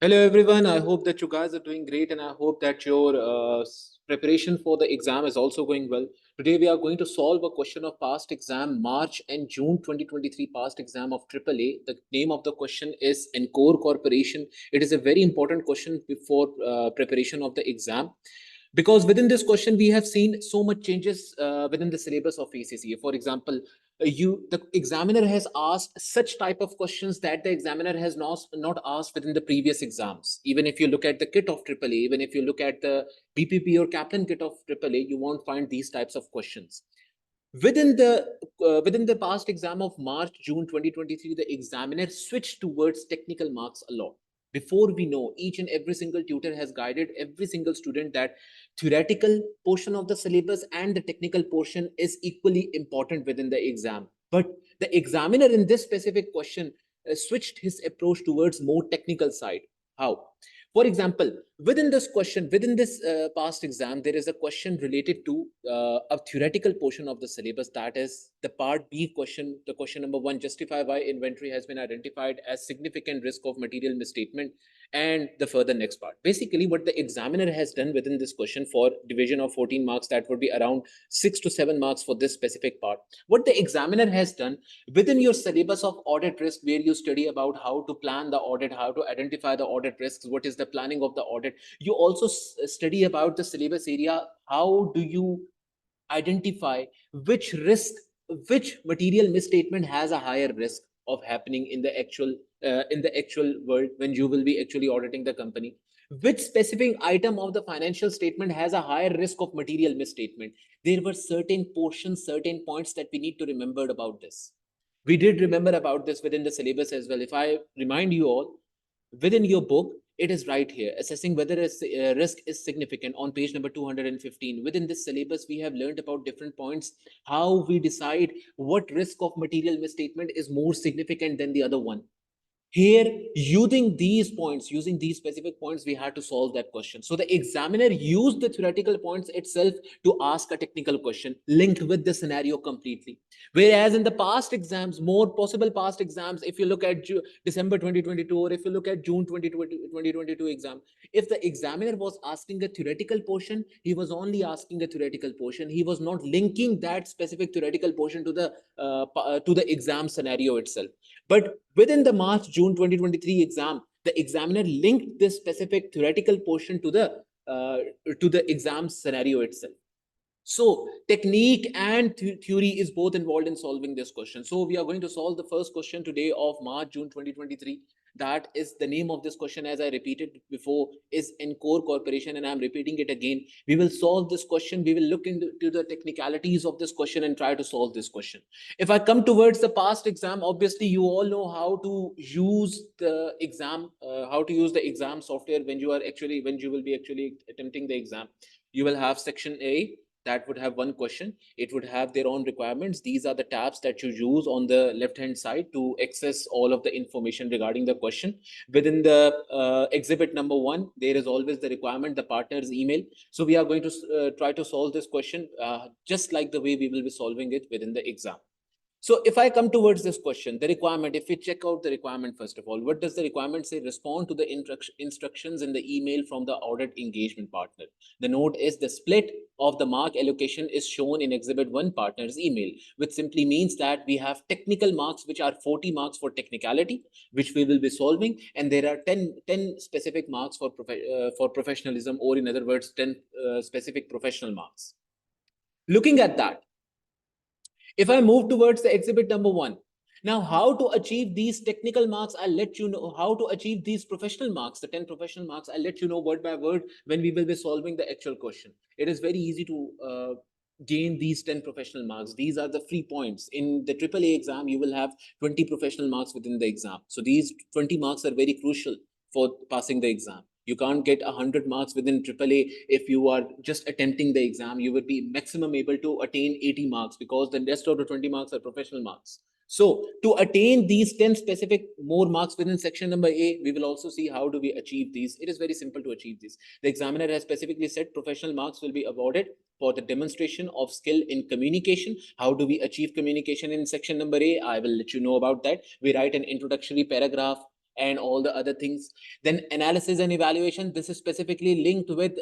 Hello everyone, I hope that you guys are doing great and I hope that your preparation for the exam is also going well. Today we are going to solve a question of past exam March and June 2023 past exam of AAA. The name of the question is Encore Corporation. It is a very important question before preparation of the exam. Because within this question, we have seen so much changes within the syllabus of ACCA. For example, the examiner has asked such type of questions that the examiner has not asked within the previous exams. Even if you look at the kit of AAA, even if you look at the BPP or Kaplan kit of AAA, you won't find these types of questions. Within the past exam of March June 2023, the examiner switched towards technical marks a lot. Before we know, each and every single tutor has guided every single student that theoretical portion of the syllabus and the technical portion is equally important within the exam. But the examiner in this specific question switched his approach towards more technical side. How? For example, within this question, within this past exam, there is a question related to a theoretical portion of the syllabus. That is the part B question, the question number 1, justify why inventory has been identified as significant risk of material misstatement, and the further next part. Basically, what the examiner has done within this question for division of 14 marks, that would be around 6 to 7 marks for this specific part. What the examiner has done within your syllabus of audit risk, where you study about how to plan the audit, how to identify the audit risks, what is the planning of the audit, you also study about the syllabus area, how do you identify which risk, which material misstatement has a higher risk of happening in the actual world when you will be actually auditing the company, which specific item of the financial statement has a higher risk of material misstatement. There were certain portions, certain points that we need to remember about this. We did remember about this within the syllabus as well. If I remind you all, within your book, it is right here, assessing whether a risk is significant on page number 215. Within this syllabus, we have learned about different points, how we decide what risk of material misstatement is more significant than the other one. Here, using these points, using these specific points, we had to solve that question. So the examiner used the theoretical points itself to ask a technical question linked with the scenario completely. Whereas in the past exams, more possible past exams, if you look at December 2022, or if you look at June 2022 exam, if the examiner was asking a theoretical portion, he was only asking a theoretical portion. He was not linking that specific theoretical portion to the exam scenario itself. But within the March June 2023 exam, the examiner linked this specific theoretical portion to the exam scenario itself. So technique and theory is both involved in solving this question. So we are going to solve the first question today of March June 2023. That is the name of this question, as I repeated before, is Encore Corporation, and I'm repeating it again. We will solve this question. We will look into the technicalities of this question and try to solve this question. If I come towards the past exam, obviously you all know how to use the exam, how to use the exam software when you will be actually attempting the exam. You will have section A, that would have one question. It would have their own requirements. These are the tabs that you use on the left hand side to access all of the information regarding the question. Within the exhibit number 1, there is always the requirement, the partner's email. So we are going to try to solve this question just like the way we will be solving it within the exam. So if I come towards this question, the requirement, if we check out the requirement, first of all, what does the requirement say? Respond to the instructions in the email from the audit engagement partner. The note is the split of the mark allocation is shown in exhibit 1 partner's email, which simply means that we have technical marks, which are 40 marks for technicality, which we will be solving. And there are 10 specific marks for professionalism, or in other words, 10 specific professional marks. Looking at that, if I move towards the exhibit number 1, now how to achieve these technical marks, I'll let you know. How to achieve these professional marks, the 10 professional marks, I'll let you know word by word when we will be solving the actual question. It is very easy to gain these 10 professional marks. These are the free points. In the AAA exam, you will have 20 professional marks within the exam. So these 20 marks are very crucial for passing the exam. You can't get 100 marks within AAA if you are just attempting the exam. You would be maximum able to attain 80 marks, because the rest of the 20 marks are professional marks. So to attain these 10 specific more marks within section number A, we will also see how do we achieve these. It is very simple to achieve these. The examiner has specifically said professional marks will be awarded for the demonstration of skill in communication. How do we achieve communication in section number A? I will let you know about that. We write an introductory paragraph and all the other things. Then analysis and evaluation, this is specifically linked with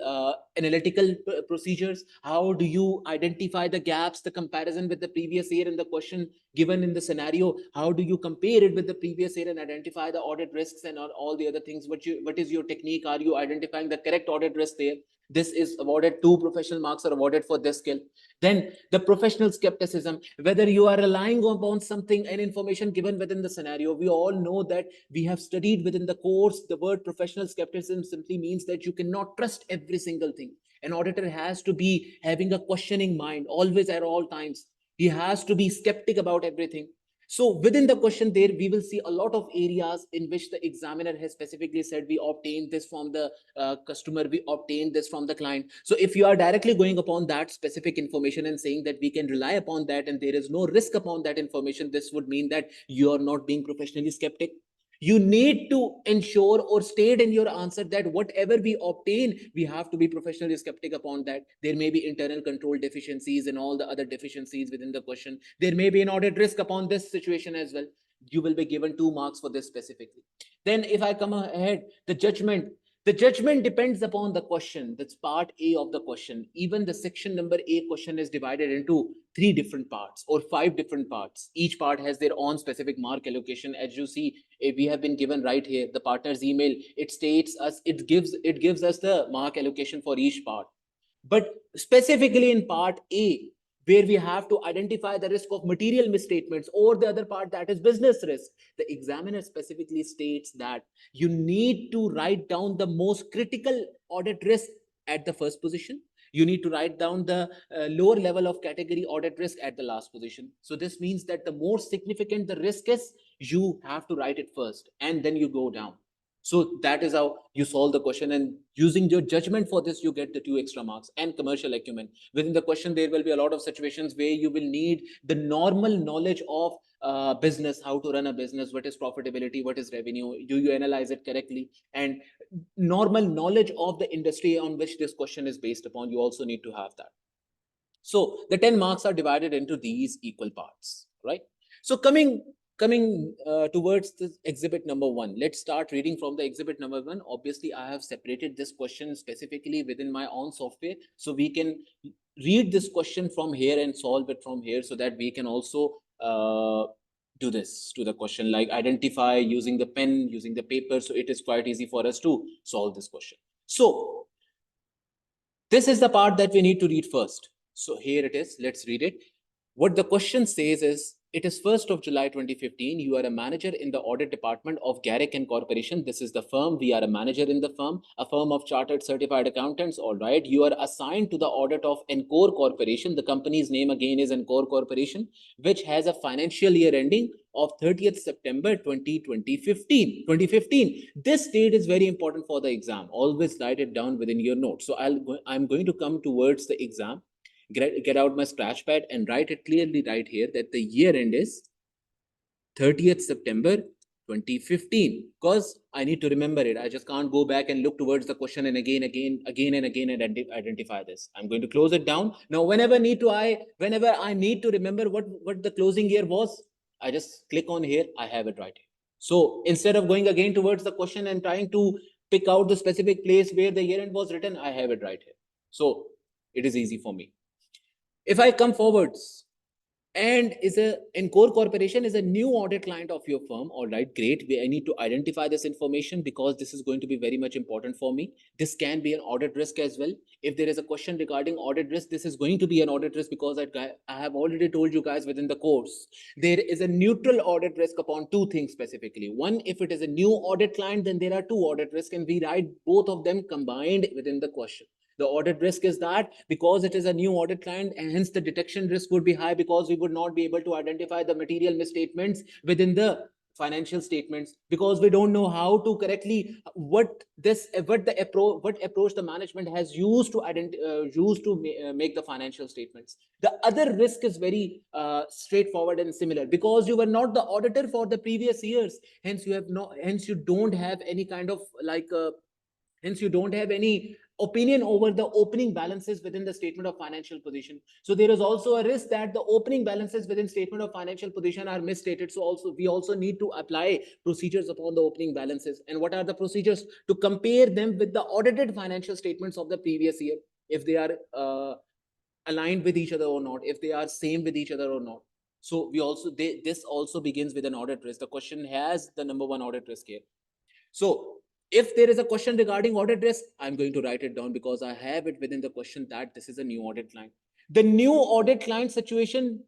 analytical procedures. How do you identify the gaps, the comparison with the previous year in the question given in the scenario? How do you compare it with the previous year and identify the audit risks and all the other things? What is your technique? Are you identifying the correct audit risk there? This is awarded 2 professional marks are awarded for this skill. Then the professional skepticism, whether you are relying upon something and information given within the scenario. We all know that we have studied within the course, the word professional skepticism simply means that you cannot trust every single thing. An auditor has to be having a questioning mind always at all times. He has to be skeptic about everything. So within the question there, we will see a lot of areas in which the examiner has specifically said, we obtained this from the customer, we obtained this from the client. So if you are directly going upon that specific information and saying that we can rely upon that and there is no risk upon that information, this would mean that you are not being professionally skeptic. You need to ensure or state in your answer that whatever we obtain, we have to be professionally skeptic upon that. There may be internal control deficiencies and all the other deficiencies within the question. There may be an audit risk upon this situation as well. You will be given 2 marks for this specifically. Then if I come ahead, the judgment depends upon the question. That's part A of the question. Even the section number A question is divided into 3 different parts or 5 different parts. Each part has their own specific mark allocation. As you see, we have been given right here, the partner's email, it states us, it gives us the mark allocation for each part. But specifically in part A, where we have to identify the risk of material misstatements, or the other part that is business risk, the examiner specifically states that you need to write down the most critical audit risk at the first position. You need to write down the lower level of category audit risk at the last position. So this means that the more significant the risk is, you have to write it first and then you go down. So that is how you solve the question, and using your judgment for this, you get the 2 extra marks. And commercial acumen. Within the question, there will be a lot of situations where you will need the normal knowledge of business, how to run a business, what is profitability, what is revenue, do you analyze it correctly, and normal knowledge of the industry on which this question is based upon. You also need to have that. So the 10 marks are divided into these equal parts, right? So coming towards this exhibit number 1, let's start reading from the exhibit number 1. Obviously, I have separated this question specifically within my own software, so we can read this question from here and solve it from here, so that we can also do this to the question, like identify using the pen, using the paper. So it is quite easy for us to solve this question. So this is the part that we need to read first. So here it is. Let's read it. What the question says is, it is 1st of July 2015. You are a manager in the audit department of Garrick and Corporation. This is the firm. We are a manager in the firm, a firm of chartered certified accountants. All right. You are assigned to the audit of Encore Corporation. The company's name again is Encore Corporation, which has a financial year ending of 30th September 2015. This date is very important for the exam. Always write it down within your notes. So I'm going to come towards the exam. Get out my scratch pad and write it clearly right here that the year end is 30th September 2015, because I need to remember it. I just can't go back and look towards the question and again and identify this. I'm going to close it down. Now, whenever I need to remember what the closing year was, I just click on here. I have it right here. So instead of going again towards the question and trying to pick out the specific place where the year end was written, I have it right here. So it is easy for me. If I come forwards, and Encore Corporation is a new audit client of your firm. All right, great. I need to identify this information because this is going to be very much important for me. This can be an audit risk as well. If there is a question regarding audit risk, this is going to be an audit risk because I have already told you guys within the course. There is a neutral audit risk upon 2 things specifically. One, if it is a new audit client, then there are 2 audit risks, and we write both of them combined within the question. The audit risk is that because it is a new audit client, and hence the detection risk would be high because we would not be able to identify the material misstatements within the financial statements, because we don't know how to correctly what approach the management has used to make the financial statements. The other risk is very straightforward and similar, because you were not the auditor for the previous years, hence you don't have any kind of hence you don't have any opinion over the opening balances within the statement of financial position. So there is also a risk that the opening balances within statement of financial position are misstated. So also we also need to apply procedures upon the opening balances. And what are the procedures? To compare them with the audited financial statements of the previous year, if they are aligned with each other or not, if they are same with each other or not. So we also this also begins with an audit risk. The question has the number one audit risk here. So if there is a question regarding audit risk, I'm going to write it down because I have it within the question that this is a new audit line. The new audit line situation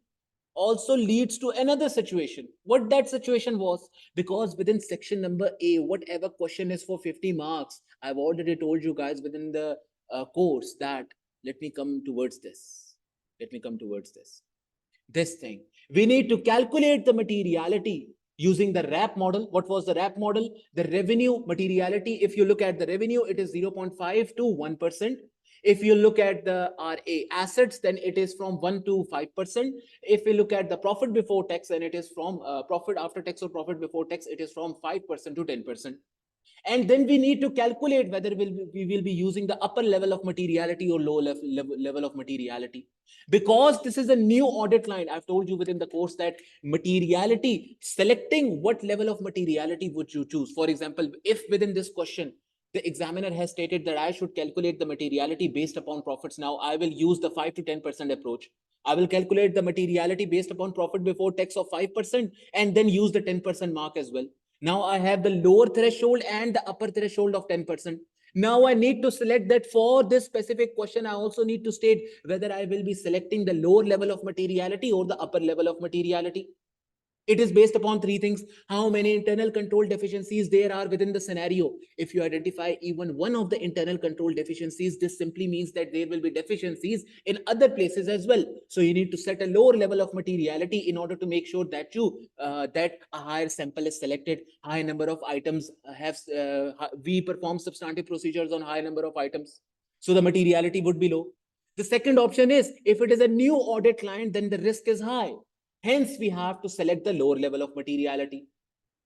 also leads to another situation. What that situation was, because within section number A, whatever question is for 50 marks, I've already told you guys within the course that, let me come towards this. Let me come towards this thing. We need to calculate the materiality using the RAP model. What was the RAP model? The revenue materiality. If you look at the revenue, it is 0.5 to 1%. If you look at the RA assets, then it is from 1 to 5%. If we look at the profit before tax, then it is from profit after tax or profit before tax, it is from 5% to 10%. And then we need to calculate whether we will be using the upper level of materiality or low level of materiality. Because this is a new audit line, I've told you within the course that materiality, selecting what level of materiality would you choose. For example, if within this question, the examiner has stated that I should calculate the materiality based upon profits, now I will use the 5 to 10% approach. I will calculate the materiality based upon profit before tax of 5% and then use the 10% mark as well. Now I have the lower threshold and the upper threshold of 10%. Now I need to select that for this specific question. I also need to state whether I will be selecting the lower level of materiality or the upper level of materiality. It is based upon three things: how many internal control deficiencies there are within the scenario. If you identify even one of the internal control deficiencies, this simply means that there will be deficiencies in other places as well. So you need to set a lower level of materiality in order to make sure that that a higher sample is selected, high number of items have we perform substantive procedures on high number of items, so the materiality would be low. The second option is, if it is a new audit client, then the risk is high. Hence, we have to select the lower level of materiality.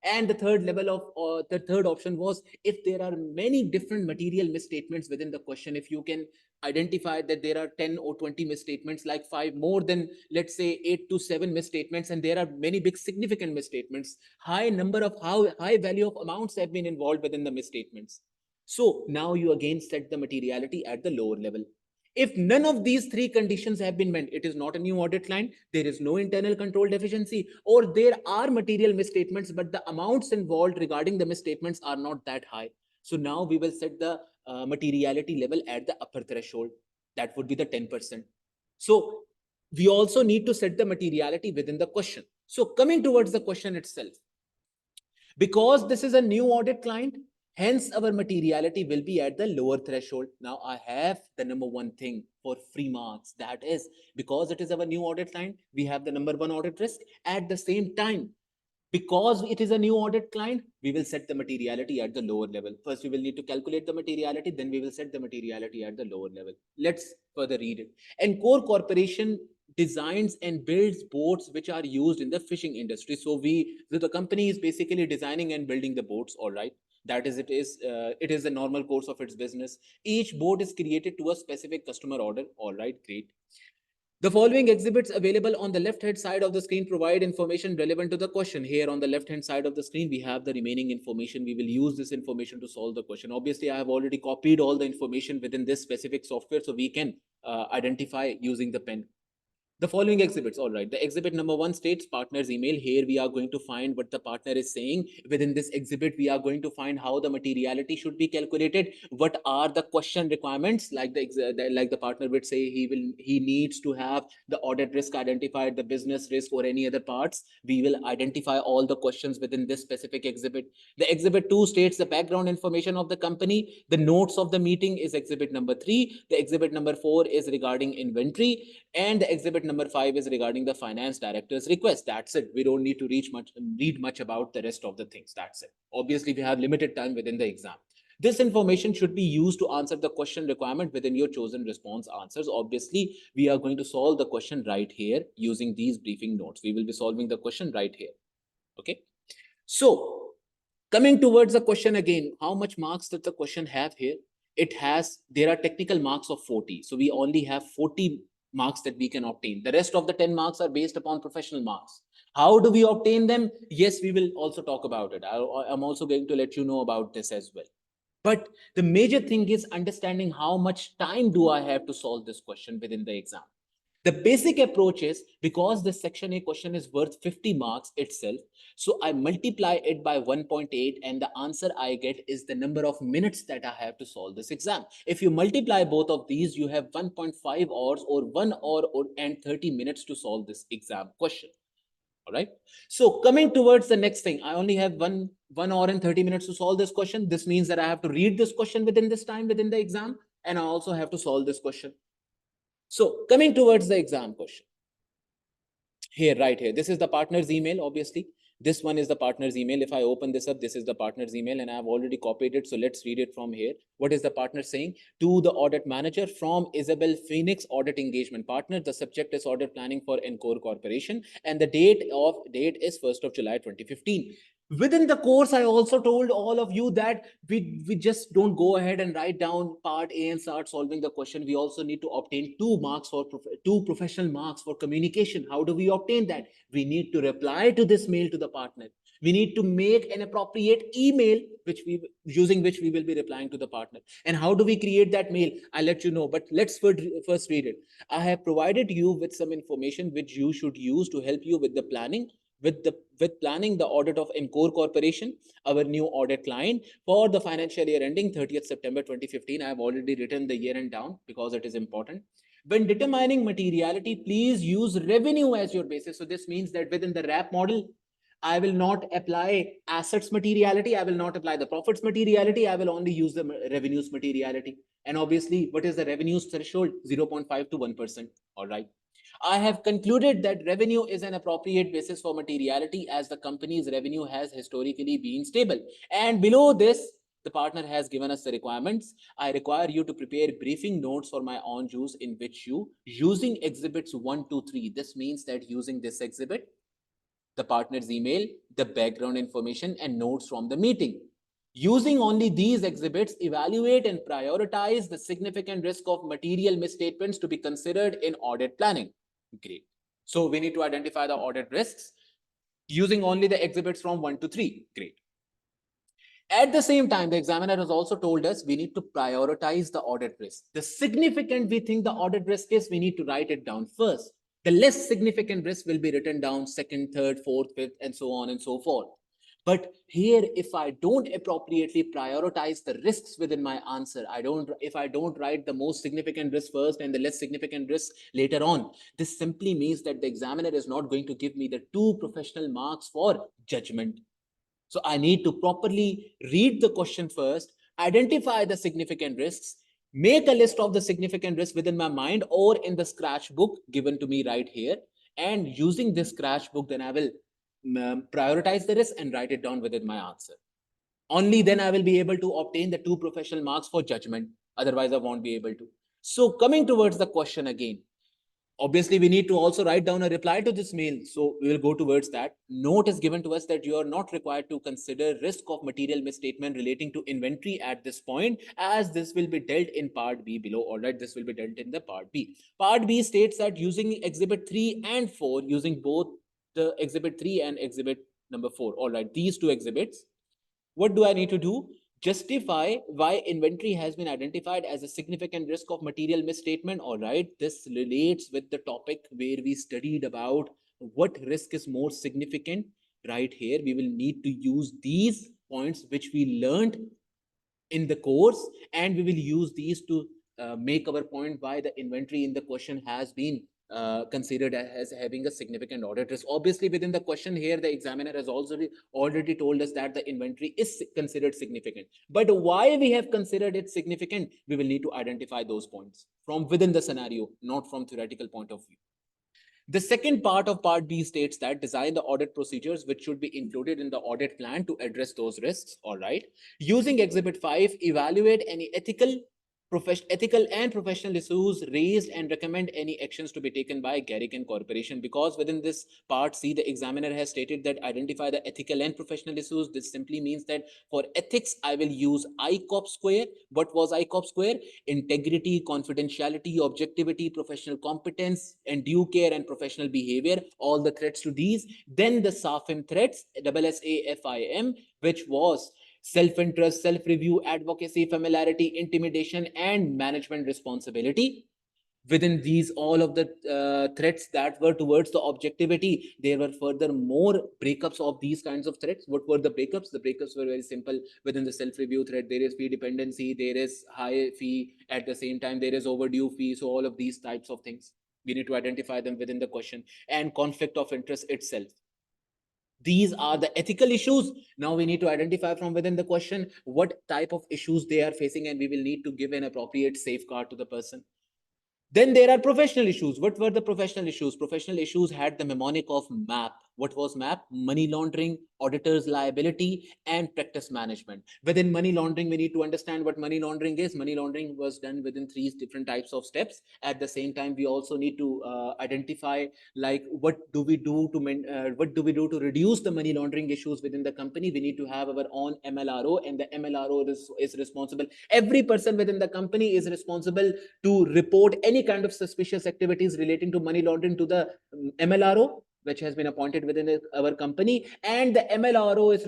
And the third option was, if there are many different material misstatements within the question, if you can identify that there are 10 or 20 misstatements, like 5 more than, let's say, 8 to 7 misstatements, and there are many big significant misstatements, high value of amounts have been involved within the misstatements. So now you again set the materiality at the lower level. If none of these three conditions have been met, it is not a new audit line, there is no internal control deficiency, or there are material misstatements, but the amounts involved regarding the misstatements are not that high. So now we will set the materiality level at the upper threshold. That would be the 10%. So we also need to set the materiality within the question. So coming towards the question itself, because this is a new audit client, hence our materiality will be at the lower threshold. Now I have the number one thing for free marks, that is, because it is our new audit client, we have the number one audit risk. At the same time, because it is a new audit client, we will set the materiality at the lower level. First, we will need to calculate the materiality, then we will set the materiality at the lower level. Let's further read it. Encore Corporation designs and builds boats which are used in the fishing industry. So the company is basically designing and building the boats, all right. That is, it is a normal course of its business. Each boat is created to a specific customer order, all right, great. The following exhibits available on the left hand side of the screen provide information relevant to the question. Here on the left hand side of the screen, we have the remaining information. We will use this information to solve the question. Obviously, I have already copied all the information within this specific software, so we can identify using the pen. The following exhibits, all right. The exhibit number 1 states partner's email. Here we are going to find what the partner is saying. Within this exhibit, we are going to find how the materiality should be calculated. What are the question requirements? Like the partner would say, he needs to have the audit risk identified, the business risk, or any other parts. We will identify all the questions within this specific exhibit. The exhibit 2 states the background information of the company. The notes of the meeting is exhibit number 3. The exhibit number 4 is regarding inventory, and the exhibit number 5 is regarding the finance director's request. That's it. We don't need to read much about the rest of the things. That's it. Obviously, we have limited time within the exam. This information should be used to answer the question requirement within your chosen response answers. Obviously, we are going to solve the question right here using these briefing notes. We will be solving the question right here. Okay. So coming towards the question again, how much marks does the question have here? there are technical marks of 40. So we only have 40 marks that we can obtain. The rest of the 10 marks are based upon professional marks. How do we obtain them? Yes, we will also talk about it. I'm also going to let you know about this as well. But the major thing is understanding how much time do I have to solve this question within the exam. The basic approach is, because the section A question is worth 50 marks itself, so I multiply it by 1.8 and the answer I get is the number of minutes that I have to solve this exam. If you multiply both of these, you have 1.5 hours or 1 hour and 30 minutes to solve this exam question. All right. So coming towards the next thing, I only have one hour and 30 minutes to solve this question. This means that I have to read this question within this time within the exam, and I also have to solve this question. So coming towards the exam question. Here, right here, this is the partner's email, obviously. This one is the partner's email. If I open this up, this is the partner's email and I've already copied it. So let's read it from here. What is the partner saying? To the audit manager from Isabel Phoenix, audit engagement partner. The subject is audit planning for Encore Corporation and the date is 1st of July 2015. Within the course, I also told all of you that we just don't go ahead and write down part A and start solving the question. We also need to obtain 2 professional marks for communication. How do we obtain that? We need to reply to this mail to the partner. We need to make an appropriate email using which we will be replying to the partner. And how do we create that mail? I'll let you know, but let's first read it. I have provided you with some information which you should use to help you with the planning planning the audit of Encore Corporation, our new audit client, for the financial year ending 30th September 2015. I have already written the year end down because it is important. When determining materiality, please use revenue as your basis. So this means that within the RAP model, I will not apply assets materiality. I will not apply the profits materiality. I will only use the revenues materiality. And obviously, what is the revenues threshold? 0.5 to 1%. All right. I have concluded that revenue is an appropriate basis for materiality as the company's revenue has historically been stable. And below this, the partner has given us the requirements. I require you to prepare briefing notes for my own use in which you, using exhibits 1, 2, 3. This means that using this exhibit, the partner's email, the background information, and notes from the meeting. Using only these exhibits, evaluate and prioritize the significant risk of material misstatements to be considered in audit planning. Great. So we need to identify the audit risks using only the exhibits from 1 to 3. Great. At the same time, the examiner has also told us we need to prioritize the audit risk. The significant we think the audit risk is, we need to write it down first. The less significant risk will be written down second, third, fourth, fifth, and so on and so forth. But here, if I don't appropriately prioritize the risks within my answer, if I don't write the most significant risk first and the less significant risk later on, this simply means that the examiner is not going to give me the 2 professional marks for judgment. So I need to properly read the question first, identify the significant risks, make a list of the significant risks within my mind or in the scratch book given to me right here. And using this scratch book, then I will prioritize the risk and write it down within my answer. Only then I will be able to obtain the 2 professional marks for judgment. Otherwise, I won't be able to. So coming towards the question again, obviously we need to also write down a reply to this mail. So we will go towards that. Note is given to us that you are not required to consider risk of material misstatement relating to inventory at this point, as this will be dealt in part B below. All right, this will be dealt in the part B. Part B states that using exhibit 3 and 4, using both the exhibit 3 and exhibit number 4. All right, these 2 exhibits, what do I need to do? Justify why inventory has been identified as a significant risk of material misstatement. All right, this relates with the topic where we studied about what risk is more significant. Right here, we will need to use these points which we learned in the course, and we will use these to make our point why the inventory in the question has been considered as having a significant audit risk. Obviously, within the question here, the examiner has also already told us that the inventory is considered significant. But why we have considered it significant, we will need to identify those points from within the scenario, not from theoretical point of view. The second part of part B states that design the audit procedures which should be included in the audit plan to address those risks. All right. Using exhibit 5, evaluate any ethical ethical and professional issues raised and recommend any actions to be taken by Garrick and Corporation. Because within this part C, the examiner has stated that identify the ethical and professional issues. This simply means that for ethics, I will use ICOP square. What was ICOP square? Integrity, confidentiality, objectivity, professional competence, and due care and professional behavior, all the threats to these. Then the SAFIM threats, SAFIM, which was self-interest, self-review, advocacy, familiarity, intimidation, and management responsibility. Within these, all of the threats that were towards the objectivity, there were further more breakups of these kinds of threats. What were the breakups? The breakups were very simple. Within the self-review threat, there is fee dependency, there is high fee, at the same time there is overdue fee. So all of these types of things, we need to identify them within the question. And conflict of interest itself, these are the ethical issues. Now we need to identify from within the question what type of issues they are facing, and we will need to give an appropriate safeguard to the person. Then there are professional issues. What were the professional issues? Professional issues had the mnemonic of MAP. What was MAP? Money laundering, auditor's liability, and practice management. Within money laundering, we need to understand what money laundering is. Money laundering was done within 3 different types of steps. At the same time, we also need to identify like what do we do to reduce the money laundering issues within the company. We need to have our own MLRO, and the MLRO is responsible. Every person within the company is responsible to report any kind of suspicious activities relating to money laundering to the MLRO, which has been appointed within our company, and the MLRO is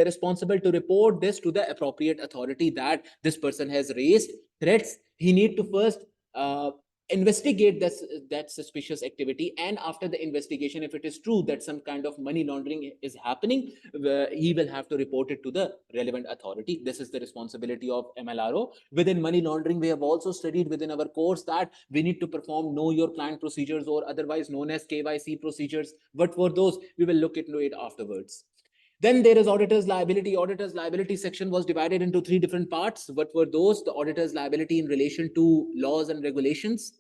responsible to report this to the appropriate authority that this person has raised threats. He need to first investigate that suspicious activity, and after the investigation, if it is true that some kind of money laundering is happening, he will have to report it to the relevant authority. This is the responsibility of MLRO. Within money laundering, we have also studied within our course that we need to perform know your client procedures, or otherwise known as KYC procedures. What were those? We will look into it afterwards. Then there is auditor's liability. Auditor's liability section was divided into 3 different parts. What were those? The auditor's liability in relation to laws and regulations.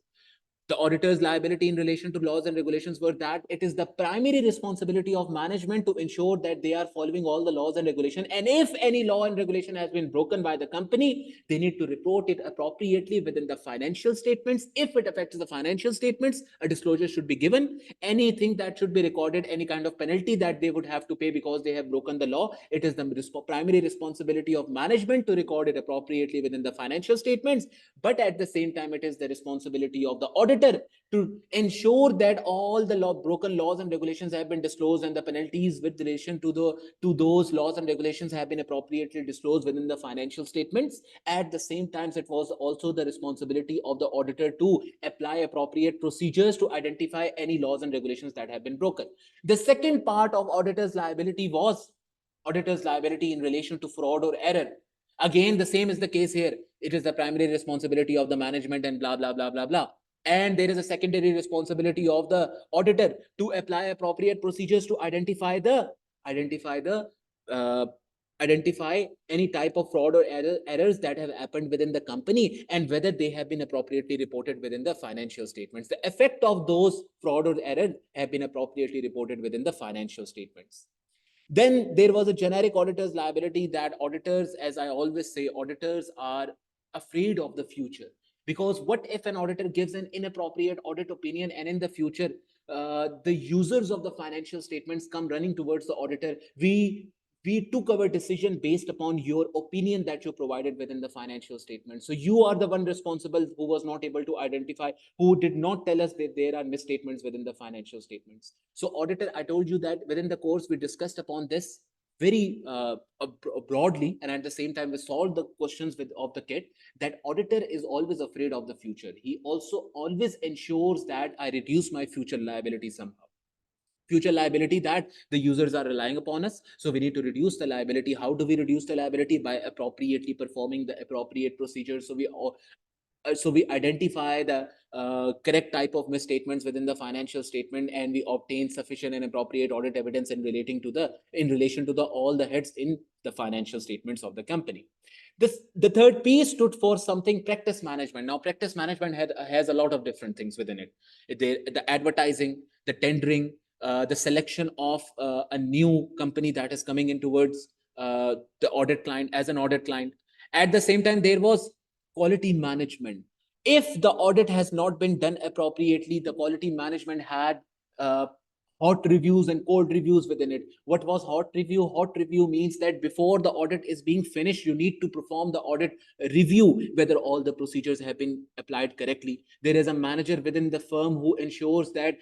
The auditor's liability in relation to laws and regulations were that it is the primary responsibility of management to ensure that they are following all the laws and regulation. And if any law and regulation has been broken by the company, they need to report it appropriately within the financial statements. If it affects the financial statements, a disclosure should be given. Anything that should be recorded, any kind of penalty that they would have to pay because they have broken the law, it is the primary responsibility of management to record it appropriately within the financial statements. But at the same time, it is the responsibility of the auditor to ensure that all the broken laws and regulations have been disclosed, and the penalties with relation to those laws and regulations have been appropriately disclosed within the financial statements. At the same time, it was also the responsibility of the auditor to apply appropriate procedures to identify any laws and regulations that have been broken. The second part of auditor's liability was auditor's liability in relation to fraud or error. Again, the same is the case here. It is the primary responsibility of the management and blah, blah, blah, blah, blah. And there is a secondary responsibility of the auditor to apply appropriate procedures to identify any type of fraud or errors that have happened within the company, and whether they have been appropriately reported within the financial statements. The effect of those fraud or error have been appropriately reported within the financial statements. Then there was a generic auditor's liability, that auditors, as I always say, auditors are afraid of the future. Because what if an auditor gives an inappropriate audit opinion, and in the future, the users of the financial statements come running towards the auditor? We took our decision based upon your opinion that you provided within the financial statement. So you are the one responsible who was not able to identify, who did not tell us that there are misstatements within the financial statements. So auditor, I told you that within the course we discussed upon this very broadly, and at the same time we solved the questions of the kit, that auditor is always afraid of the future. He also always ensures that I reduce my future liability somehow. Future liability, that the users are relying upon us, so we need to reduce the liability. How do we reduce the liability? By appropriately performing the appropriate procedures. So we identify the correct type of misstatements within the financial statement, and we obtain sufficient and appropriate audit evidence in relation to the all the heads in the financial statements of the company. The third P stood for something: practice management. Now, practice management has a lot of different things within it. The advertising, the tendering, the selection of a new company that is coming in towards the audit client as an audit client. At the same time, there was quality management. If the audit has not been done appropriately, the quality management had hot reviews and cold reviews within it. What was hot review? Hot review means that before the audit is being finished, you need to perform the audit review whether all the procedures have been applied correctly. There is a manager within the firm who ensures that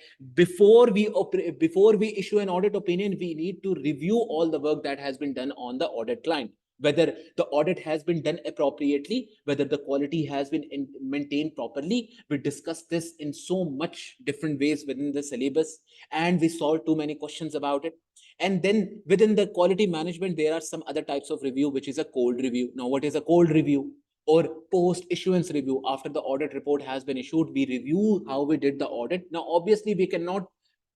before we issue an audit opinion, we need to review all the work that has been done on the audit client, whether the audit has been done appropriately, whether the quality has been maintained properly. We discussed this in so much different ways within the syllabus, and we solved too many questions about it. And then within the quality management, there are some other types of review, which is a cold review. Now, what is a cold review? Or post issuance review? After the audit report has been issued, we review how we did the audit. Now, obviously, we cannot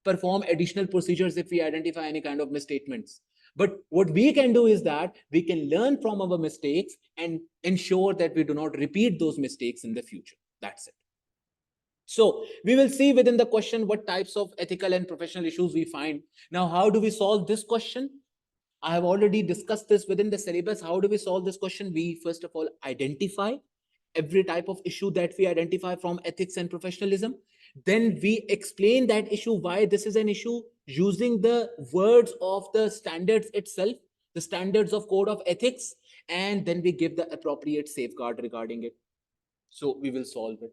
perform additional procedures if we identify any kind of misstatements. But what we can do is that we can learn from our mistakes and ensure that we do not repeat those mistakes in the future. That's it. So we will see within the question what types of ethical and professional issues we find. Now, how do we solve this question? I have already discussed this within the syllabus. How do we solve this question? We first of all identify every type of issue that we identify from ethics and professionalism. Then we explain that issue, why this is an issue, using the words of the standards itself, the standards of code of ethics, and then we give the appropriate safeguard regarding it. So we will solve it.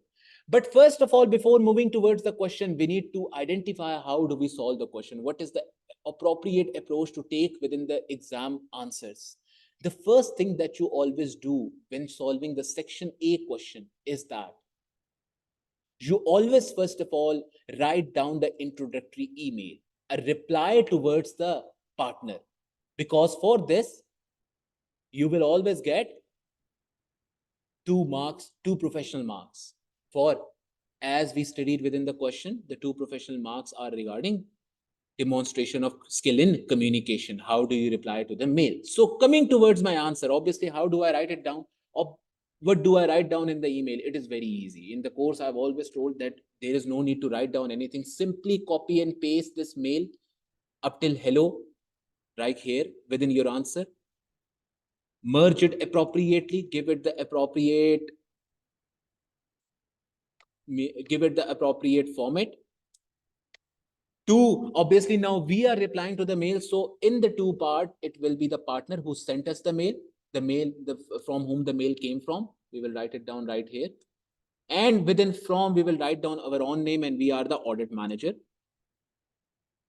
But first of all, before moving towards the question, we need to identify how do we solve the question? What is the appropriate approach to take within the exam answers? The first thing that you always do when solving the section A question is that you always, first of all, write down the introductory email, a reply towards the partner. Because for this, you will always get 2 marks, 2 professional marks. For, as we studied within the question, the 2 professional marks are regarding demonstration of skill in communication. How do you reply to the mail? So coming towards my answer, obviously, how do I write it down? Or what do I write down in the email? It is very easy. In the course, I've always told that there is no need to write down anything. Simply copy and paste this mail up till hello, right here within your answer. Merge it appropriately, give it the appropriate format. 2, obviously, now we are replying to the mail. So in the 2 part, it will be the partner who sent us the mail, from whom the mail came from. We will write it down right here. And within from, we will write down our own name, and we are the audit manager.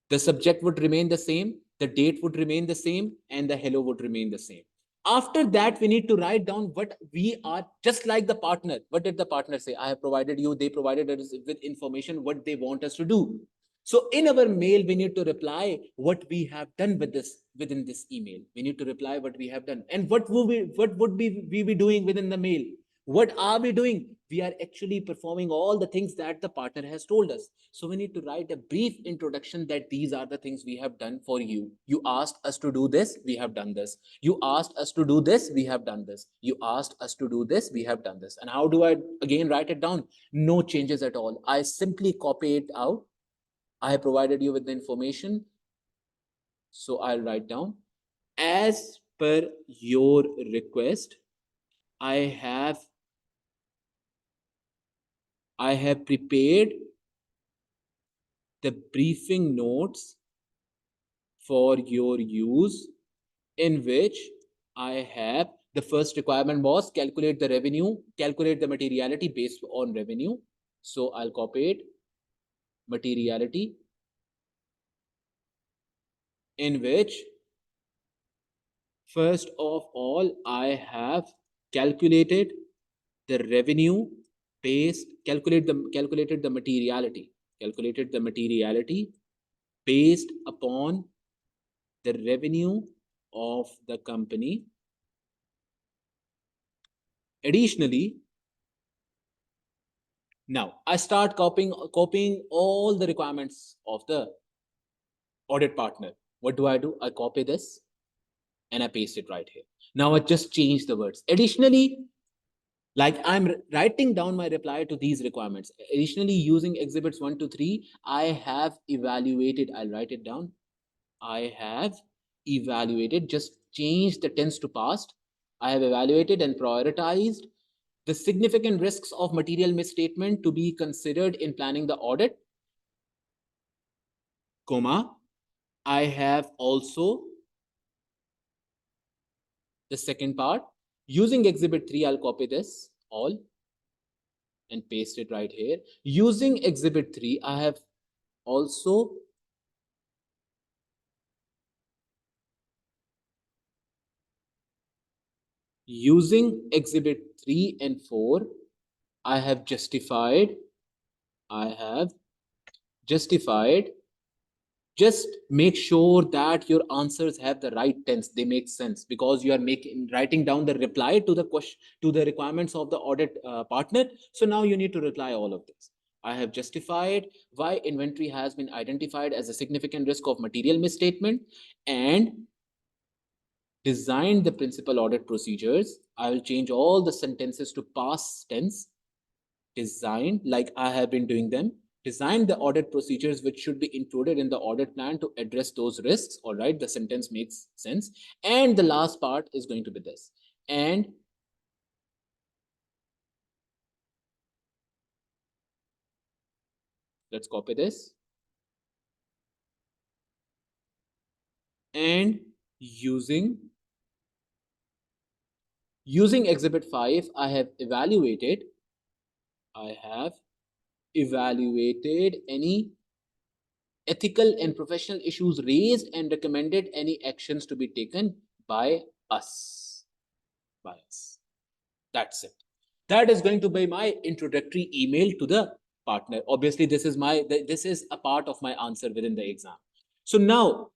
The subject would remain the same, the date would remain the same, and the hello would remain the same. After that, we need to write down what we are, just like the partner. What did the partner say? I have provided you, they provided us with information, what they want us to do. So in our mail, we need to reply what we have done with this, within this email. We need to reply what we have done. And what would we be doing within the mail? What are we doing? We are actually performing all the things that the partner has told us. So we need to write a brief introduction that these are the things we have done for you. You asked us to do this, we have done this. You asked us to do this, we have done this. You asked us to do this, we have done this. And how do I again write it down? No changes at all. I simply copy it out. I have provided you with the information. So I'll write down, as per your request, I have prepared the briefing notes for your use, in which I have, the first requirement was calculate the revenue, calculate the materiality based on revenue. So I'll copy it, materiality, in which first of all, I have calculated the revenue based, calculated the materiality based upon the revenue of the company. Additionally, now I start copying all the requirements of the audit partner. What do? I copy this and I paste it right here. Now I just change the words. Additionally, like I'm writing down my reply to these requirements. Additionally, using exhibits 1 to 3, I have evaluated, I'll write it down. I have evaluated, just change the tense to past. I have evaluated and prioritized the significant risks of material misstatement to be considered in planning the audit, comma, I have also the second part, using exhibit 3, I'll copy this all and paste it right here. Using exhibit 3, I have also using exhibit 3 and 4, I have justified just make sure that your answers have the right tense, they make sense, because you are writing down the reply to the question, to the requirements of the audit partner. So now you need to reply all of this. I have justified why inventory has been identified as a significant risk of material misstatement and designed the principal audit procedures. I will change all the sentences to past tense. Designed, like I have been doing them, design the audit procedures which should be included in the audit plan to address those risks. All right, the sentence makes sense. And the last part is going to be this. And let's copy this. And using exhibit 5, I have evaluated any ethical and professional issues raised and recommended any actions to be taken by us. That's it. That is going to be my introductory email to the partner. Obviously, this is a part of my answer within the exam. So now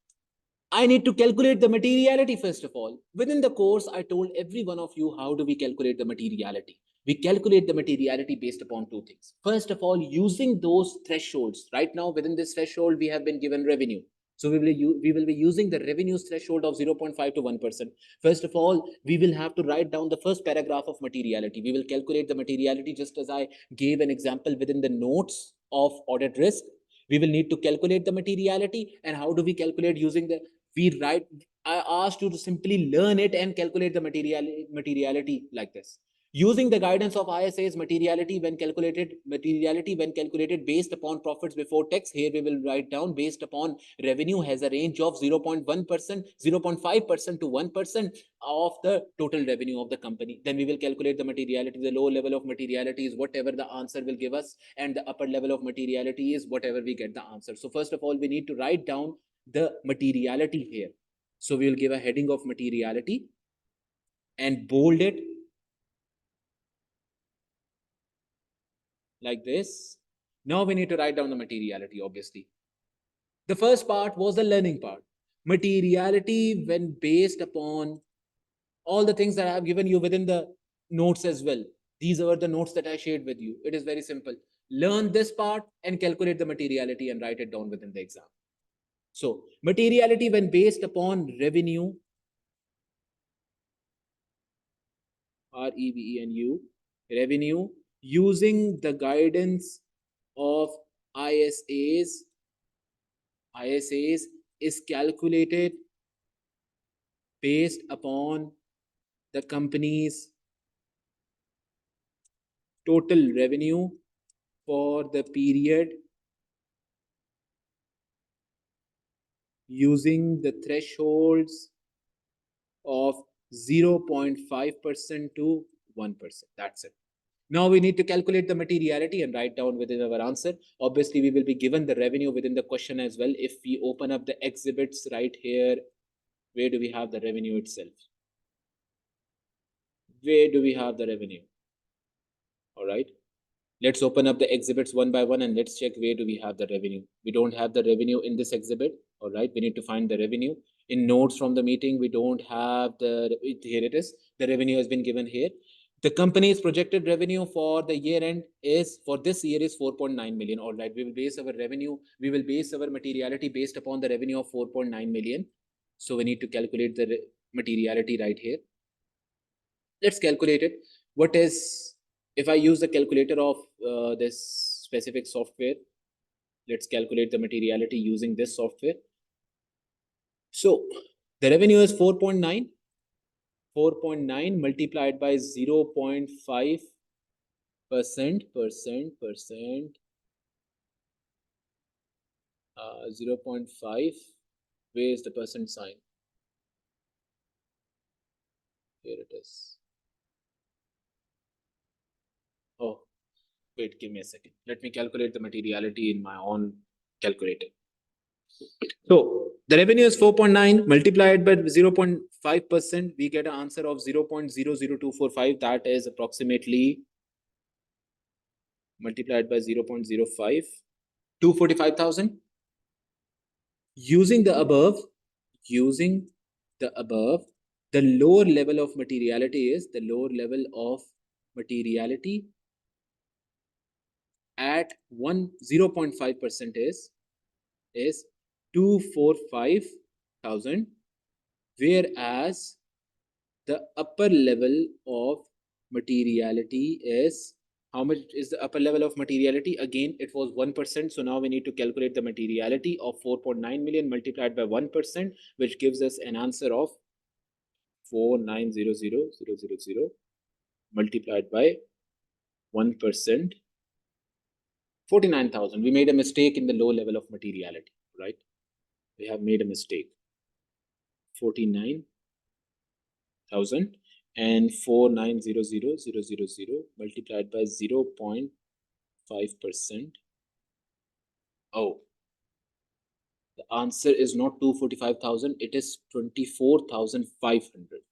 I need to calculate the materiality first of all. Within the course, I told every one of you how do we calculate the materiality. We calculate the materiality based upon two things. First of all, using those thresholds. Right now, within this threshold, we have been given revenue. So we will be using the revenues threshold of 0.5 to 1%. First of all, we will have to write down the first paragraph of materiality. We will calculate the materiality just as I gave an example within the notes of audit risk. We will need to calculate the materiality. And how do we calculate? Using the I asked you to simply learn it and calculate the materiality like this. Using the guidance of ISA's materiality when calculated based upon profits before tax. Here we will write down based upon revenue has a range of 0.1%, 0.5% to 1% of the total revenue of the company. Then we will calculate the materiality. The low level of materiality is whatever the answer will give us, and the upper level of materiality is whatever we get the answer. So first of all, we need to write down the materiality here. So we will give a heading of materiality and bold it like this. Now we need to write down the materiality, obviously. The first part was the learning part. Materiality when based upon all the things that I have given you within the notes as well. These are the notes that I shared with you. It is very simple. Learn this part and calculate the materiality and write it down within the exam. So materiality when based upon revenue, REVENU, revenue, using the guidance of ISAs is calculated based upon the company's total revenue for the period using the thresholds of 0.5% to 1%. That's it. Now we need to calculate the materiality and write down within our answer. Obviously, we will be given the revenue within the question as well. If we open up the exhibits right here, where do we have the revenue itself? Where do we have the revenue? All right. Let's open up the exhibits one by one and let's check where do we have the revenue. We don't have the revenue in this exhibit. All right. We need to find the revenue. In notes from the meeting, we don't have here it is. The revenue has been given here. The company's projected revenue for the year end is, for this year, is 4.9 million. All right. We will base our revenue. We will base our materiality based upon the revenue of 4.9 million. So we need to calculate the materiality right here. Let's calculate it. What is, if I use the calculator of this specific software, let's calculate the materiality using this software. So the revenue is 4.9 multiplied by 0.5 percent, 0.5. Where is the percent sign? Here it is. Oh, wait, give me a second. Let me calculate the materiality in my own calculator. So the revenue is 4.9 multiplied by 0.5%. We get an answer of 0.00245. That is approximately multiplied by 0.05, 245,000. Using the above, the lower level of materiality is at 0.5% is 245,000, whereas the upper level of materiality is, how much is the upper level of materiality? Again, it was 1%. So now we need to calculate the materiality of 4.9 million multiplied by 1%, which gives us an answer of 4,900,000 multiplied by 1%, 49,000. We made a mistake in the low level of materiality, right? We have made a mistake. 49,000 and 4,900,000 multiplied by 0.5%. Oh, the answer is not 245,000, it is 24,500.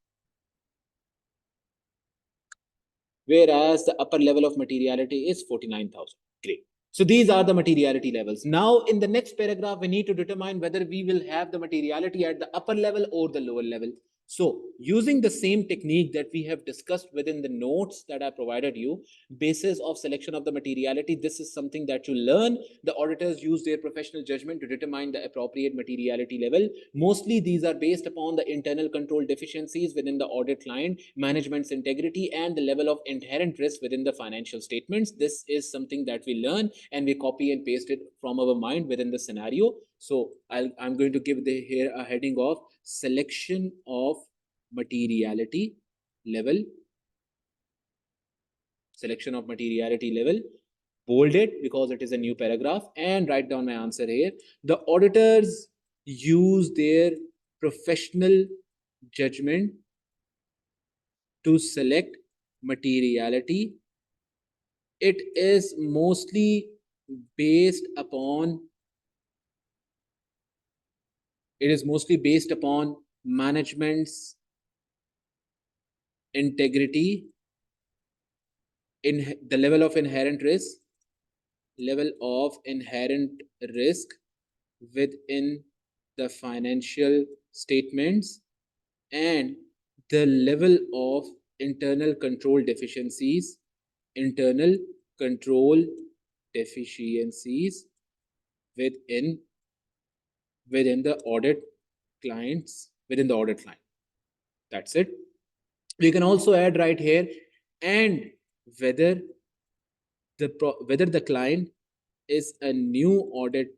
Whereas the upper level of materiality is 49,000. Great. So these are the materiality levels. Now in the next paragraph, we need to determine whether we will have the materiality at the upper level or the lower level. So using the same technique that we have discussed within the notes that I provided you, basis of selection of the materiality, this is something that you learn. The auditors use their professional judgment to determine the appropriate materiality level. Mostly these are based upon the internal control deficiencies within the audit client, management's integrity, and the level of inherent risk within the financial statements. This is something that we learn and we copy and paste it from our mind within the scenario. So I'm going to give here a heading of selection of materiality level. Selection of materiality level. Bold it because it is a new paragraph, and write down my answer here. The auditors use their professional judgment to select materiality. It is mostly based upon management's integrity, in the level of inherent risk within the financial statements, and the level of internal control deficiencies within the audit client. That's it. We can also add right here, and whether the client is a new audit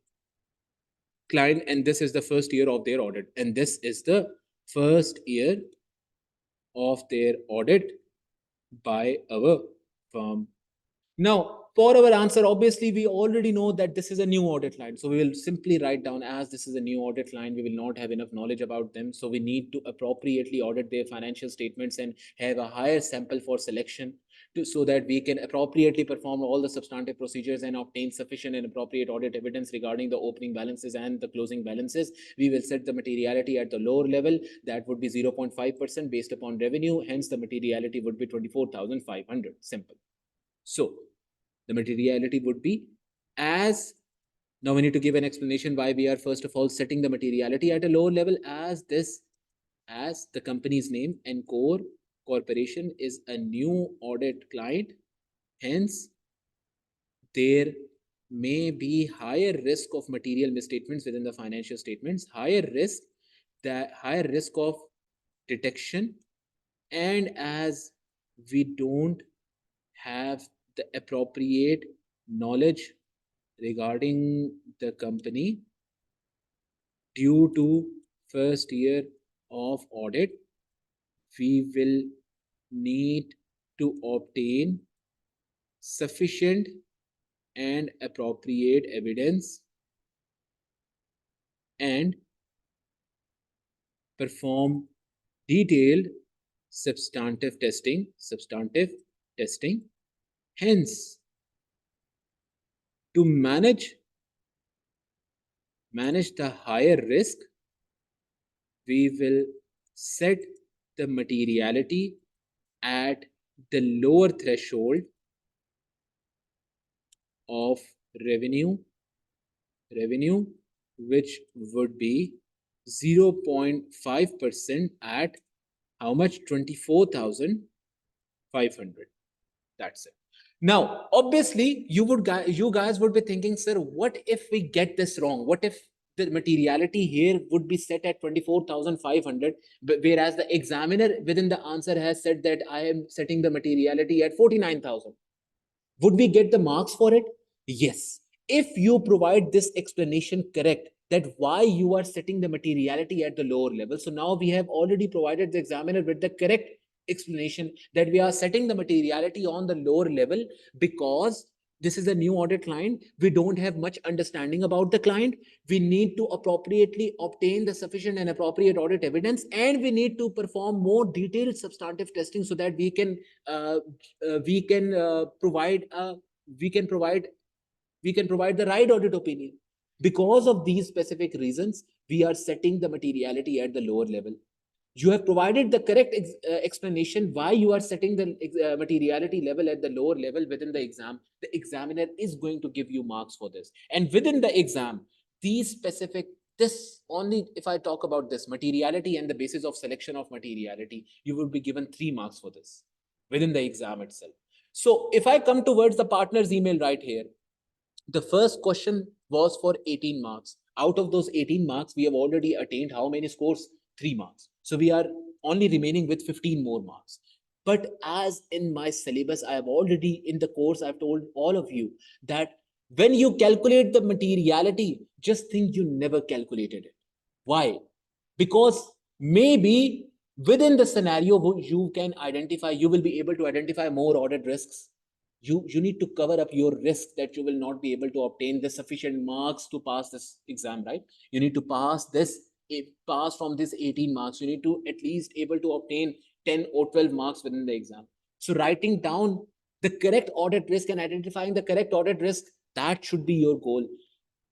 client, and this is the first year of their audit, by our firm. Now, for our answer, obviously, we already know that this is a new audit line. So we will simply write down, as this is a new audit line, we will not have enough knowledge about them. So we need to appropriately audit their financial statements and have a higher sample for selection, so that we can appropriately perform all the substantive procedures and obtain sufficient and appropriate audit evidence regarding the opening balances and the closing balances. We will set the materiality at the lower level. That would be 0.5% based upon revenue. Hence, the materiality would be 24,500. Simple. So the materiality would be as, now we need to give an explanation why we are first of all setting the materiality at a lower level, as the company's name, Encore Corporation, is a new audit client. Hence, there may be higher risk of material misstatements within the financial statements, higher risk of detection, and as we don't have the appropriate knowledge regarding the company due to first year of audit, we will need to obtain sufficient and appropriate evidence and perform detailed substantive testing. Hence, to manage the higher risk, we will set the materiality at the lower threshold of revenue, which would be 0.5% at how much? 24,500. That's it. Now, obviously, you guys would be thinking, sir, what if we get this wrong? What if the materiality here would be set at 24,500, whereas the examiner within the answer has said that I am setting the materiality at 49,000? Would we get the marks for it? Yes. If you provide this explanation correct, that why you are setting the materiality at the lower level. So now we have already provided the examiner with the correct explanation that we are setting the materiality on the lower level because this is a new audit client. We don't have much understanding about the client. We need to appropriately obtain the sufficient and appropriate audit evidence, and we need to perform more detailed substantive testing so that we can provide the right audit opinion. Because of these specific reasons, we are setting the materiality at the lower level. You have provided the correct explanation why you are setting the materiality level at the lower level within the exam. The examiner is going to give you marks for this. And within the exam, these specific, this only, if I talk about this materiality and the basis of selection of materiality, you will be given 3 marks for this within the exam itself. So if I come towards the partner's email right here, the first question was for 18 marks. Out of those 18 marks, we have already attained how many scores? 3 marks. So we are only remaining with 15 more marks. But as in my syllabus, I have already in the course, I've told all of you that when you calculate the materiality, just think you never calculated it. Why? Because maybe within the scenario, you can identify, you will be able to identify more audit risks. You need to cover up your risk that you will not be able to obtain the sufficient marks to pass this exam, right? You need to pass from this 18 marks. You need to at least able to obtain 10 or 12 marks within the exam. So writing down the correct audit risk and identifying the correct audit risk, that should be your goal.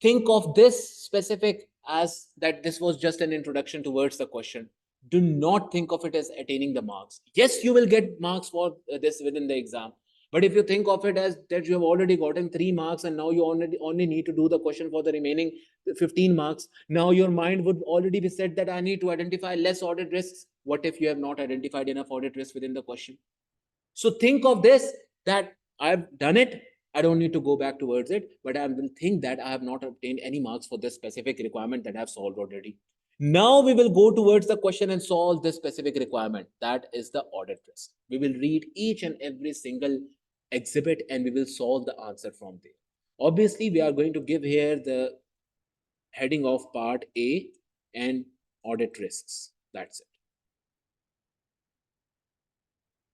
Think of this specific as that this was just an introduction towards the question. Do not think of it as attaining the marks. Yes, you will get marks for this within the exam. But if you think of it as that you have already gotten 3 marks and now you only need to do the question for the remaining 15 marks, now your mind would already be set that I need to identify less audit risks. What if you have not identified enough audit risks within the question? So think of this, that I've done it. I don't need to go back towards it, but I will think that I have not obtained any marks for this specific requirement that I've solved already. Now we will go towards the question and solve this specific requirement. That is the audit risk. We will read each and every single exhibit and we will solve the answer from there. Obviously, we are going to give here the heading of part A and audit risks. That's it.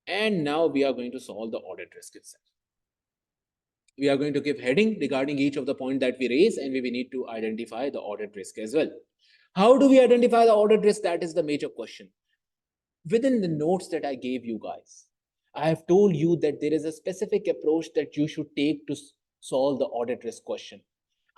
And now we are going to solve the audit risk itself. We are going to give heading regarding each of the points that we raise, and we need to identify the audit risk as well. How do we identify the audit risk? That is the major question. Within the notes that I gave you guys, I have told you that there is a specific approach that you should take to solve the audit risk question.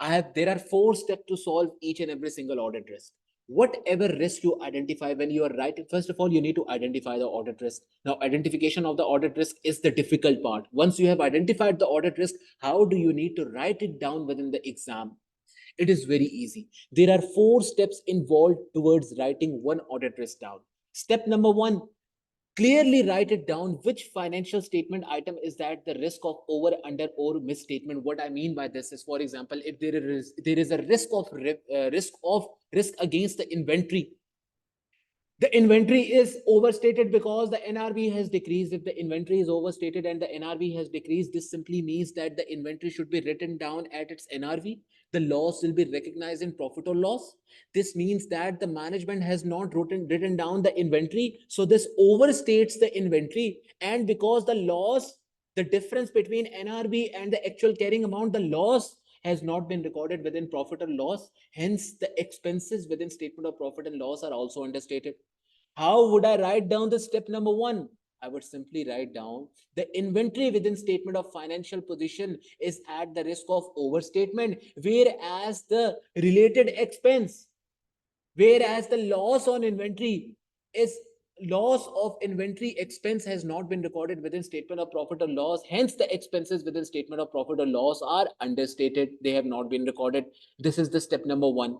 There are 4 steps to solve each and every single audit risk. Whatever risk you identify when you are writing, first of all, you need to identify the audit risk. Now, identification of the audit risk is the difficult part. Once you have identified the audit risk, how do you need to write it down within the exam? It is very easy. There are 4 steps involved towards writing one audit risk down. Step number 1, clearly write it down which financial statement item is that the risk of over, under, or misstatement. What I mean by this is, for example, if there is a risk against the inventory. The inventory is overstated because the NRV has decreased. If the inventory is overstated and the NRV has decreased, this simply means that the inventory should be written down at its NRV. The loss will be recognized in profit or loss. This means that the management has not written down the inventory. So this overstates the inventory. And because the loss the difference between NRV and the actual carrying amount, the loss has not been recorded within profit or loss. Hence, the expenses within statement of profit and loss are also understated. How would I write down the step number one? I would simply write down the inventory within statement of financial position is at the risk of overstatement, whereas the related expense, whereas the loss on inventory is loss of inventory expense has not been recorded within statement of profit or loss. Hence, the expenses within statement of profit or loss are understated. They have not been recorded. This is the step number one.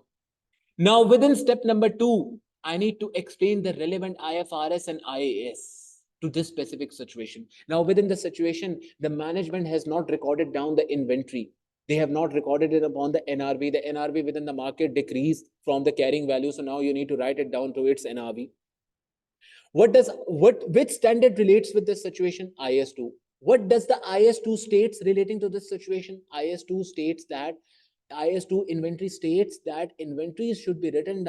Now, within step number two, I need to explain the relevant IFRS and IAS to this specific situation. Now, within the situation, the management has not recorded down the inventory. They have not recorded it upon the NRV. The NRV within the market decreased from the carrying value. So now you need to write it down to its NRV. Which standard relates with this situation? IS2. What does the IS2 states relating to this situation? IS2 states that IS2 inventory states that inventories should be written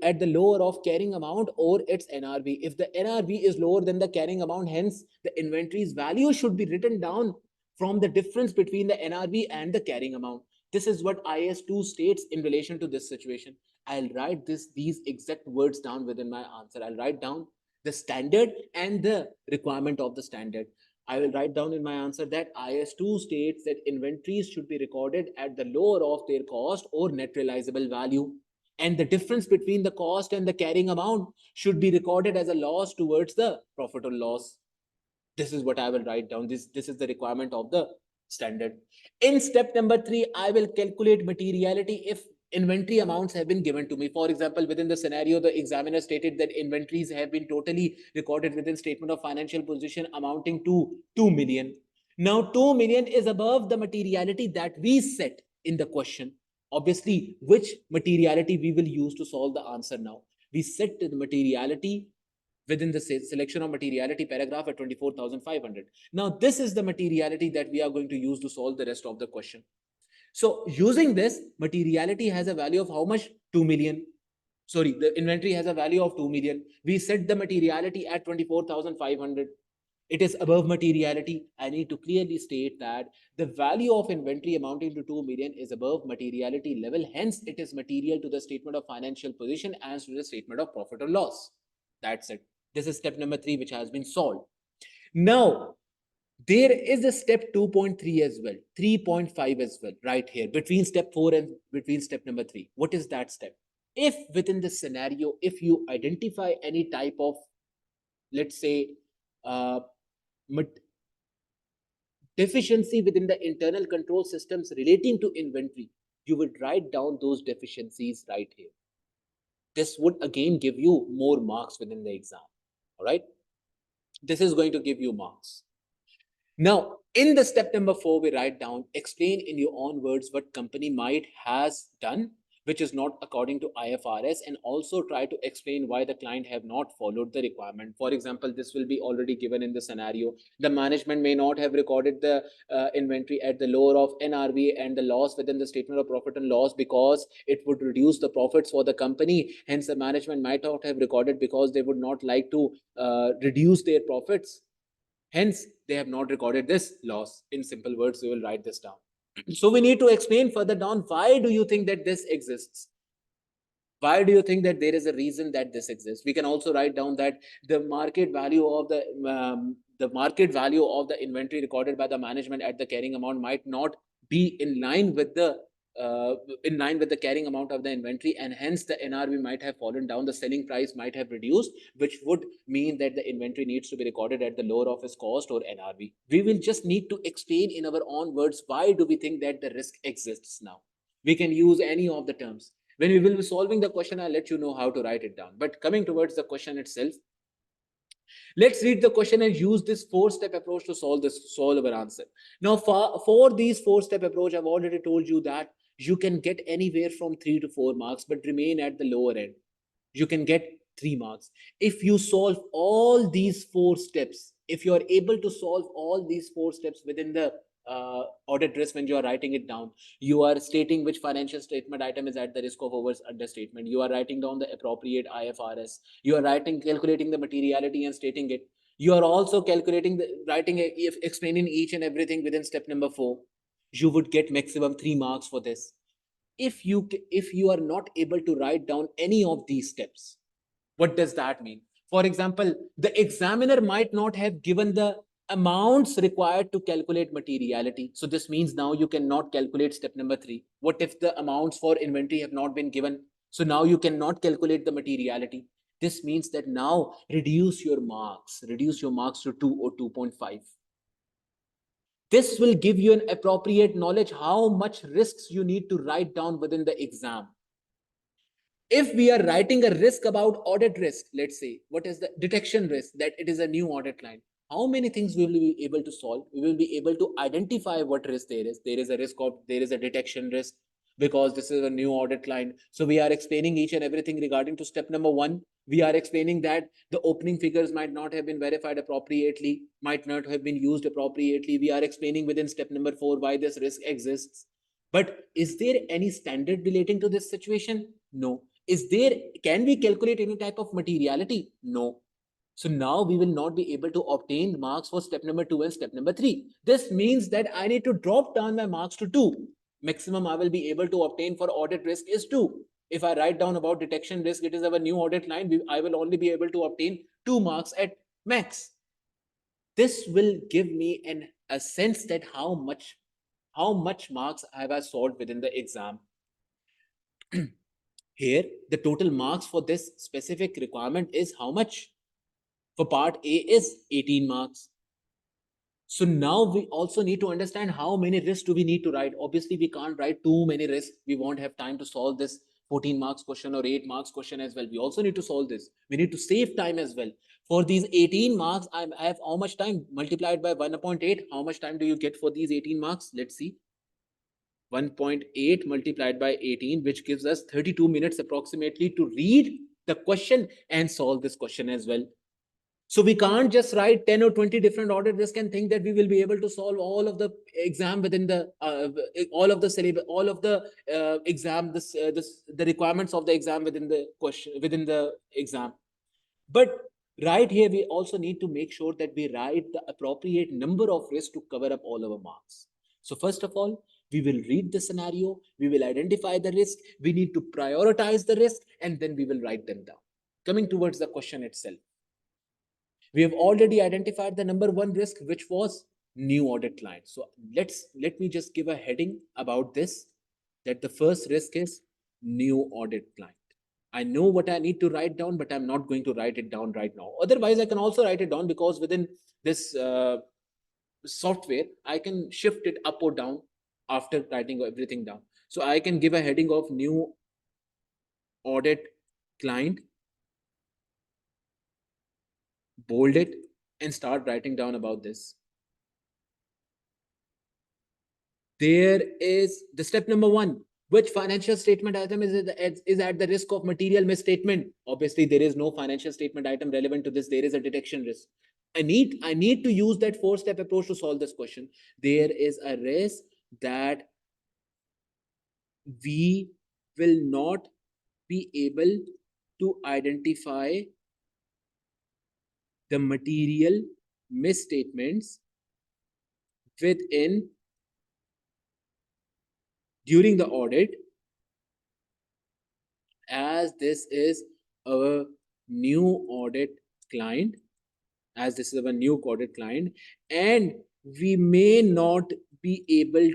at the lower of carrying amount or its NRV. If the NRV is lower than the carrying amount, hence the inventory's value should be written down from the difference between the NRV and the carrying amount. This is what IS2 states in relation to this situation. I'll write these exact words down within my answer. I'll write down the standard and the requirement of the standard. I will write down in my answer that IS2 states that inventories should be recorded at the lower of their cost or net realizable value. And the difference between the cost and the carrying amount should be recorded as a loss towards the profit or loss. This is what I will write down. This is the requirement of the standard. In step number 3, I will calculate materiality if inventory amounts have been given to me. For example, within the scenario, the examiner stated that inventories have been totally recorded within statement of financial position amounting to 2 million. Now, 2 million is above the materiality that we set in the question. Obviously, which materiality we will use to solve the answer now? We set the materiality within the selection of materiality paragraph at 24,500. Now, this is the materiality that we are going to use to solve the rest of the question. So using this, materiality has a value of how much? 2 million. Sorry, the inventory has a value of 2 million. We set the materiality at 24,500. It is above materiality. I need to clearly state that the value of inventory amounting to 2 million is above materiality level. Hence, it is material to the statement of financial position as to the statement of profit or loss. That's it. This is step number 3, which has been solved. Now, there is a step 2.3 as well, 3.5 as well, right here, between step 4 and between step number 3. What is that step? If within this scenario, if you identify any type of, let's say, deficiency within the internal control systems relating to inventory, you would write down those deficiencies right here. This would again give you more marks within the exam. All right. This is going to give you marks. Now, in the step number 4, we write down, explain in your own words what company might has done, which is not according to IFRS, and also try to explain why the client have not followed the requirement. For example, this will be already given in the scenario. The management may not have recorded the inventory at the lower of NRV and the loss within the statement of profit and loss because it would reduce the profits for the company. Hence, the management might not have recorded because they would not like to reduce their profits. Hence, they have not recorded this loss. In simple words, we will write this down. So we need to explain further down, why do you think that this exists? Why do you think that there is a reason that this exists? We can also write down that the market value of the inventory recorded by the management at the carrying amount might not be in line with the carrying amount of the inventory, and hence the NRV might have fallen down, the selling price might have reduced, which would mean that the inventory needs to be recorded at the lower of its cost or NRV. We will just need to explain in our own words, why do we think that the risk exists now? We can use any of the terms. When we will be solving the question, I'll let you know how to write it down. But coming towards the question itself, let's read the question and use this 4-step approach to solve our answer. Now, for these 4-step approach, I've already told you that you can get anywhere from 3 to 4 marks, but remain at the lower end. You can get 3 marks. If you solve all these 4 steps, if you are able to solve all these 4 steps within the audit risk, when you are writing it down, you are stating which financial statement item is at the risk of understatement. You are writing down the appropriate IFRS. You are calculating the materiality and stating it. You are also calculating if explaining each and everything within step number 4. You would get maximum 3 marks for this. If you are not able to write down any of these steps, what does that mean? For example, the examiner might not have given the amounts required to calculate materiality. So this means now you cannot calculate step number 3. What if the amounts for inventory have not been given? So now you cannot calculate the materiality. This means that now reduce your marks to 2 or 2.5. This will give you an appropriate knowledge how much risks you need to write down within the exam. If we are writing a risk about audit risk, let's say, what is the detection risk, that it is a new audit line, how many things we will be able to solve? We will be able to identify what risk there is. There is a risk of, there is a detection risk because this is a new audit line. So we are explaining each and everything regarding to step number 1. We are explaining that the opening figures might not have been verified appropriately, might not have been used appropriately. We are explaining within step number 4 why this risk exists. But is there any standard relating to this situation? No. Can we calculate any type of materiality? No. So now we will not be able to obtain marks for step number 2 and step number 3. This means that I need to drop down my marks to 2. Maximum I will be able to obtain for audit risk is 2. If I write down about detection risk, it is our new audit line, I will only be able to obtain 2 marks at max. This will give me a sense that how much marks have I solved within the exam. Here, the total marks for this specific requirement is how much? For part A is 18 marks. So now we also need to understand how many risks do we need to write. Obviously, we can't write too many risks. We won't have time to solve this 14 marks question or 8 marks question as well. We also need to solve this. We need to save time as well. For these 18 marks, I have how much time? Multiplied by 1/8. How much time do you get for these 18 marks? Let's see. 1.8 multiplied by 18, which gives us 32 minutes approximately to read the question and solve this question as well. So we can't just write 10 or 20 different audit risk and think that we will be able to solve all of the exam within the all of the syllabus, all of the exam, the requirements of the exam within the question, within the exam. But right here, we also need to make sure that we write the appropriate number of risks to cover up all our marks. So first of all, we will read the scenario, we will identify the risk, we need to prioritize the risk, and then we will write them down. Coming towards the question itself, we have already identified the number 1 risk, which was new audit client. So let me just give a heading about this, that the first risk is new audit client. I know what I need to write down, but I'm not going to write it down right now. Otherwise, I can also write it down, because within this software, I can shift it up or down after writing everything down. So I can give a heading of new audit client, bold it, and start writing down about this. There is the step number 1. Which financial statement item is at the risk of material misstatement? Obviously, there is no financial statement item relevant to this. There is a detection risk. I need to use that 4-step approach to solve this question. There is a risk that we will not be able to identify the material misstatements during the audit, as this is our new audit client, and we may not be able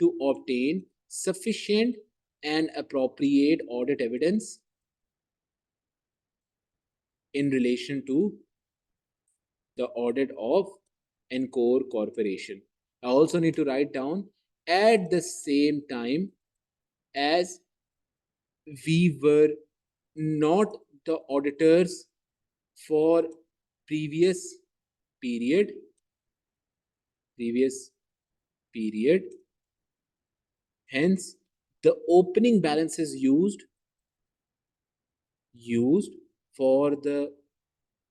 to obtain sufficient and appropriate audit evidence in relation to the audit of Encore Corporation. I also need to write down, at the same time as we were not the auditors for previous period, hence the opening balances used for the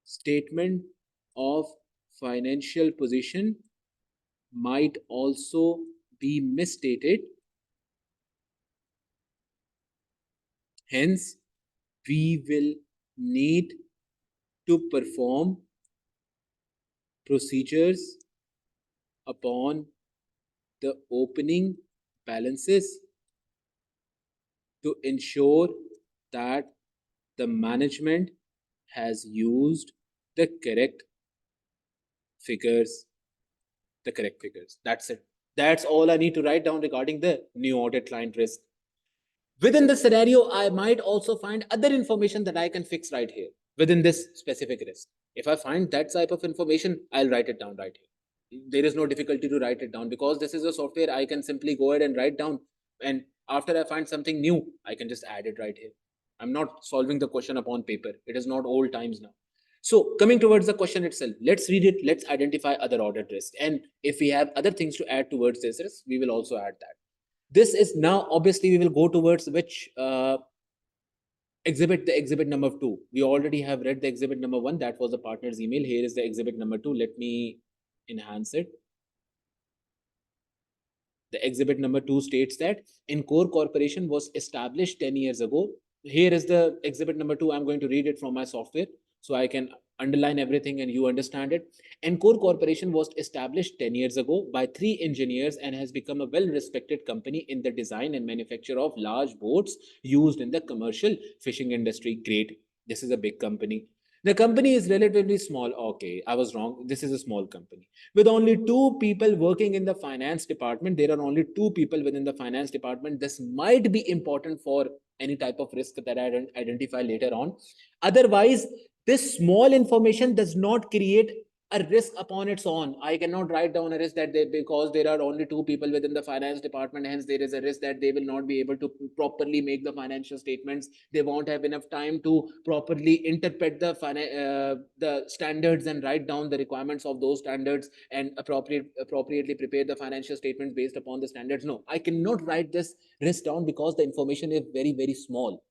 statement of financial position might also be misstated. Hence, we will need to perform procedures upon the opening balances to ensure that the management has used the correct figures. That's it. That's all I need to write down regarding the new audit client risk. Within the scenario, I might also find other information that I can fix right here within this specific risk. If I find that type of information, I'll write it down right here. There is no difficulty to write it down because this is a software. I can simply go ahead and write down, and after I find something new, I can just add it right here. I'm not solving the question upon paper. It is not old times now. So coming towards the question itself, let's read it. Let's identify other audit risk. And if we have other things to add towards this risk, we will also add that. This is now, obviously, we will go towards which exhibit, the exhibit number 2. We already have read the exhibit number 1. That was the partner's email. Here is the exhibit number 2. Let me enhance it. The exhibit number 2 states that Encore Corporation was established 10 years ago. Here is the exhibit number 2. I'm going to read it from my software so I can underline everything and you understand it. Encore Corporation was established 10 years ago by 3 engineers and has become a well-respected company in the design and manufacture of large boats used in the commercial fishing industry. Great. This is a big company. The company is relatively small. Okay, I was wrong. This is a small company. With only 2 people working in the finance department, there are only 2 people within the finance department. This might be important for any type of risk that I identify later on. Otherwise, this small information does not create a risk upon its own. I cannot write down a risk that because there are only 2 people within the finance department, hence there is a risk that they will not be able to properly make the financial statements. They won't have enough time to properly interpret the standards and write down the requirements of those standards and appropriately prepare the financial statements based upon the standards. No, I cannot write this risk down because the information is very, very small.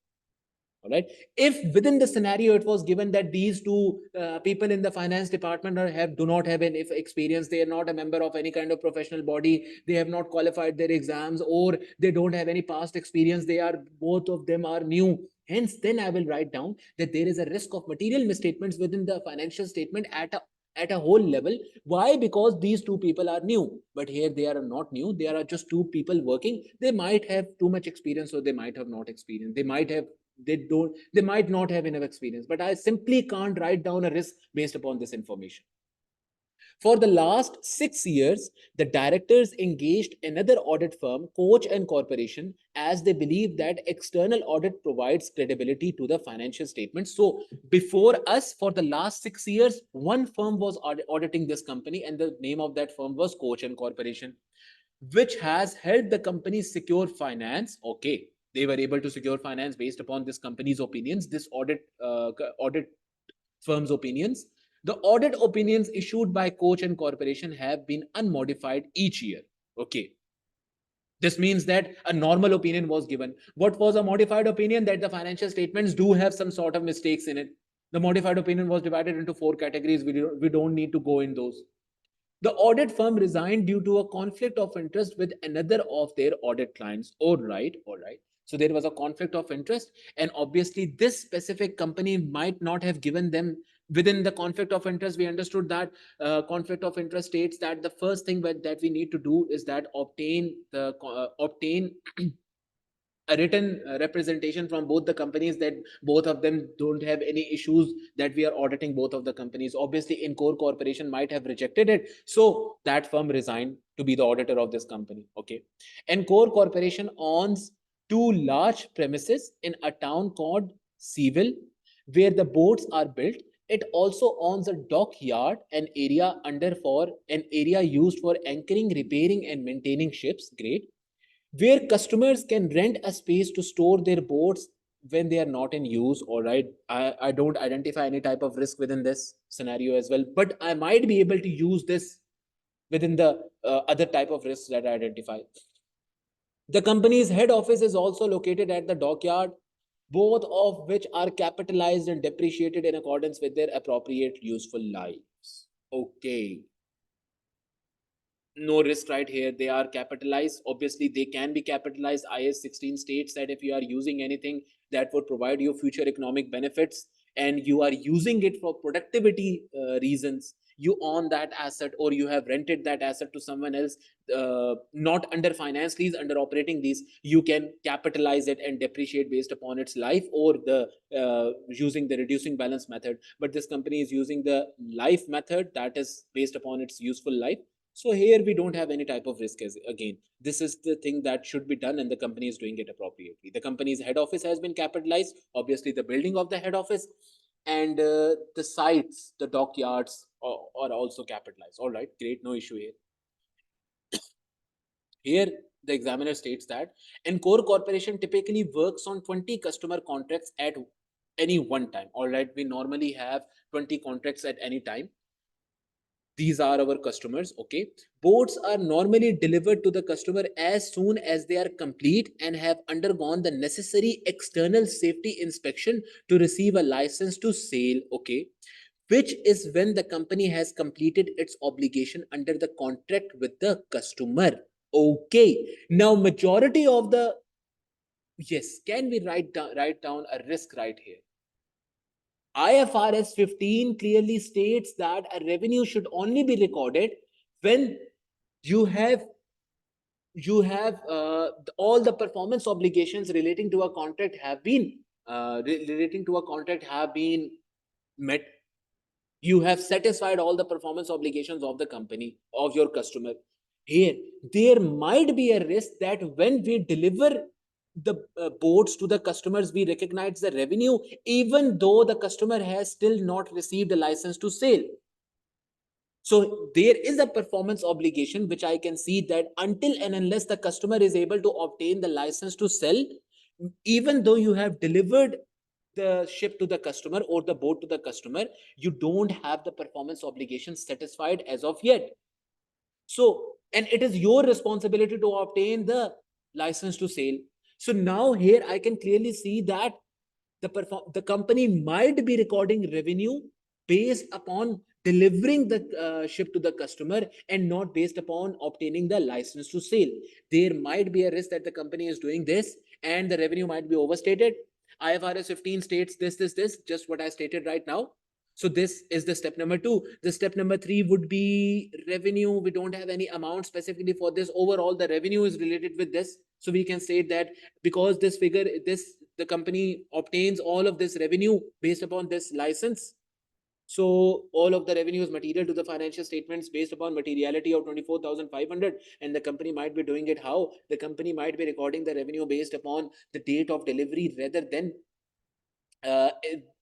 All right. If within the scenario it was given that these 2 people in the finance department do not have any experience, they are not a member of any kind of professional body, they have not qualified their exams, or they don't have any past experience, both of them are new. Hence, then I will write down that there is a risk of material misstatements within the financial statement at a whole level. Why? Because these 2 people are new, but here they are not new. They are just 2 people working. They might have too much experience, or they might have not experience. They might not have enough experience, but I simply can't write down a risk based upon this information. For the last 6 years, the directors engaged another audit firm, Coach and Corporation, as they believe that external audit provides credibility to the financial statements. So before us, for the last 6 years, one firm was auditing this company, and the name of that firm was Coach and Corporation, which has helped the company secure finance. Okay, they were able to secure finance based upon this company's opinions, this audit firm's opinions. The audit opinions issued by Coach and Corporation have been unmodified each year. Okay. This means that a normal opinion was given. What was a modified opinion? That the financial statements do have some sort of mistakes in it. The modified opinion was divided into 4 categories. We don't need to go in those. The audit firm resigned due to a conflict of interest with another of their audit clients. All right. So there was a conflict of interest, and obviously this specific company might not have given them. Within the conflict of interest, we understood that conflict of interest states that the first thing that we need to do is that obtain a written representation from both the companies that both of them don't have any issues, that we are auditing both of the companies. Obviously, Encore Corporation might have rejected it, so that firm resigned to be the auditor of this company. Okay. Encore Corporation owns 2 large premises in a town called Seville, where the boats are built. It also owns a dockyard, an area used for anchoring, repairing, and maintaining ships. Great. Where customers can rent a space to store their boats when they are not in use. All right, I don't identify any type of risk within this scenario as well, but I might be able to use this within the other type of risks that I identify. The company's head office is also located at the dockyard, both of which are capitalized and depreciated in accordance with their appropriate useful lives. Okay, no risk right here. They are capitalized. Obviously, they can be capitalized. IS 16 states that if you are using anything that would provide you future economic benefits, and you are using it for productivity reasons, you own that asset or you have rented that asset to someone else, not under finance lease, under operating lease, you can capitalize it and depreciate based upon its life, or the using the reducing balance method. But this company is using the life method, that is based upon its useful life. So here we don't have any type of risk. As again, this is the thing that should be done, and the company is doing it appropriately. The company's head office has been capitalized, obviously the building of the head office, and the sites, the dockyards are also capitalized. All right, great, no issue here. Here, the examiner states that Encore Corporation typically works on 20 customer contracts at any one time. All right, we normally have 20 contracts at any time. These are our customers. Okay, boards are normally delivered to the customer as soon as they are complete and have undergone the necessary external safety inspection to receive a license to sale. Okay, which is when the company has completed its obligation under the contract with the customer. Okay, now majority of the, yes, can we write down a risk right here? IFRS 15 clearly states that a revenue should only be recorded when you have all the performance obligations relating to a contract have been met. You have satisfied all the performance obligations of the company, of your customer. Here, there might be a risk that when we deliver the boards to the customers, we recognize the revenue even though the customer has still not received a license to sale. So there is a performance obligation which I can see, that until and unless the customer is able to obtain the license to sell, even though you have delivered the ship to the customer or the boat to the customer, you don't have the performance obligation satisfied as of yet. So, and it is your responsibility to obtain the license to sale. So now here I can clearly see that the company might be recording revenue based upon delivering the ship to the customer and not based upon obtaining the license to sale. There might be a risk that the company is doing this and the revenue might be overstated. IFRS 15 states this, just what I stated right now. So this is the step number 2. The step number 3 would be revenue. We don't have any amount specifically for this. Overall, the revenue is related with this. So we can say that because this figure, the company obtains all of this revenue based upon this license. So all of the revenue is material to the financial statements based upon materiality of 24,500, and the company might be doing it how? The company might be recording the revenue based upon the date of delivery rather than uh,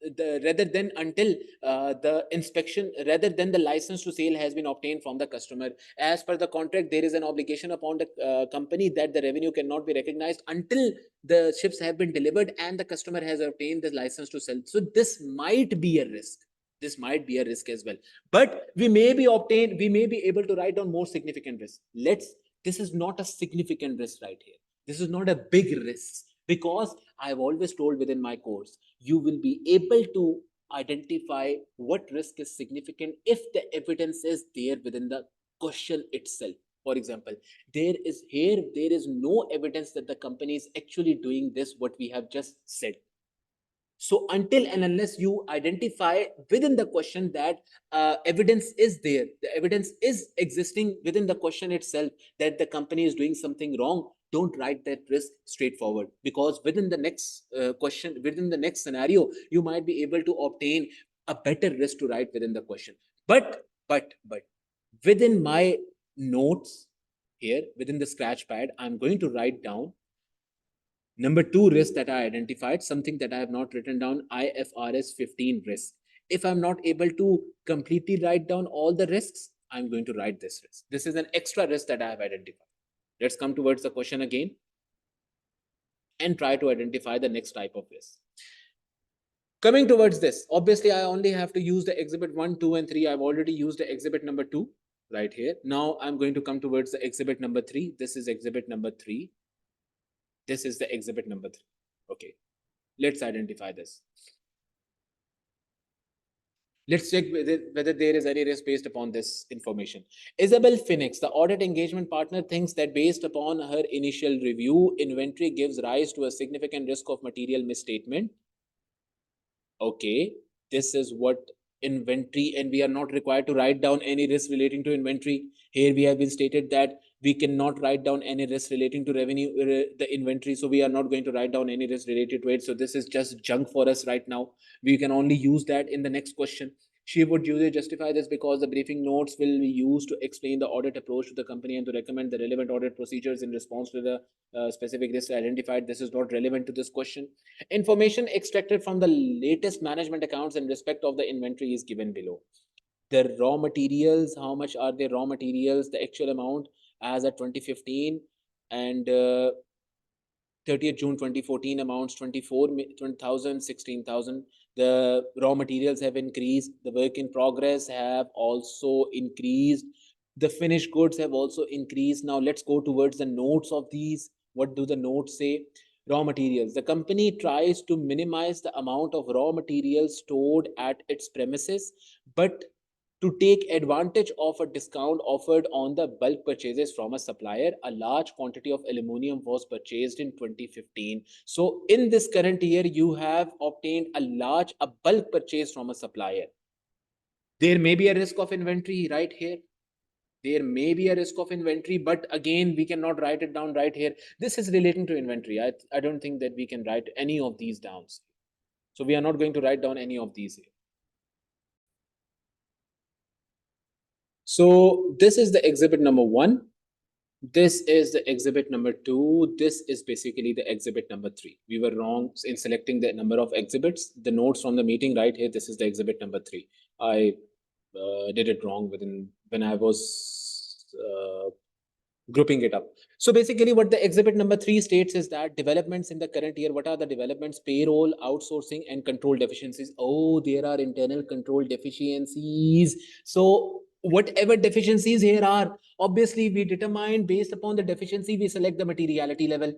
until the inspection, rather than the license to sale has been obtained from the customer. As per the contract, there is an obligation upon the company that the revenue cannot be recognized until the ships have been delivered and the customer has obtained the license to sell. So this might be a risk. This might be a risk as well, but we may be able to write down more significant risk. This is not a significant risk right here. This is not a big risk, because I've always told within my course, you will be able to identify what risk is significant if the evidence is there within the question itself. For example, there is no evidence that the company is actually doing this, what we have just said. So until and unless you identify within the question that evidence is there, the evidence is existing within the question itself that the company is doing something wrong, don't write that risk straightforward, because within the next question, within the next scenario, you might be able to obtain a better risk to write within the question. But within my notes here, within the scratch pad, I'm going to write down number 2 risk that I identified, something that I have not written down, IFRS 15 risk. If I'm not able to completely write down all the risks, I'm going to write this risk. This is an extra risk that I have identified. Let's come towards the question again and try to identify the next type of risk. Coming towards this, obviously I only have to use the exhibit 1, 2 and 3. I've already used the exhibit number 2 right here. Now I'm going to come towards the exhibit number 3. This is exhibit number 3. This is the exhibit number 3. Okay, let's identify this. Let's check whether there is any risk based upon this information. Isabel Phoenix, the audit engagement partner, thinks that based upon her initial review, inventory gives rise to a significant risk of material misstatement. Okay, this is what inventory, and we are not required to write down any risk relating to inventory. Here we have been stated that we cannot write down any risk relating to revenue, the inventory. So we are not going to write down any risk related to it. So this is just junk for us right now. We can only use that in the next question. She would usually justify this because the briefing notes will be used to explain the audit approach to the company and to recommend the relevant audit procedures in response to the specific risks identified. This is not relevant to this question. Information extracted from the latest management accounts in respect of the inventory is given below. The raw materials, how much are the raw materials, the actual amount as at 2015, and 30th June 2014 amounts 20,000, 16,000. The raw materials have increased. The work in progress have also increased. The finished goods have also increased. Now let's go towards the notes of these. What do the notes say? Raw materials. The company tries to minimize the amount of raw materials stored at its premises, but to take advantage of a discount offered on the bulk purchases from a supplier, a large quantity of aluminum was purchased in 2015. So in this current year, you have obtained a bulk purchase from a supplier. There may be a risk of inventory right here. There may be a risk of inventory, but again, we cannot write it down right here. This is relating to inventory. I don't think that we can write any of these down. So we are not going to write down any of these here. So this is the exhibit number 1. This is the exhibit number 2. This is basically the exhibit number 3. We were wrong in selecting the number of exhibits. The notes from the meeting right here, this is the exhibit number 3. I did it wrong when I was grouping it up. So basically what the exhibit number 3 states is that developments in the current year. What are the developments? Payroll, outsourcing, and control deficiencies. Oh, there are internal control deficiencies. So whatever deficiencies here are, obviously we determine based upon the deficiency, we select the materiality level.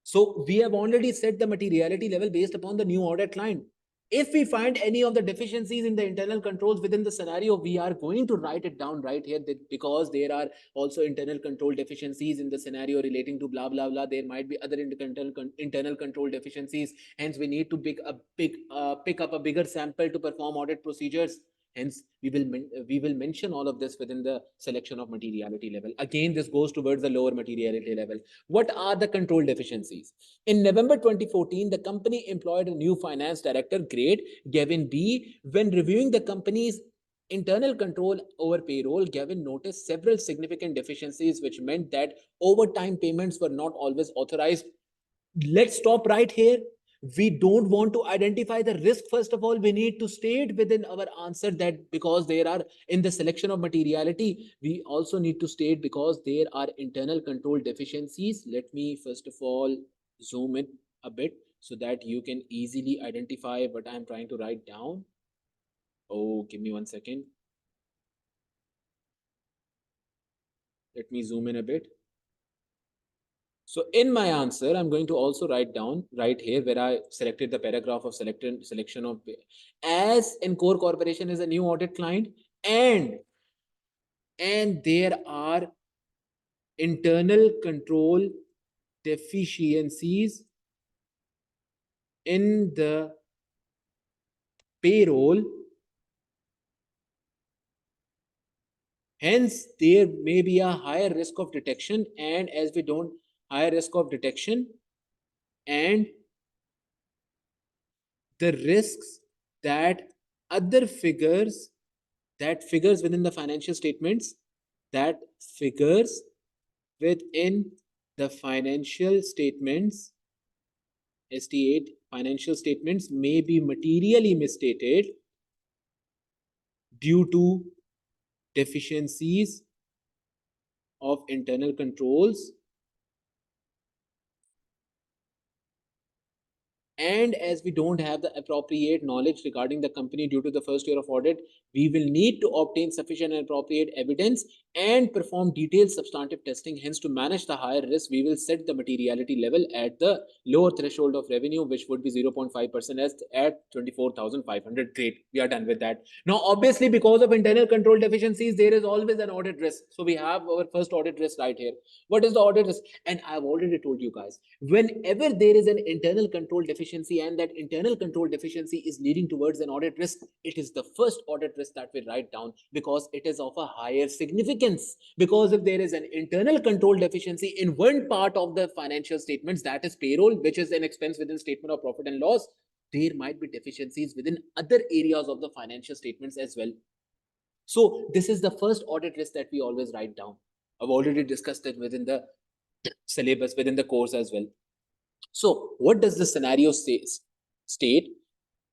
So we have already set the materiality level based upon the new audit client. If we find any of the deficiencies in the internal controls within the scenario, we are going to write it down right here, because there are also internal control deficiencies in the scenario relating to blah blah blah. There might be other internal control deficiencies. Hence, we need to pick up a bigger sample to perform audit procedures. Hence, we will mention all of this within the selection of materiality level. Again, this goes towards the lower materiality level. What are the control deficiencies? In November 2014, the company employed a new finance director, grade Gavin B. When reviewing the company's internal control over payroll, Gavin noticed several significant deficiencies, which meant that overtime payments were not always authorized. Let's stop right here. We don't want to identify the risk. First of all, we need to state within our answer that because there are, in the selection of materiality, we also need to state because there are internal control deficiencies. Let me first of all zoom in a bit so that you can easily identify what I'm trying to write down. Oh, give me 1 second. Let me zoom in a bit. So in my answer, I'm going to also write down right here where I selected the paragraph of selection of, as Encore Corporation is a new audit client, and there are internal control deficiencies in the payroll. Hence, there may be a higher risk of detection, and as we don't higher risk of detection, and the risks that other figures, that figures within the financial statements, that figures within the financial statements, ST8 financial statements may be materially misstated due to deficiencies of internal controls. And as we don't have the appropriate knowledge regarding the company due to the first year of audit, we will need to obtain sufficient and appropriate evidence and perform detailed substantive testing. Hence, to manage the higher risk, we will set the materiality level at the lower threshold of revenue, which would be 0.5% as at 24,500. Great, we are done with that. Now, obviously, because of internal control deficiencies, there is always an audit risk. So we have our first audit risk right here. What is the audit risk? And I've already told you guys, whenever there is an internal control deficiency, deficiency and that internal control deficiency is leading towards an audit risk, it is the first audit risk that we write down because it is of a higher significance. Because if there is an internal control deficiency in one part of the financial statements, that is payroll, which is an expense within statement of profit and loss, there might be deficiencies within other areas of the financial statements as well. So this is the first audit risk that we always write down. I've already discussed it within the syllabus, within the course as well. So what does the scenario state?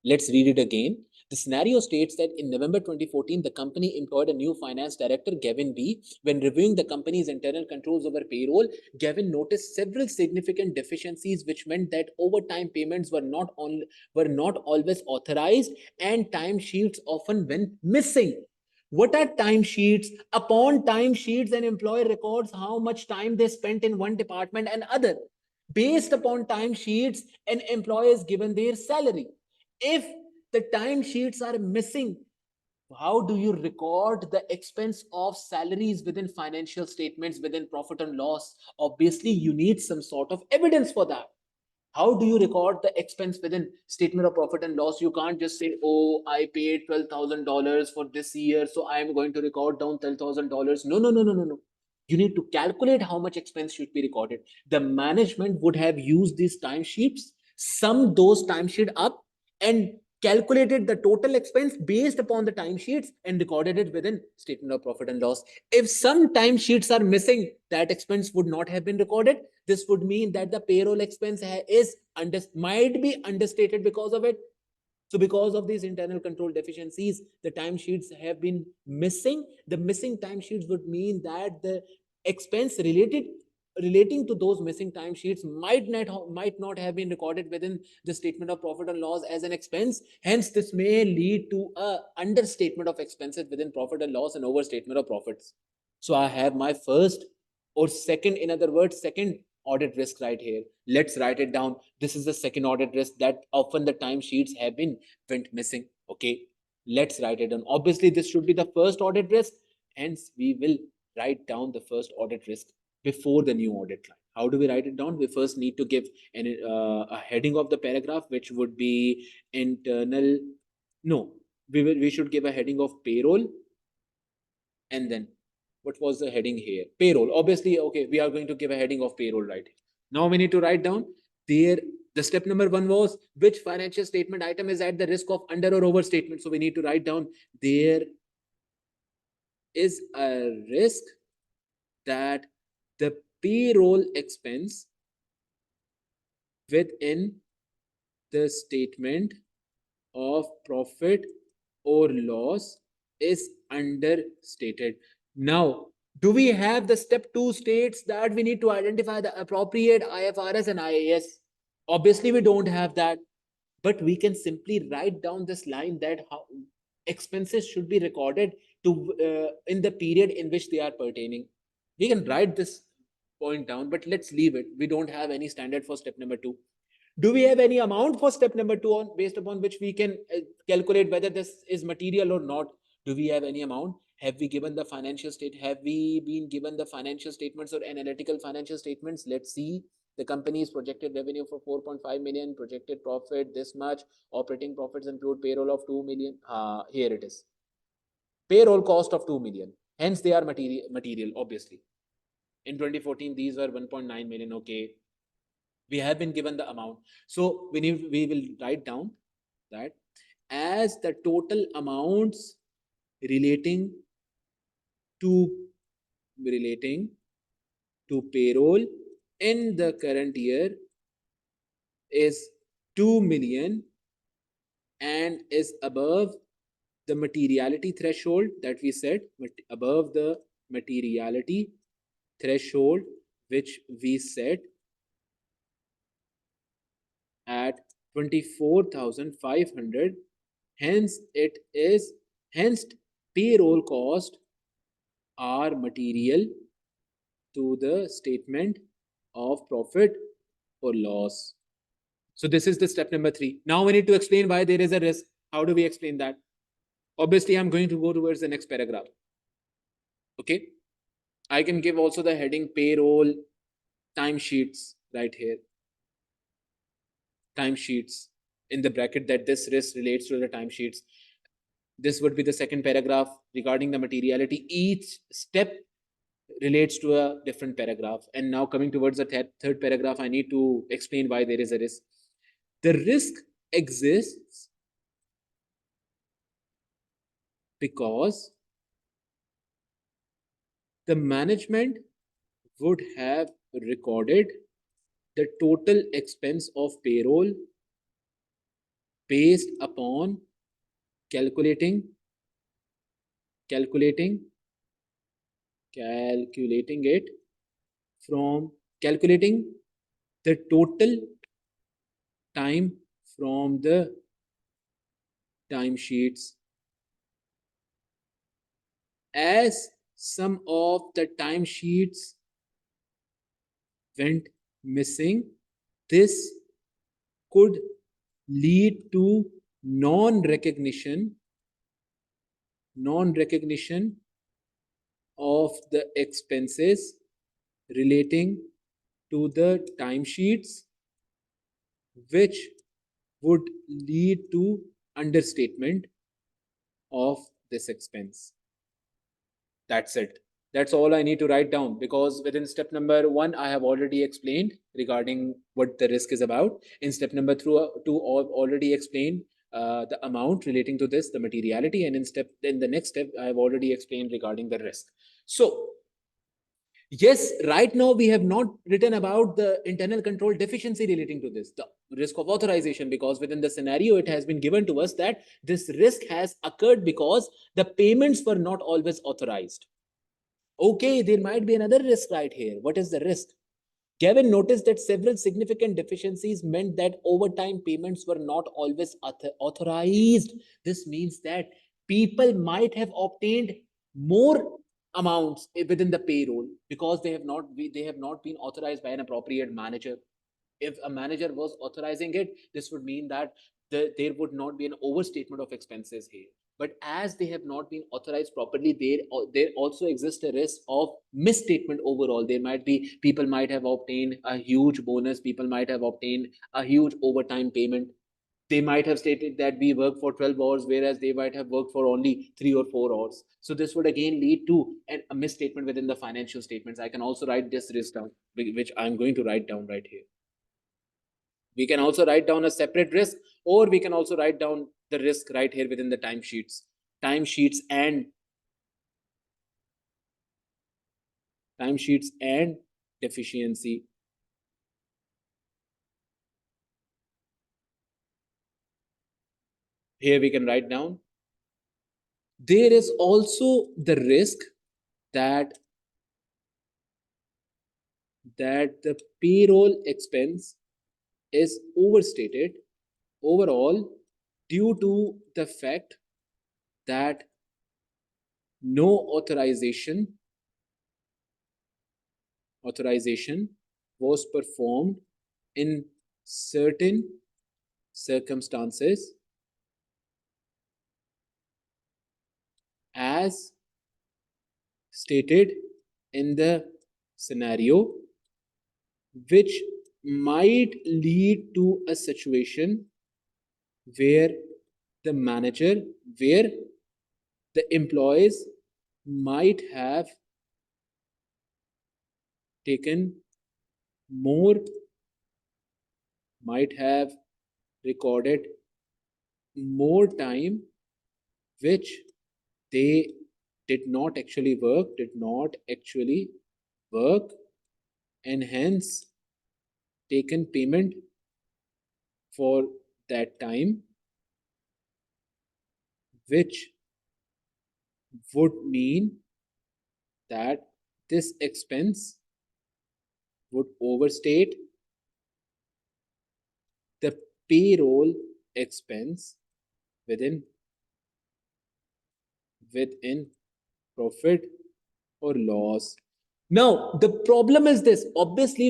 Let's read it again. The scenario states that in November 2014, the company employed a new finance director, Gavin B. When reviewing the company's internal controls over payroll, Gavin noticed several significant deficiencies, which meant that overtime payments were not always authorized and timesheets often went missing. What are timesheets? Upon timesheets, an employee records how much time they spent in one department and other. Based upon timesheets, an employee is given their salary. If the timesheets are missing, how do you record the expense of salaries within financial statements, within profit and loss? Obviously, you need some sort of evidence for that. How do you record the expense within statement of profit and loss? You can't just say, oh, I paid $12,000 for this year, so I am going to record down $12,000. No, no, no, no, no, no. You need to calculate how much expense should be recorded. The management would have used these timesheets, summed those timesheets up, and calculated the total expense based upon the timesheets and recorded it within statement of profit and loss. If some timesheets are missing, that expense would not have been recorded. This would mean that the payroll expense might be understated because of it. So because of these internal control deficiencies, the timesheets have been missing. The missing timesheets would mean that the expense relating to those missing timesheets might not have been recorded within the statement of profit and loss as an expense. Hence, this may lead to a understatement of expenses within profit and loss and overstatement of profits. So I have my first or second, in other words, second audit risk right here. Let's write it down. This is the second audit risk, that often the timesheets have been went missing. Okay, let's write it down. Obviously, this should be the first audit risk. Hence, we will write down the first audit risk before the new audit line. How do we write it down? We first need to give a heading of the paragraph, which would be internal. No, we should give a heading of payroll, and then what was the heading here? Payroll. Obviously, okay, we are going to give a heading of payroll, right? Now we need to write down there. The step number 1 was which financial statement item is at the risk of under or overstatement. So we need to write down there is a risk that the payroll expense within the statement of profit or loss is understated. Now, do we have the step 2 states that we need to identify the appropriate IFRS and IAS? Obviously, we don't have that, but we can simply write down this line that how expenses should be recorded to in the period in which they are pertaining. We can write this point down, but let's leave it. We don't have any standard for step number 2. Do we have any amount for step number 2 on based upon which we can calculate whether this is material or not? Do we have any amount? Have we given the financial state? Have we been given the financial statements or analytical financial statements? Let's see. The company's projected revenue for 4.5 million, projected profit this much, operating profits include payroll of 2 million. Here it is. Payroll cost of 2 million. Hence, they are material, obviously. In 2014, these were 1.9 million. Okay. We have been given the amount. So we will write down that as the total amounts relating to payroll in the current year is 2 million and is above the materiality threshold that we said, above the materiality threshold which we set at 24,500. Hence payroll cost are material to the statement of profit or loss. So this is the step number 3. Now we need to explain why there is a risk. How do we explain that? Obviously, I'm going to go towards the next paragraph. Okay. I can give also the heading payroll timesheets right here. timesheets in the bracket that this risk relates to the timesheets. This would be the second paragraph regarding the materiality. Each step relates to a different paragraph. And now coming towards the third paragraph, I need to explain why there is a risk. The risk exists because the management would have recorded the total expense of payroll based upon calculating it from calculating the total time from the timesheets. As some of the timesheets went missing, this could lead to non-recognition of the expenses relating to the timesheets, which would lead to understatement of this expense. That's it. That's all I need to write down, because within step number 1, I have already explained regarding what the risk is about. In step number 2, already explained the amount relating to this, the materiality, and in the next step, I have already explained regarding the risk. So yes, right now we have not written about the internal control deficiency relating to this, the risk of authorization, because within the scenario it has been given to us that this risk has occurred because the payments were not always authorized. Okay, there might be another risk right here. What is the risk? Gavin noticed that several significant deficiencies meant that overtime payments were not always authorized. This means that people might have obtained more amounts within the payroll because they have not been authorized by an appropriate manager. If a manager was authorizing it, this would mean that there would not be an overstatement of expenses here. But as they have not been authorized properly, there also exists a risk of misstatement overall. There might be, people might have obtained a huge bonus, people might have obtained a huge overtime payment. They might have stated that we work for 12 hours, whereas they might have worked for only 3 or 4 hours. So this would again lead to a misstatement within the financial statements. I can also write this risk down, which I'm going to write down right here. We can also write down a separate risk, or we can also write down the risk right here within the timesheets and deficiency. Here we can write down, there is also the risk that the payroll expense is overstated overall due to the fact that no authorization was performed in certain circumstances as stated in the scenario, which might lead to a situation where the employees might have taken more, might have recorded more time which they did not actually work, and hence taken payment for that time, which would mean that this expense would overstate the payroll expense within profit or loss. Now, the problem is this. Obviously,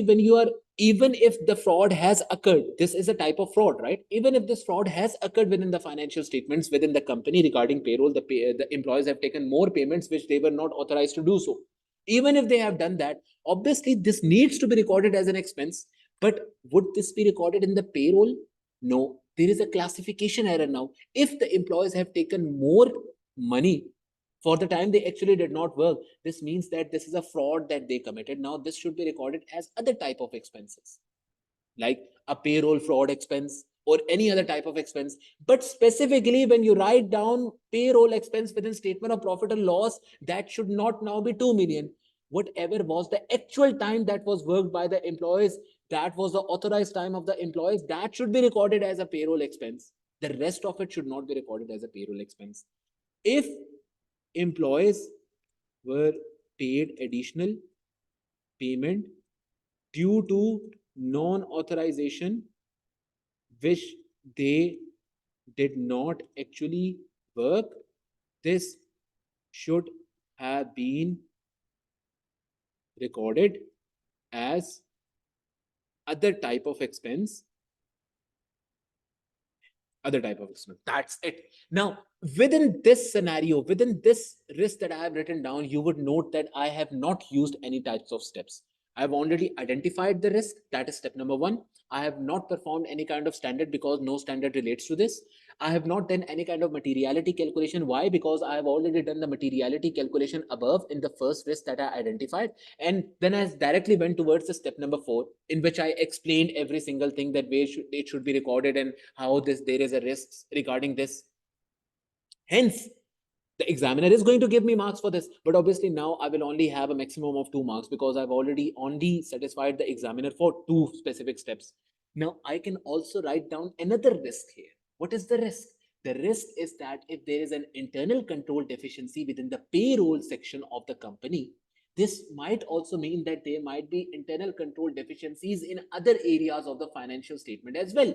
even if the fraud has occurred, this is a type of fraud, right? Even if this fraud has occurred within the financial statements within the company regarding payroll, the employees have taken more payments which they were not authorized to do so. Even if they have done that, obviously this needs to be recorded as an expense. But would this be recorded in the payroll? No, there is a classification error now. If the employees have taken more money for the time they actually did not work, this means that this is a fraud that they committed. Now this should be recorded as other type of expenses, like a payroll fraud expense or any other type of expense. But specifically when you write down payroll expense within statement of profit or loss, that should not now be 2 million. Whatever was the actual time that was worked by the employees, that was the authorized time of the employees, that should be recorded as a payroll expense. The rest of it should not be recorded as a payroll expense. If employees were paid additional payment due to non-authorization which they did not actually work, this should have been recorded as other type of expense. That's it. Now, within this scenario, within this risk that I have written down, you would note that I have not used any types of steps. I've already identified the risk. That is step number one. I have not performed any kind of standard because no standard relates to this. I have not done any kind of materiality calculation. Why? Because I have already done the materiality calculation above in the first risk that I identified. And then I directly went towards the step number 4, in which I explained every single thing that way it should be recorded and how there is a risk regarding this. Hence, the examiner is going to give me marks for this, but obviously now I will only have a maximum of 2 marks because I've already only satisfied the examiner for 2 specific steps. Now I can also write down another risk here. What is the risk? The risk is that if there is an internal control deficiency within the payroll section of the company, this might also mean that there might be internal control deficiencies in other areas of the financial statement as well.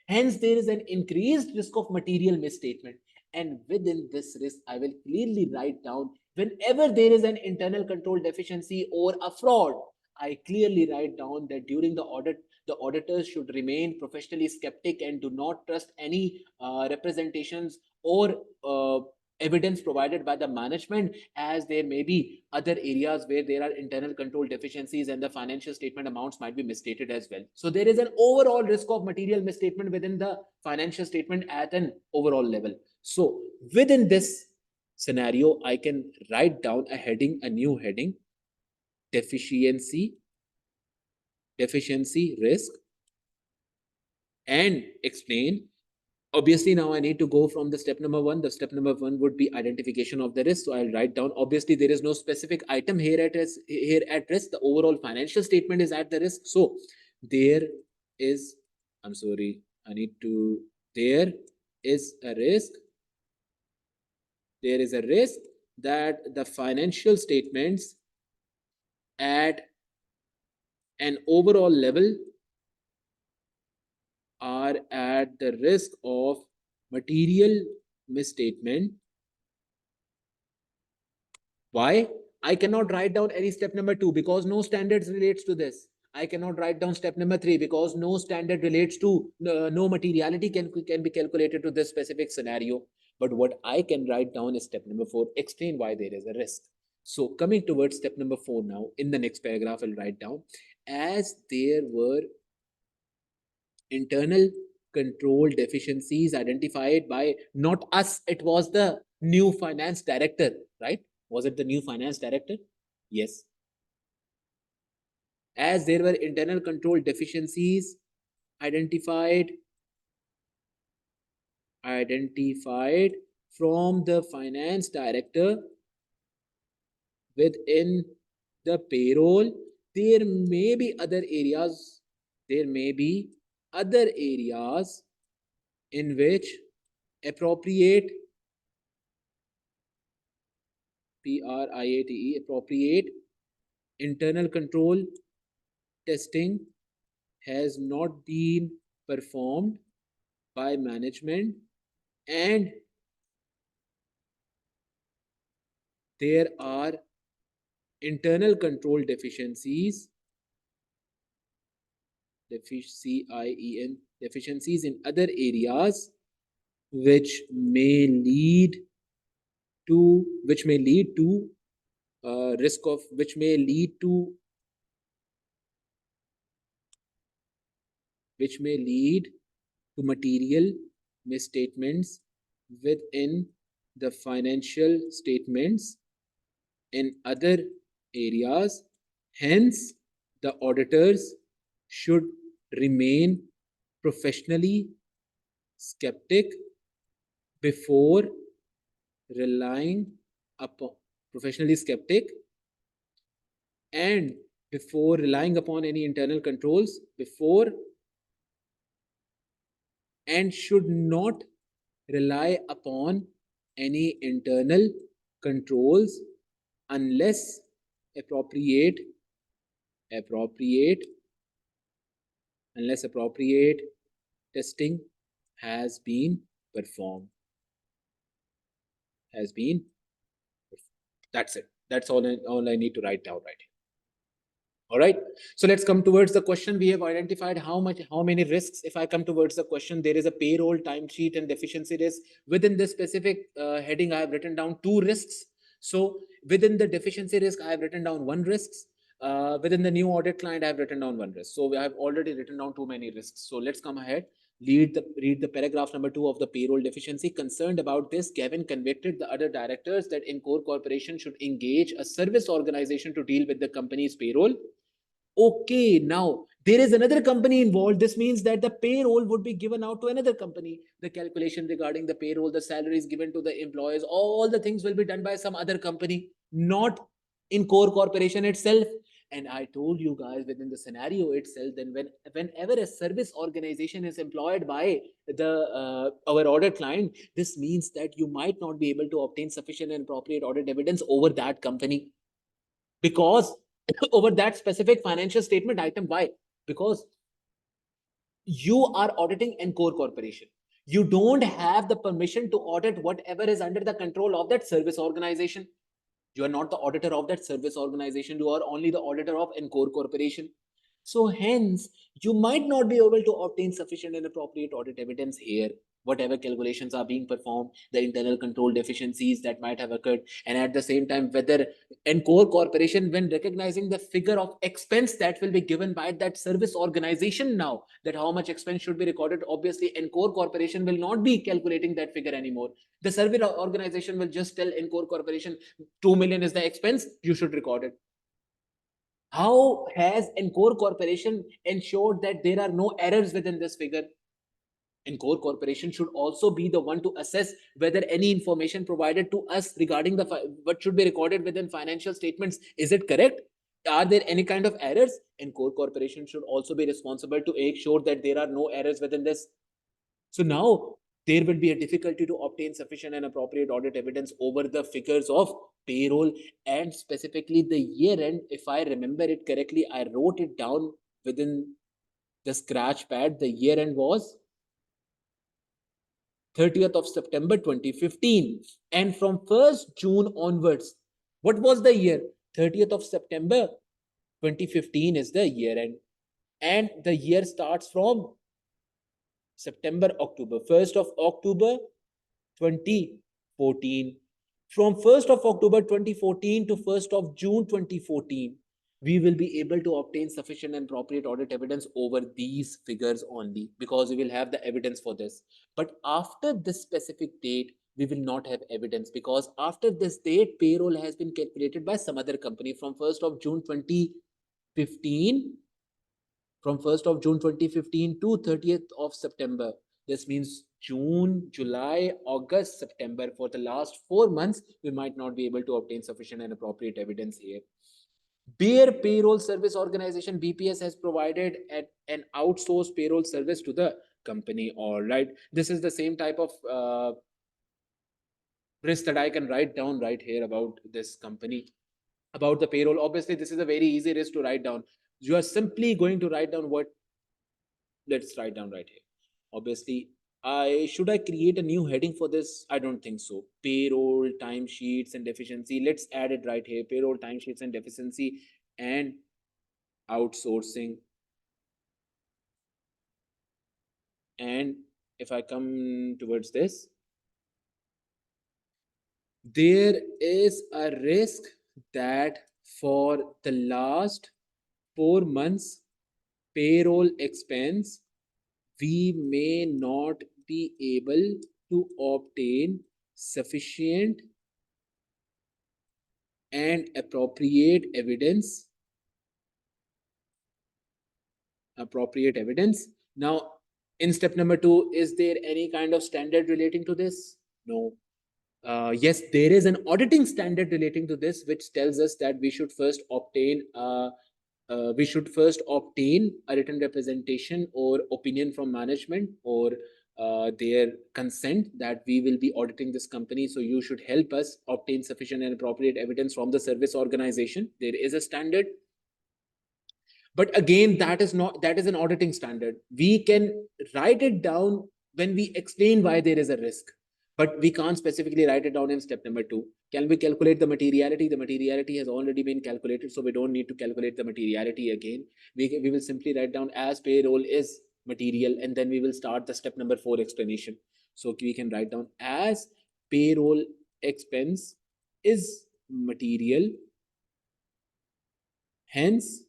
Hence, there is an increased risk of material misstatement. And within this risk, I will clearly write down whenever there is an internal control deficiency or a fraud, I clearly write down that during the audit, the auditors should remain professionally skeptic and do not trust any representations or evidence provided by the management, as there may be other areas where there are internal control deficiencies and the financial statement amounts might be misstated as well. So there is an overall risk of material misstatement within the financial statement at an overall level. So within this scenario, I can write down a heading, a new heading, deficiency risk, and explain. Obviously, now I need to go from the step number 1. The step number 1 would be identification of the risk. So I'll write down, obviously there is no specific item here at risk. The overall financial statement is at the risk. So there is, I'm sorry, there is a risk. There is a risk that the financial statements at an overall level are at the risk of material misstatement. Why? I cannot write down any step number 2 because no standards relates to this. I cannot write down step number 3 because no standard relates to no materiality can be calculated to this specific scenario. But what I can write down is step number 4, explain why there is a risk. So coming towards step number 4 now, in the next paragraph, I'll write down, as there were internal control deficiencies identified by not us, it was the new finance director, right? Was it the new finance director? Yes. As there were internal control deficiencies identified from the finance director within the payroll, there may be other areas in which appropriate appropriate internal control testing has not been performed by management, and there are internal control deficiencies in other areas which may lead to risk of which may lead to material misstatements within the financial statements in other areas. Hence, the auditors should remain professionally skeptic before relying upon professionally skeptic and before relying upon any internal controls before and should not rely upon any internal controls unless appropriate appropriate unless appropriate testing has been performed has been that's it. That's all I need to write down right here. All right, so let's come towards the question. We have identified how many risks. If I come towards the question, there is a payroll, timesheet, and deficiency risk. Within this specific heading, I have written down 2 risks. So within the deficiency risk, I have written down 1 risks. Within the new audit client, I have written down 1 risk. So I have already written down too many risks. So let's come ahead. Read the paragraph number 2 of the payroll deficiency. Concerned about this, Gavin convicted the other directors that Encore Corporation should engage a service organization to deal with the company's payroll. Okay, now there is another company involved. This means that the payroll would be given out to another company. The calculation regarding the payroll, the salaries given to the employees, all the things will be done by some other company, not Encore Corporation itself. And I told you guys within the scenario itself, then whenever a service organization is employed by the our audit client, this means that you might not be able to obtain sufficient and appropriate audit evidence over that company because over that specific financial statement item. Why? Because you are auditing Encore Corporation. You don't have the permission to audit whatever is under the control of that service organization. You are not the auditor of that service organization. You are only the auditor of Encore Corporation. So hence, you might not be able to obtain sufficient and appropriate audit evidence here. Whatever calculations are being performed, the internal control deficiencies that might have occurred, and at the same time, whether Encore Corporation, when recognizing the figure of expense that will be given by that service organization now, that how much expense should be recorded, obviously Encore Corporation will not be calculating that figure anymore. The service organization will just tell Encore Corporation 2 million is the expense, you should record it. How has Encore Corporation ensured that there are no errors within this figure? Encore Corporation should also be the one to assess whether any information provided to us regarding the what should be recorded within financial statements, is it correct? Are there any kind of errors? Encore Corporation should also be responsible to make sure that there are no errors within this. So now there will be a difficulty to obtain sufficient and appropriate audit evidence over the figures of payroll and specifically the year end. If I remember it correctly, I wrote it down within the scratch pad. The year end was 30th of September 2015. And from 1st June onwards, what was the year? 30th of September 2015 is the year end. And the year starts from September, October, 1st of October 2014. From 1st of October 2014 to 1st of June 2014, we will be able to obtain sufficient and appropriate audit evidence over these figures only because we will have the evidence for this. But after this specific date, we will not have evidence because after this date, payroll has been calculated by some other company from 1st of June 2015 from 1st of June 2015 to 30th of September. This means June, July, August, September. For the last 4 months, we might not be able to obtain sufficient and appropriate evidence here. Bare Payroll Service Organization, BPS, has provided an outsourced payroll service to the company. All right. This is the same type of risk that I can write down right here about this company, about the payroll. Obviously, this is a very easy risk to write down. You are simply going to write down what. Let's write down right here. Obviously, should I create a new heading for this? I don't think so. Payroll, timesheets, and deficiency. Let's add it right here. Payroll, timesheets, and deficiency, and outsourcing. And if I come towards this, there is a risk that for the last 4 months, payroll expense we may not be able to obtain sufficient and appropriate evidence. Now, in step number 2, is there any kind of standard relating to this? No. Yes, there is an auditing standard relating to this, which tells us that we should first obtain a written representation or opinion from management, or their consent that we will be auditing this company. So you should help us obtain sufficient and appropriate evidence from the service organization. There is a standard, but again, that is an auditing standard. We can write it down when we explain why there is a risk, but we can't specifically write it down in step number 2. Can we calculate the materiality? The materiality has already been calculated, so we don't need to calculate the materiality again. We will simply write down as payroll is material, and then we will start the step number 4 explanation. So we can write down as payroll expense is material, hence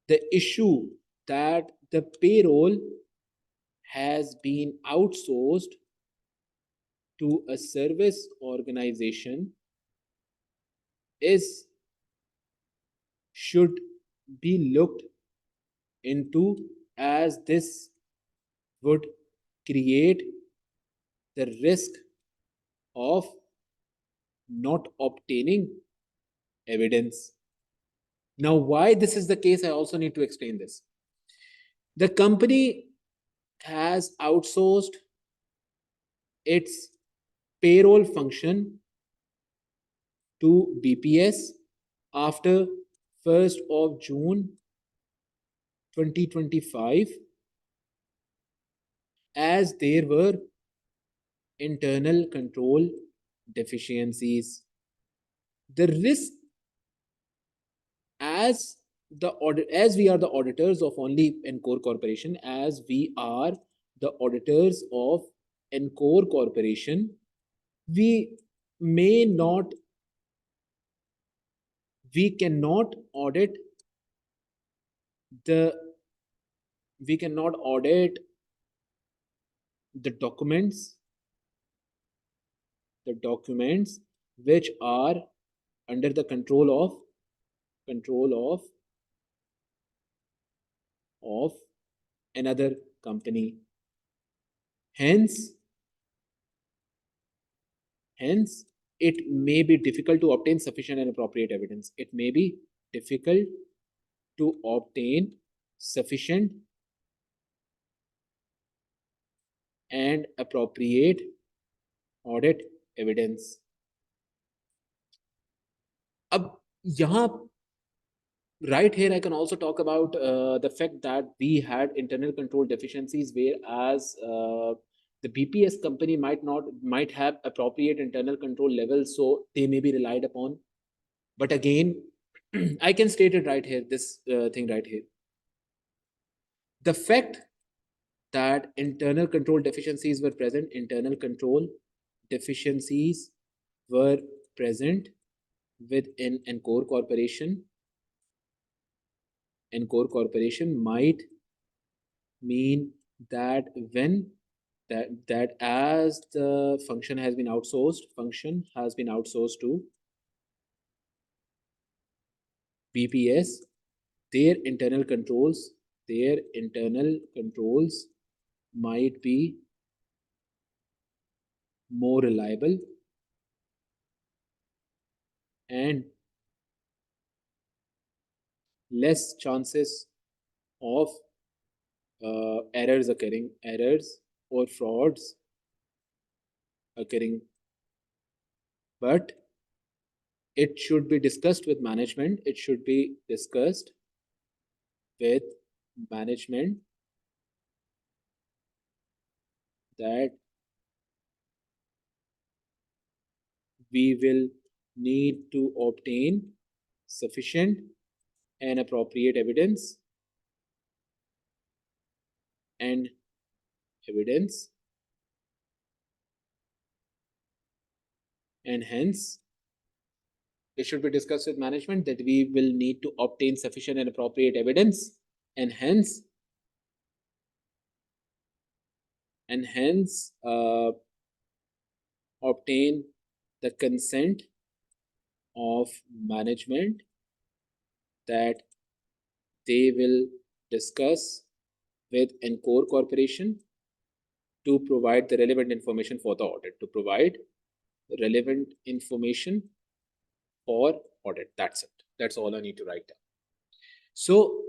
the issue that the payroll has been outsourced to a service organization should be looked into, as this would create the risk of not obtaining evidence. Now, why this is the case, I also need to explain this. The company has outsourced its payroll function to BPS after 1st of June 2025, as there were internal control deficiencies. The risk, as we are the auditors of only Encore Corporation, as we are the auditors of Encore Corporation, we cannot audit the documents which are under the control of another company. Hence, it may be difficult to obtain sufficient and appropriate evidence. It may be difficult to obtain sufficient and appropriate audit evidence. अब यहाँ right here, I can also talk about the fact that we had internal control deficiencies, whereas the BPS company might have appropriate internal control levels, so they may be relied upon. But again, I can state it right here, this thing right here. The fact that internal control deficiencies were present within Encore Corporation. Encore Corporation might mean that that as the function has been outsourced to BPS, their internal controls might be more reliable and less chances of errors or frauds occurring. But it should be discussed with management. That we will need to obtain sufficient and appropriate evidence, and hence it should be discussed with management that we will need to obtain sufficient and appropriate evidence, and hence obtain the consent of management that they will discuss with Encore Corporation to provide the relevant information for the audit, to provide relevant information for audit. That's it. That's all I need to write down. So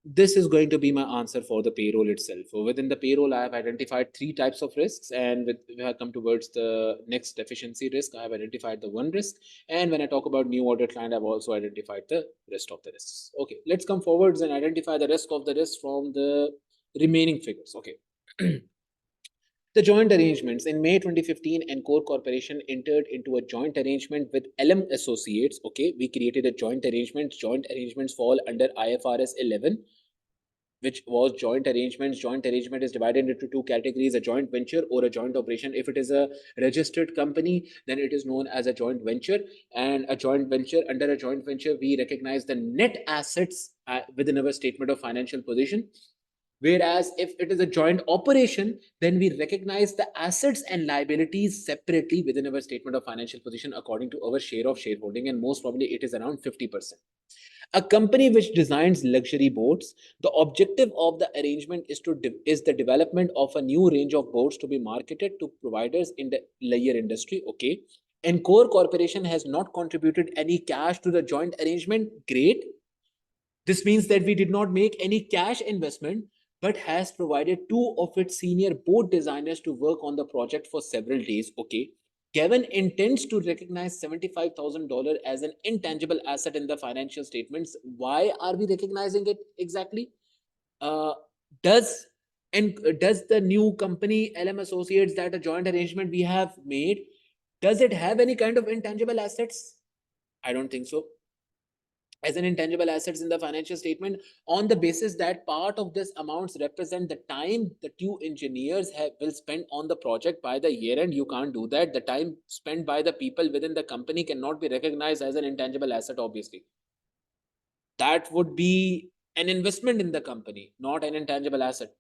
this is going to be my answer for the payroll itself. So within the payroll, I have identified 3 types of risks, and when I come towards the next deficiency risk, I have identified the 1 risk. And when I talk about new audit client, I've also identified the rest of the risks. Okay, let's come forwards and identify the rest of the risks from the remaining figures. Okay. The joint arrangements. In May 2015, Encore Corporation entered into a joint arrangement with LM Associates. Okay, we created a joint arrangement. Joint arrangements fall under IFRS 11, which was joint arrangements. Joint arrangement is divided into 2 categories: a joint venture or a joint operation. If it is a registered company, then it is known as a joint venture. And a joint venture, under a joint venture, we recognize the net assets within our statement of financial position. Whereas if it is a joint operation, then we recognize the assets and liabilities separately within our statement of financial position according to our share of shareholding, and most probably it is around 50%. A company which designs luxury boats, the objective of the arrangement is the development of a new range of boats to be marketed to providers in the layer industry. Okay. Encore Corporation has not contributed any cash to the joint arrangement. Great. This means that we did not make any cash investment, but has provided 2 of its senior boat designers to work on the project for several days. Okay. Kevin intends to recognize $75,000 as an intangible asset in the financial statements. Why are we recognizing it exactly? Uh, does does the new company LM Associates, that a joint arrangement we have made, does it have any kind of intangible assets? I don't think so. As an intangible assets in the financial statement, on the basis that part of this amounts represent the time the 2 engineers will spend on the project by the year end. You can't do that. The time spent by the people within the company cannot be recognized as an intangible asset. Obviously, that would be an investment in the company, not an intangible asset.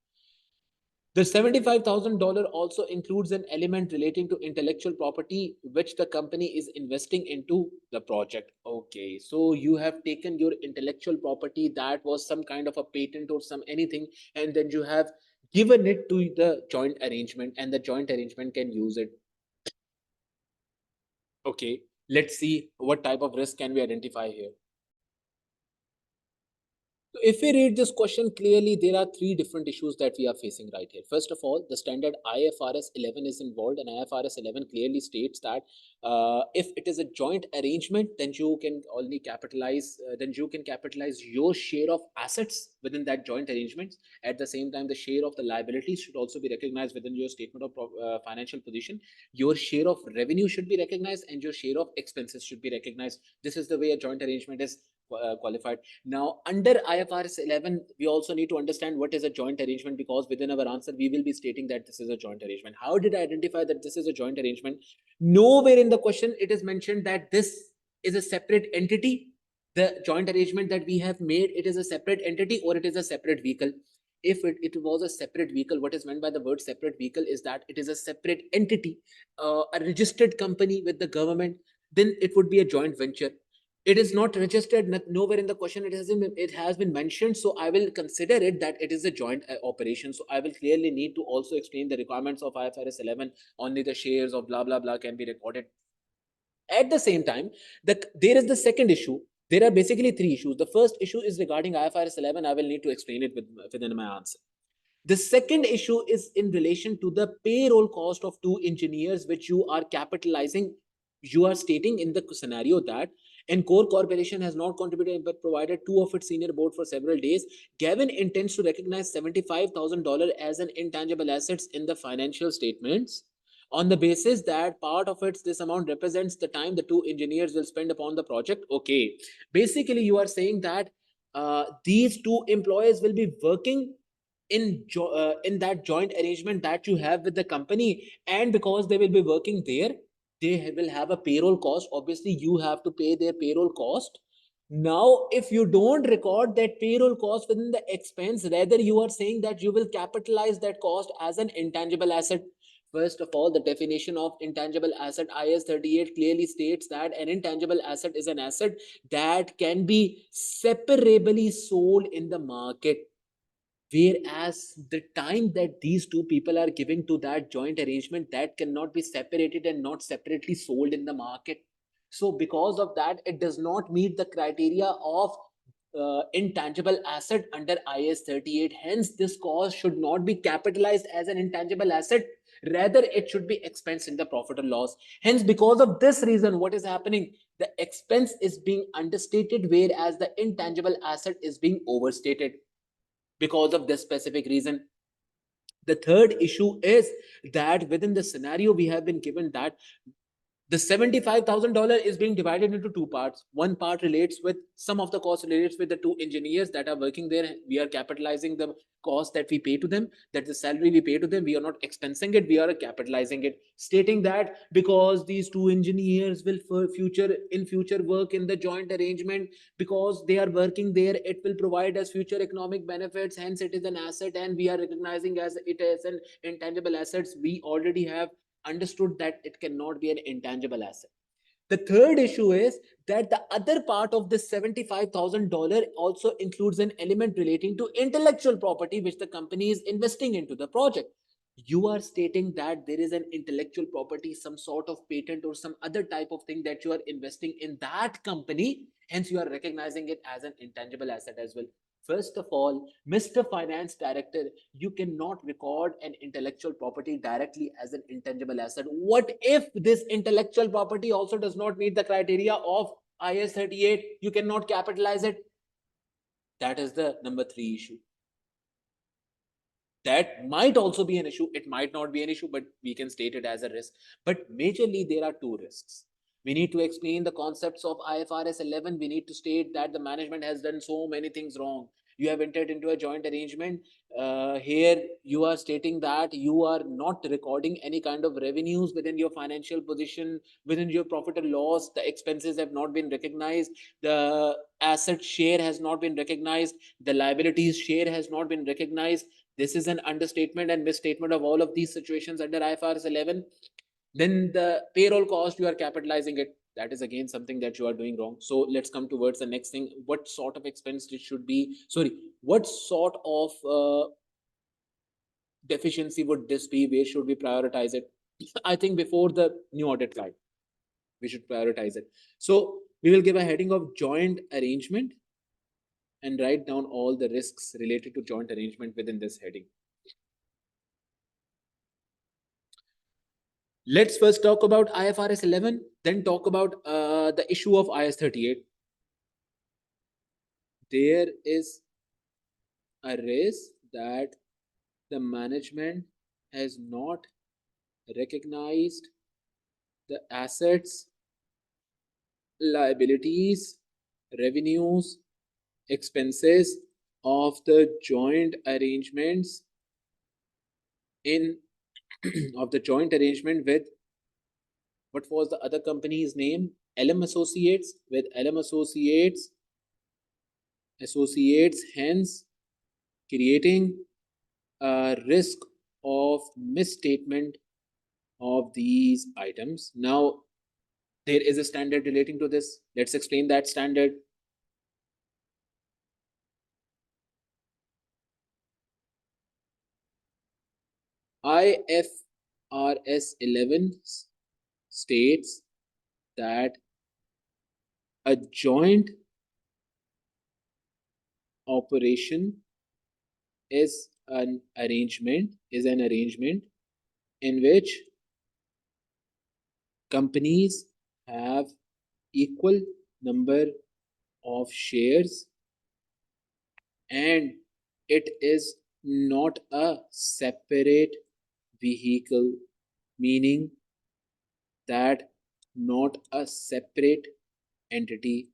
The $75,000 also includes an element relating to intellectual property, which the company is investing into the project. Okay, so you have taken your intellectual property that was some kind of a patent or some anything, and then you have given it to the joint arrangement, and the joint arrangement can use it. Okay, let's see what type of risk can we identify here. So if we read this question clearly, there are 3 different issues that we are facing right here. First of all, the standard IFRS 11 is involved, and IFRS 11 clearly states that if it is a joint arrangement, then you can only capitalize, your share of assets within that joint arrangement. At the same time, the share of the liabilities should also be recognized within your statement of financial position. Your share of revenue should be recognized, and your share of expenses should be recognized. This is the way a joint arrangement is qualified. Now, under IFRS 11, we also need to understand what is a joint arrangement, because within our answer, we will be stating that this is a joint arrangement. How did I identify that this is a joint arrangement? Nowhere in the question it is mentioned that this is a separate entity. The joint arrangement that we have made, it is a separate entity or it is a separate vehicle. If it was a separate vehicle, what is meant by the word separate vehicle is that it is a separate entity, a registered company with the government, then it would be a joint venture. It is not registered, nowhere in the question it has been mentioned, so I will consider it that it is a joint operation. So I will clearly need to also explain the requirements of IFRS 11. Only the shares of blah blah blah can be recorded. At the same time, there is the second issue. There are basically 3 issues. The first issue is regarding IFRS 11. I will need to explain it within my answer. The second issue is in relation to the payroll cost of 2 engineers, which you are capitalizing. You are stating in the scenario that Encore Corporation has not contributed but provided 2 of its senior board for several days. Gavin intends to recognize $75,000 as an intangible assets in the financial statements on the basis that part of it, this amount represents the time the 2 engineers will spend upon the project. Okay, basically you are saying that these 2 employees will be working in that joint arrangement that you have with the company, and because they will be working there, they will have a payroll cost. Obviously, you have to pay their payroll cost. Now, if you don't record that payroll cost within the expense, rather you are saying that you will capitalize that cost as an intangible asset. First of all, the definition of intangible asset, IS 38 clearly states that an intangible asset is an asset that can be separably sold in the market. Whereas the time that these two people are giving to that joint arrangement, that cannot be separated and not separately sold in the market. So because of that, it does not meet the criteria of intangible asset under IS 38. Hence, this cost should not be capitalized as an intangible asset. Rather, it should be expense in the profit or loss. Hence, because of this reason, what is happening? The expense is being understated, whereas the intangible asset is being overstated because of this specific reason. The third issue is that within the scenario we have been given that the $75,000 is being divided into two parts. One part relates with some of the cost relates with the two engineers that are working there. We are capitalizing the cost that we pay to them, that the salary we pay to them. We are not expensing it, we are capitalizing it, stating that because these two engineers will for future work in the joint arrangement, because they are working there, it will provide us future economic benefits. Hence, it is an asset, and we are recognizing as it as an intangible assets. We already have understood that it cannot be an intangible asset. The third issue is that the other part of this $75,000 also includes an element relating to intellectual property which the company is investing into the project. You are stating that there is an intellectual property, some sort of patent or some other type of thing that you are investing in that company. Hence, you are recognizing it as an intangible asset as well. First of all, Mr. Finance Director, you cannot record an intellectual property directly as an intangible asset. What if this intellectual property also does not meet the criteria of IS 38? You cannot capitalize it. That is the number 3 issue. That might also be an issue. It might not be an issue, but we can state it as a risk. But majorly, there are two risks. We need to explain the concepts of IFRS 11. We need to state that the management has done so many things wrong. You have entered into a joint arrangement. Here, you are stating that you are not recording any kind of revenues within your financial position, within your profit or loss. The expenses have not been recognized. The asset share has not been recognized. The liabilities share has not been recognized. This is an understatement and misstatement of all of these situations under IFRS 11. Then the payroll cost, you are capitalizing it. That is again something that you are doing wrong. So let's come towards the next thing. What sort of expense it should be? Sorry, what sort of deficiency would this be? Where should we prioritize it? I think before the new audit guide, we should prioritize it. So we will give a heading of joint arrangement and write down all the risks related to joint arrangement within this heading. Let's first talk about IFRS 11, then talk about the issue of IS 38. There is a risk that the management has not recognized the assets, liabilities, revenues, expenses of the joint arrangements in of the joint arrangement with, what was the other company's name? LM Associates, with LM Associates, hence creating a risk of misstatement of these items. Now, there is a standard relating to this. Let's explain that standard. IFRS 11 states that a joint operation is an arrangement in which companies have equal number of shares, and it is not a separate vehicle, meaning that not a separate entity,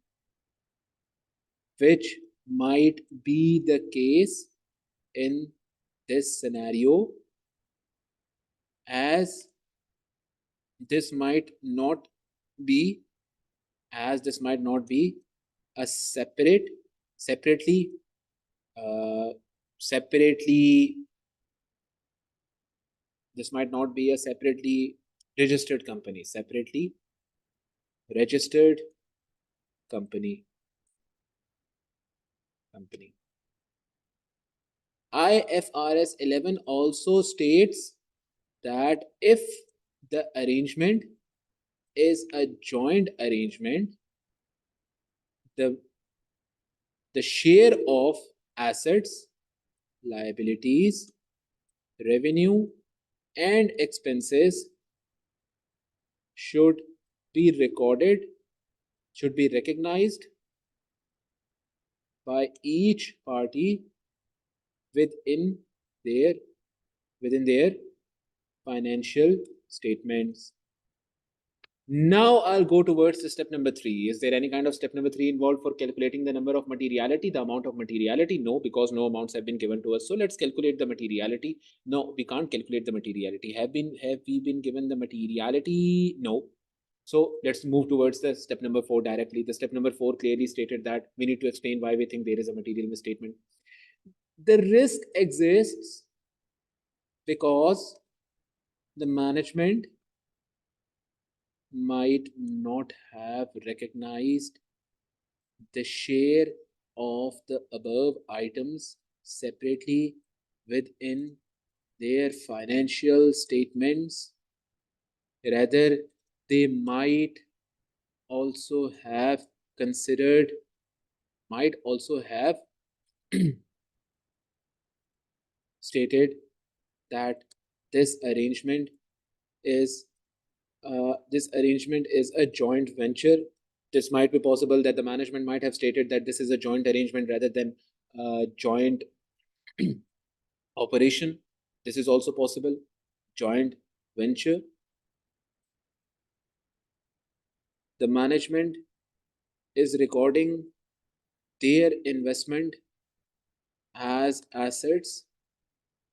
which might be the case in this scenario, as this might not be a separately this might not be a separately registered company, company. IFRS 11 also states that if the arrangement is a joint arrangement, the share of assets, liabilities, revenue, and expenses should be recognized by each party within their financial statements. Now I'll go towards the step number 3. Is there any kind of step number 3 involved for calculating the number of materiality, the amount of materiality? No, because no amounts have been given to us. So let's calculate the materiality. No, we can't calculate the materiality. Have we been given the materiality? No. So let's move towards the step number 4 directly. The step number 4 clearly stated that we need to explain why we think there is a material misstatement. The risk exists because the management might not have recognized the share of the above items separately within their financial statements. Rather, they might also have stated that this arrangement is a joint venture. This might be possible that the management might have stated that this is a joint arrangement rather than a joint operation. This is also possible. Joint venture. The management is recording their investment as assets,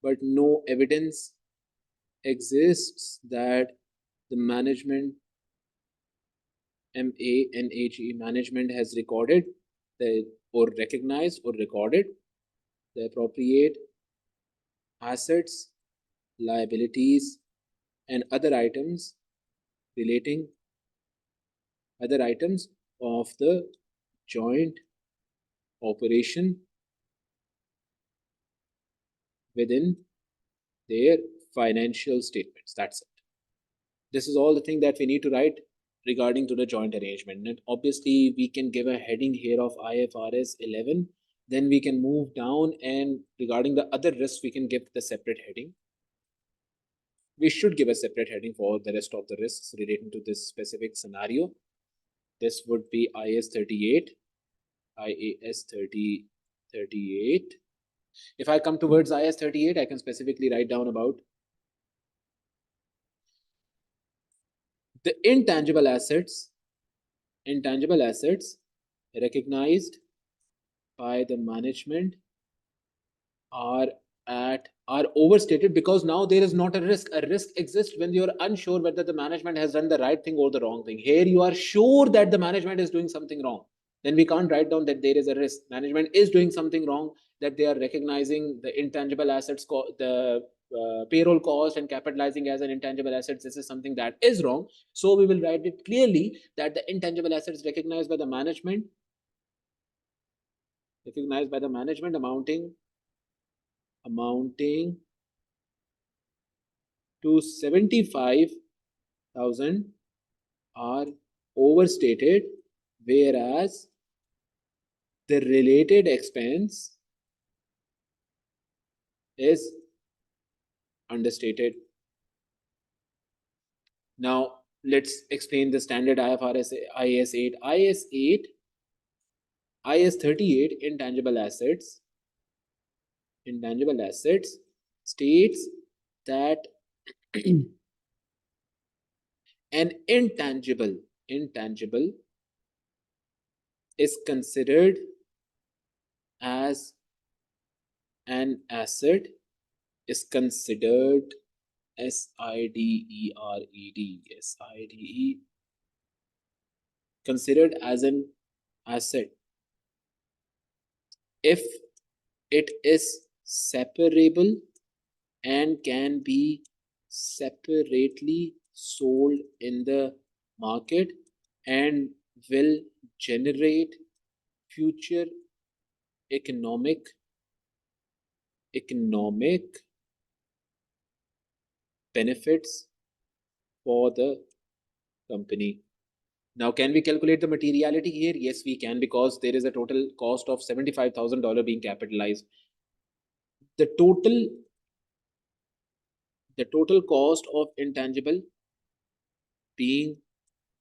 but no evidence exists that the management management has recorded recognized or recorded the appropriate assets, liabilities, and other items of the joint operation within their financial statements. That's it. This is all the thing that we need to write regarding to the joint arrangement. And obviously, we can give a heading here of IFRS 11. Then we can move down, and regarding the other risks, we can give the separate heading. We should give a separate heading for the rest of the risks relating to this specific scenario. This would be IAS 38. If I come towards IAS 38, I can specifically write down about the intangible assets recognized by the management are overstated because now there is not a risk. A risk exists when you are unsure whether the management has done the right thing or the wrong thing. Here you are sure that the management is doing something wrong. Then we can't write down that there is a risk. Management is doing something wrong, that they are recognizing the intangible assets, the payroll cost and capitalizing as an intangible assets. This is something that is wrong. So we will write it clearly that the intangible assets recognized by the management amounting to 75,000 are overstated, whereas the related expense is understated. Now let's explain the standard IFRS IAS 8. IAS 38 intangible assets states that an intangible is considered as an asset SIDERED, considered as an asset if it is separable and can be separately sold in the market and will generate future economic benefits for the company. Now, can we calculate the materiality here? Yes, we can, because there is a total cost of $75,000 being capitalized. The total cost of intangible being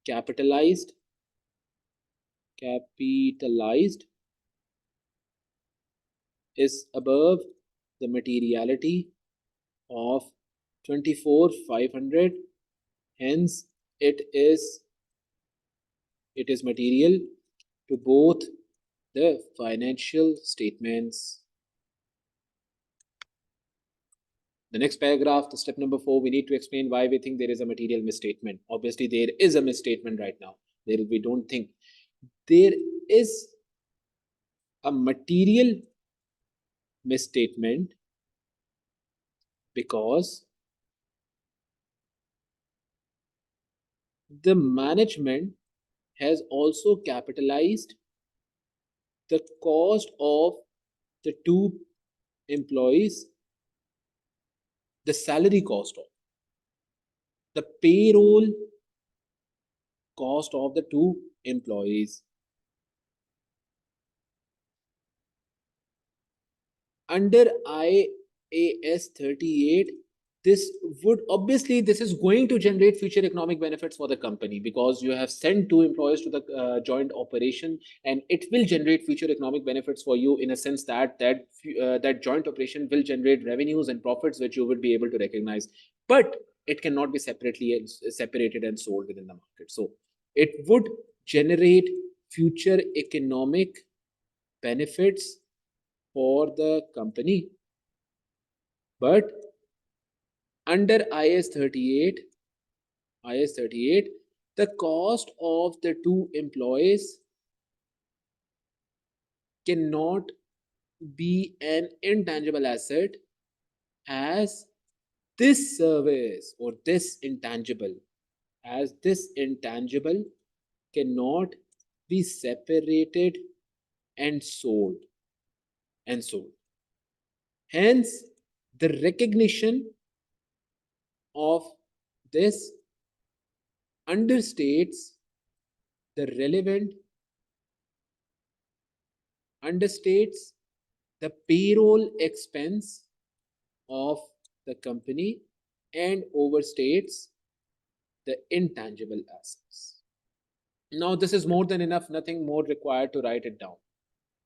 capitalized is above the materiality of 24,500. Hence, it is material to both the financial statements. The next paragraph, the step number 4, we need to explain why we think there is a material misstatement. Obviously, there is a misstatement right now. We don't think. There is a material misstatement because the management has also capitalized the cost of the two employees, the salary cost of, the payroll cost of the two employees. Under IAS 38, this is going to generate future economic benefits for the company, because you have sent two employees to the joint operation, and it will generate future economic benefits for you, in a sense that that joint operation will generate revenues and profits which you would be able to recognize, but it cannot be separated and sold within the market. So it would generate future economic benefits for the company, but under IAS 38, the cost of the two employees cannot be an intangible asset, as this service or this intangible cannot be separated and sold. Hence, the recognition of this understates the payroll expense of the company and overstates the intangible assets. Now, this is more than enough, nothing more required to write it down.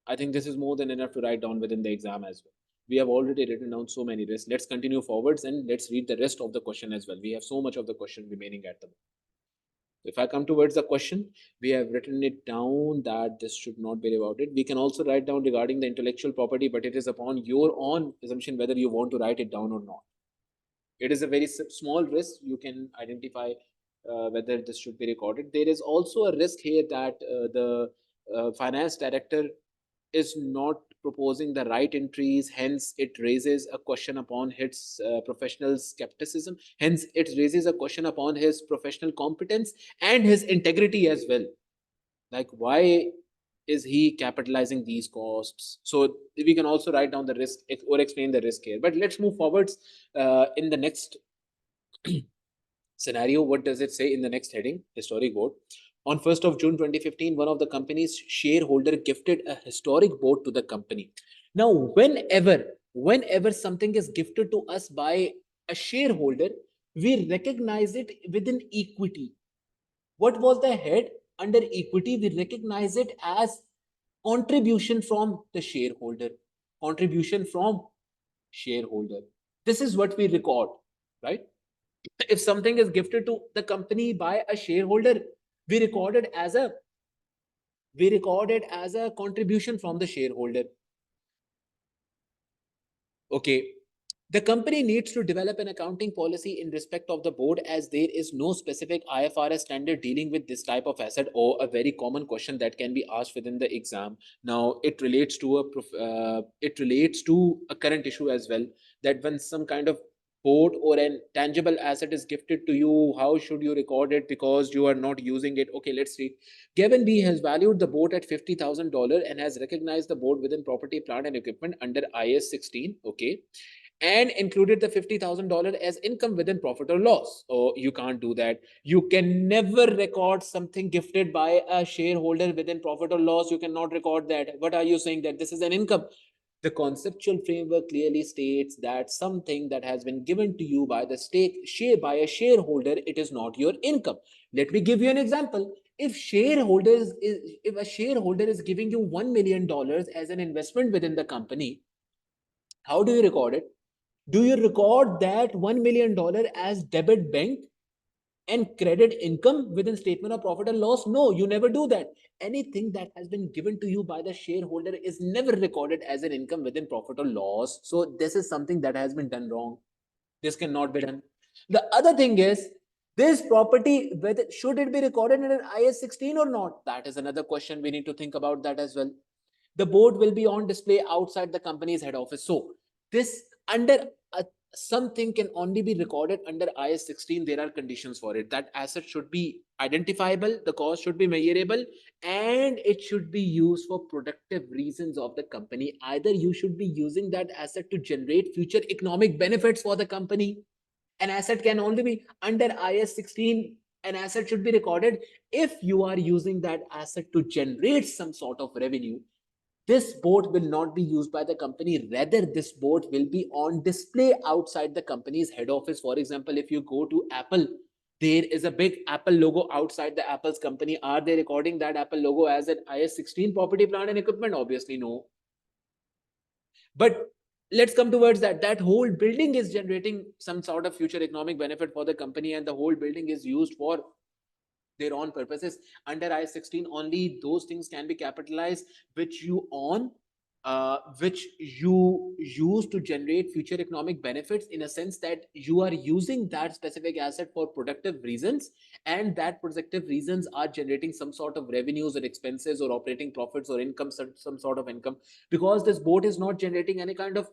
I think this is more than enough to write down within the exam as well. We have already written down so many risks. Let's continue forwards and let's read the rest of the question as well. We have so much of the question remaining at the moment. If I come towards the question, we have written it down that this should not be rewarded. We can also write down regarding the intellectual property, but it is upon your own assumption whether you want to write it down or not. It is a very small risk. You can identify whether this should be recorded. There is also a risk here that the finance director is not proposing the right entries, hence it raises a question upon his professional skepticism, hence it raises a question upon his professional competence and his integrity as well. Like, why is he capitalizing these costs? So we can also write down the risk or explain the risk here. But let's move forwards in the next scenario. What does it say in the next heading? Historic vote. On 1st of June 2015, one of the company's shareholder gifted a historic boat to the company. Now, whenever something is gifted to us by a shareholder, we recognize it within equity. What was the head under equity? We recognize it as contribution from the shareholder. This is what we record, right? If something is gifted to the company by a shareholder, we record it as a contribution from the shareholder. Okay, The company needs to develop an accounting policy in respect of the board, as there is no specific IFRS standard dealing with this type of asset, or a very common question that can be asked within the exam. Now it relates to a current issue as well, that when some kind of board or an tangible asset is gifted to you, how should you record it because you are not using it? Okay, let's see. Gavin B has valued the boat at $50,000 and has recognized the boat within property, plant and equipment under IS 16. Okay, and included the $50,000 as income within profit or loss. Oh, you can't do that. You can never record something gifted by a shareholder within profit or loss. You cannot record that. What are you saying? That this is an income? The conceptual framework clearly states that something that has been given to you by the share by a shareholder, it is not your income. Let me give you an example. If a shareholder is giving you $1 million as an investment within the company, how do you record it? Do you record that $1 million as debit bank and credit income within statement of profit and loss? No, you never do that. Anything that has been given to you by the shareholder is never recorded as an income within profit or loss. So this is something that has been done wrong. This cannot be done. The other thing is, this property, whether should it be recorded in an IS 16 or not? That is another question. We need to think about that as well. The board will be on display outside the company's head office. So this under something can only be recorded under IS 16. There are conditions for it. That asset should be identifiable, the cost should be measurable, and it should be used for productive reasons of the company. Either you should be using that asset to generate future economic benefits for the company. An asset can only be under IS 16. An asset should be recorded if you are using that asset to generate some sort of revenue. This board will not be used by the company. Rather, this board will be on display outside the company's head office. For example, if you go to Apple, there is a big Apple logo outside the Apple's company. Are they recording that Apple logo as an IS 16 property, plant and equipment? Obviously, no. But let's come towards that. That whole building is generating some sort of future economic benefit for the company, and the whole building is used for their own purposes. Under IS 16, only those things can be capitalized which you own, which you use to generate future economic benefits, in a sense that you are using that specific asset for productive reasons, and that productive reasons are generating some sort of revenues or expenses or operating profits or income, some sort of income. Because this boat is not generating any kind of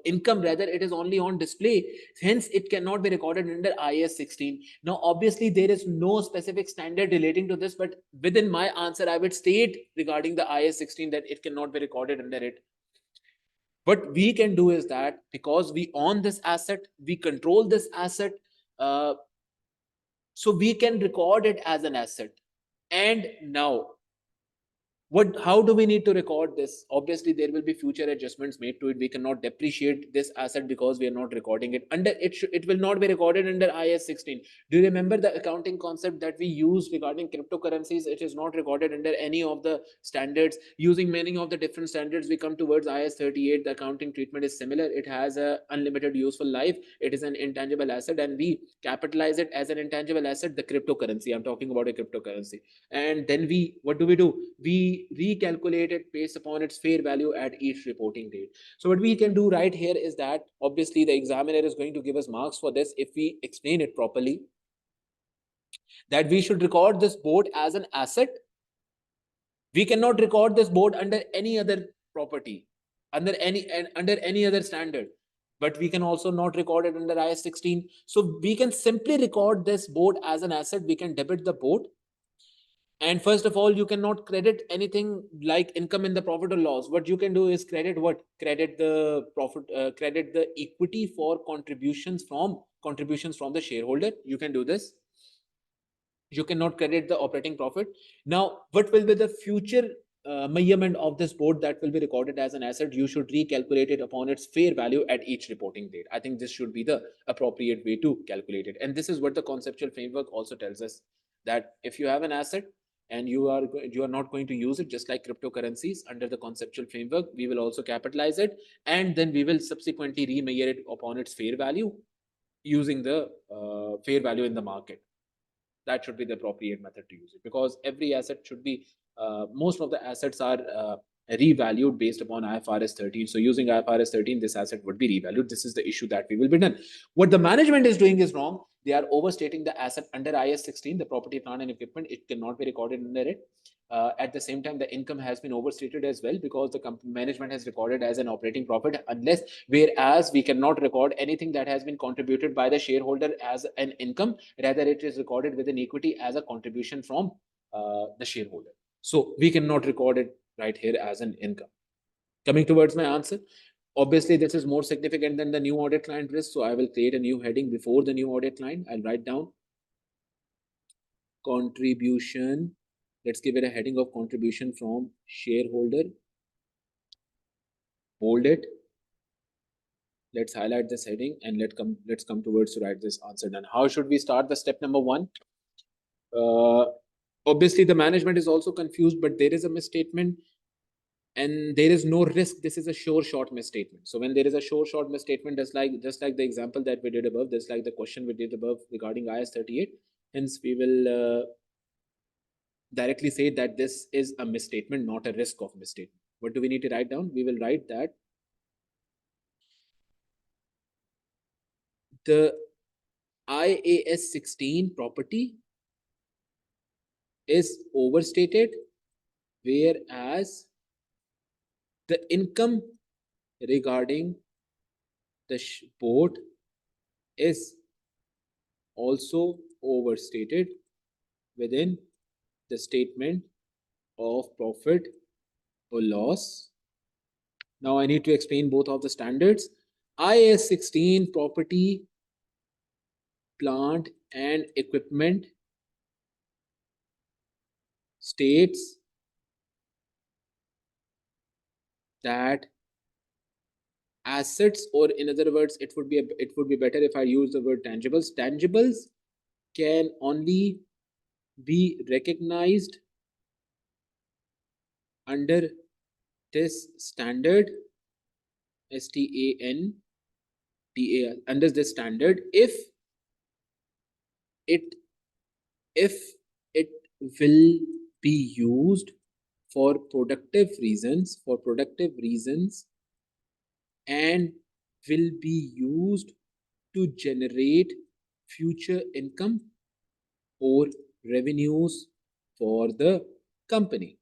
income, rather it is only on display, hence it cannot be recorded under IS 16. Now obviously there is no specific standard relating to this, but within my answer I would state regarding the IS 16 that it cannot be recorded under it. What we can do is that, because we own this asset, we control this asset, so we can record it as an asset. And now how do we need to record this? Obviously there will be future adjustments made to it. We cannot depreciate this asset because we are not recording it under it. It will not be recorded under IS 16. Do you remember the accounting concept that we use regarding cryptocurrencies? It is not recorded under any of the standards. Using many of the different standards, we come towards IS 38. The accounting treatment is similar. It has a unlimited useful life. It is an intangible asset, and we capitalize it as an intangible asset, the cryptocurrency. I'm talking about a cryptocurrency. And then what do? We recalculate it based upon its fair value at each reporting date. So what we can do right here is that, obviously the examiner is going to give us marks for this if we explain it properly, that we should record this board as an asset. We cannot record this board under any other property, under any other standard, but we can also not record it under IS 16. So we can simply record this board as an asset. We can debit the board. And first of all, you cannot credit anything like income in the profit or loss. What you can do is credit what? Credit the profit, credit the equity for contributions from the shareholder. You can do this. You cannot credit the operating profit. Now, what will be the future measurement of this board that will be recorded as an asset? You should recalculate it upon its fair value at each reporting date. I think this should be the appropriate way to calculate it. And this is what the conceptual framework also tells us, that if you have an asset and you are not going to use it, just like cryptocurrencies, under the conceptual framework, we will also capitalize it, and then we will subsequently remeasure it upon its fair value using the fair value in the market. That should be the appropriate method to use it, because every asset should be most of the assets are revalued based upon IFRS 13. So using IFRS 13, this asset would be revalued. This is the issue that we will be done. What the management is doing is wrong. They are overstating the asset under IS 16, the property, plant and equipment. It cannot be recorded under it. At the same time, the income has been overstated as well, because the management has recorded as an operating profit, whereas we cannot record anything that has been contributed by the shareholder as an income. Rather, it is recorded within equity as a contribution from the shareholder. So we cannot record it right here as an income. Coming towards my answer, obviously this is more significant than the new audit client risk. So I will create a new heading before the new audit client. I'll write down contribution. Let's give it a heading of contribution from shareholder. Hold it. Let's highlight this heading and let's come towards to write this answer done. How should we start the step number 1? Obviously the management is also confused, but there is a misstatement and there is no risk. This is a sure short misstatement. So when there is a sure short misstatement, just like the example that we did above, just like the question we did above regarding IS 38, hence we will directly say that this is a misstatement, not a risk of misstatement. What do we need to write down? We will write that the IAS 16 property is overstated, whereas the income regarding the board is also overstated within the statement of profit or loss. Now I need to explain both of the standards. IAS 16 property, plant and equipment states that assets, or in other words, it would be better if I use the word tangibles. Tangibles can only be recognized under this standard, STANDARD, under this standard if it will be used for productive reasons, and will be used to generate future income or revenues for the company.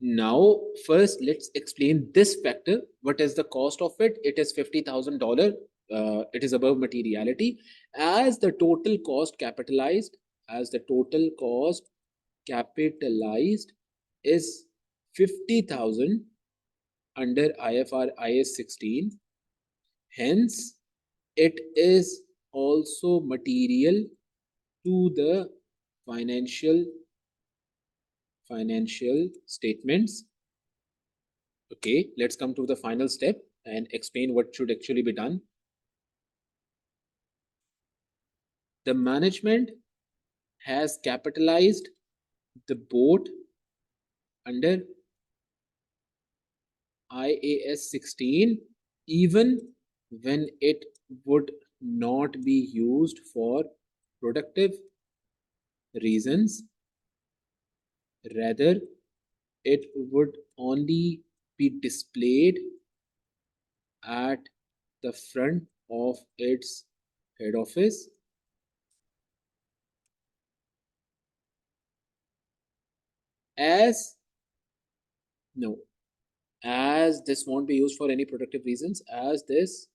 Now, first, let's explain this factor. What is the cost of it? It is $50,000. It is above materiality. As the total cost capitalized, is 50,000 under IFRS 16. Hence, it is also material to the financial statements. Okay, let's come to the final step and explain what should actually be done. The management has capitalized the boat under IAS 16 even when it would not be used for productive reasons. Rather, it would only be displayed at the front of its head office as this won't be used for any productive reasons, as this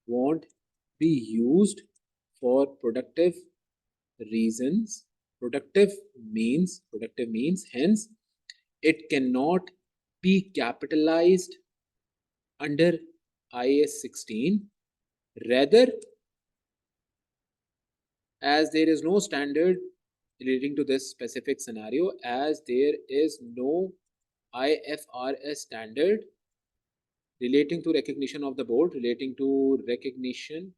won't be used for productive reasons. Productive means, hence it cannot be capitalized under IAS 16. Rather, as there is no standard relating to this specific scenario, as there is no IFRS standard relating to recognition of the board, recognition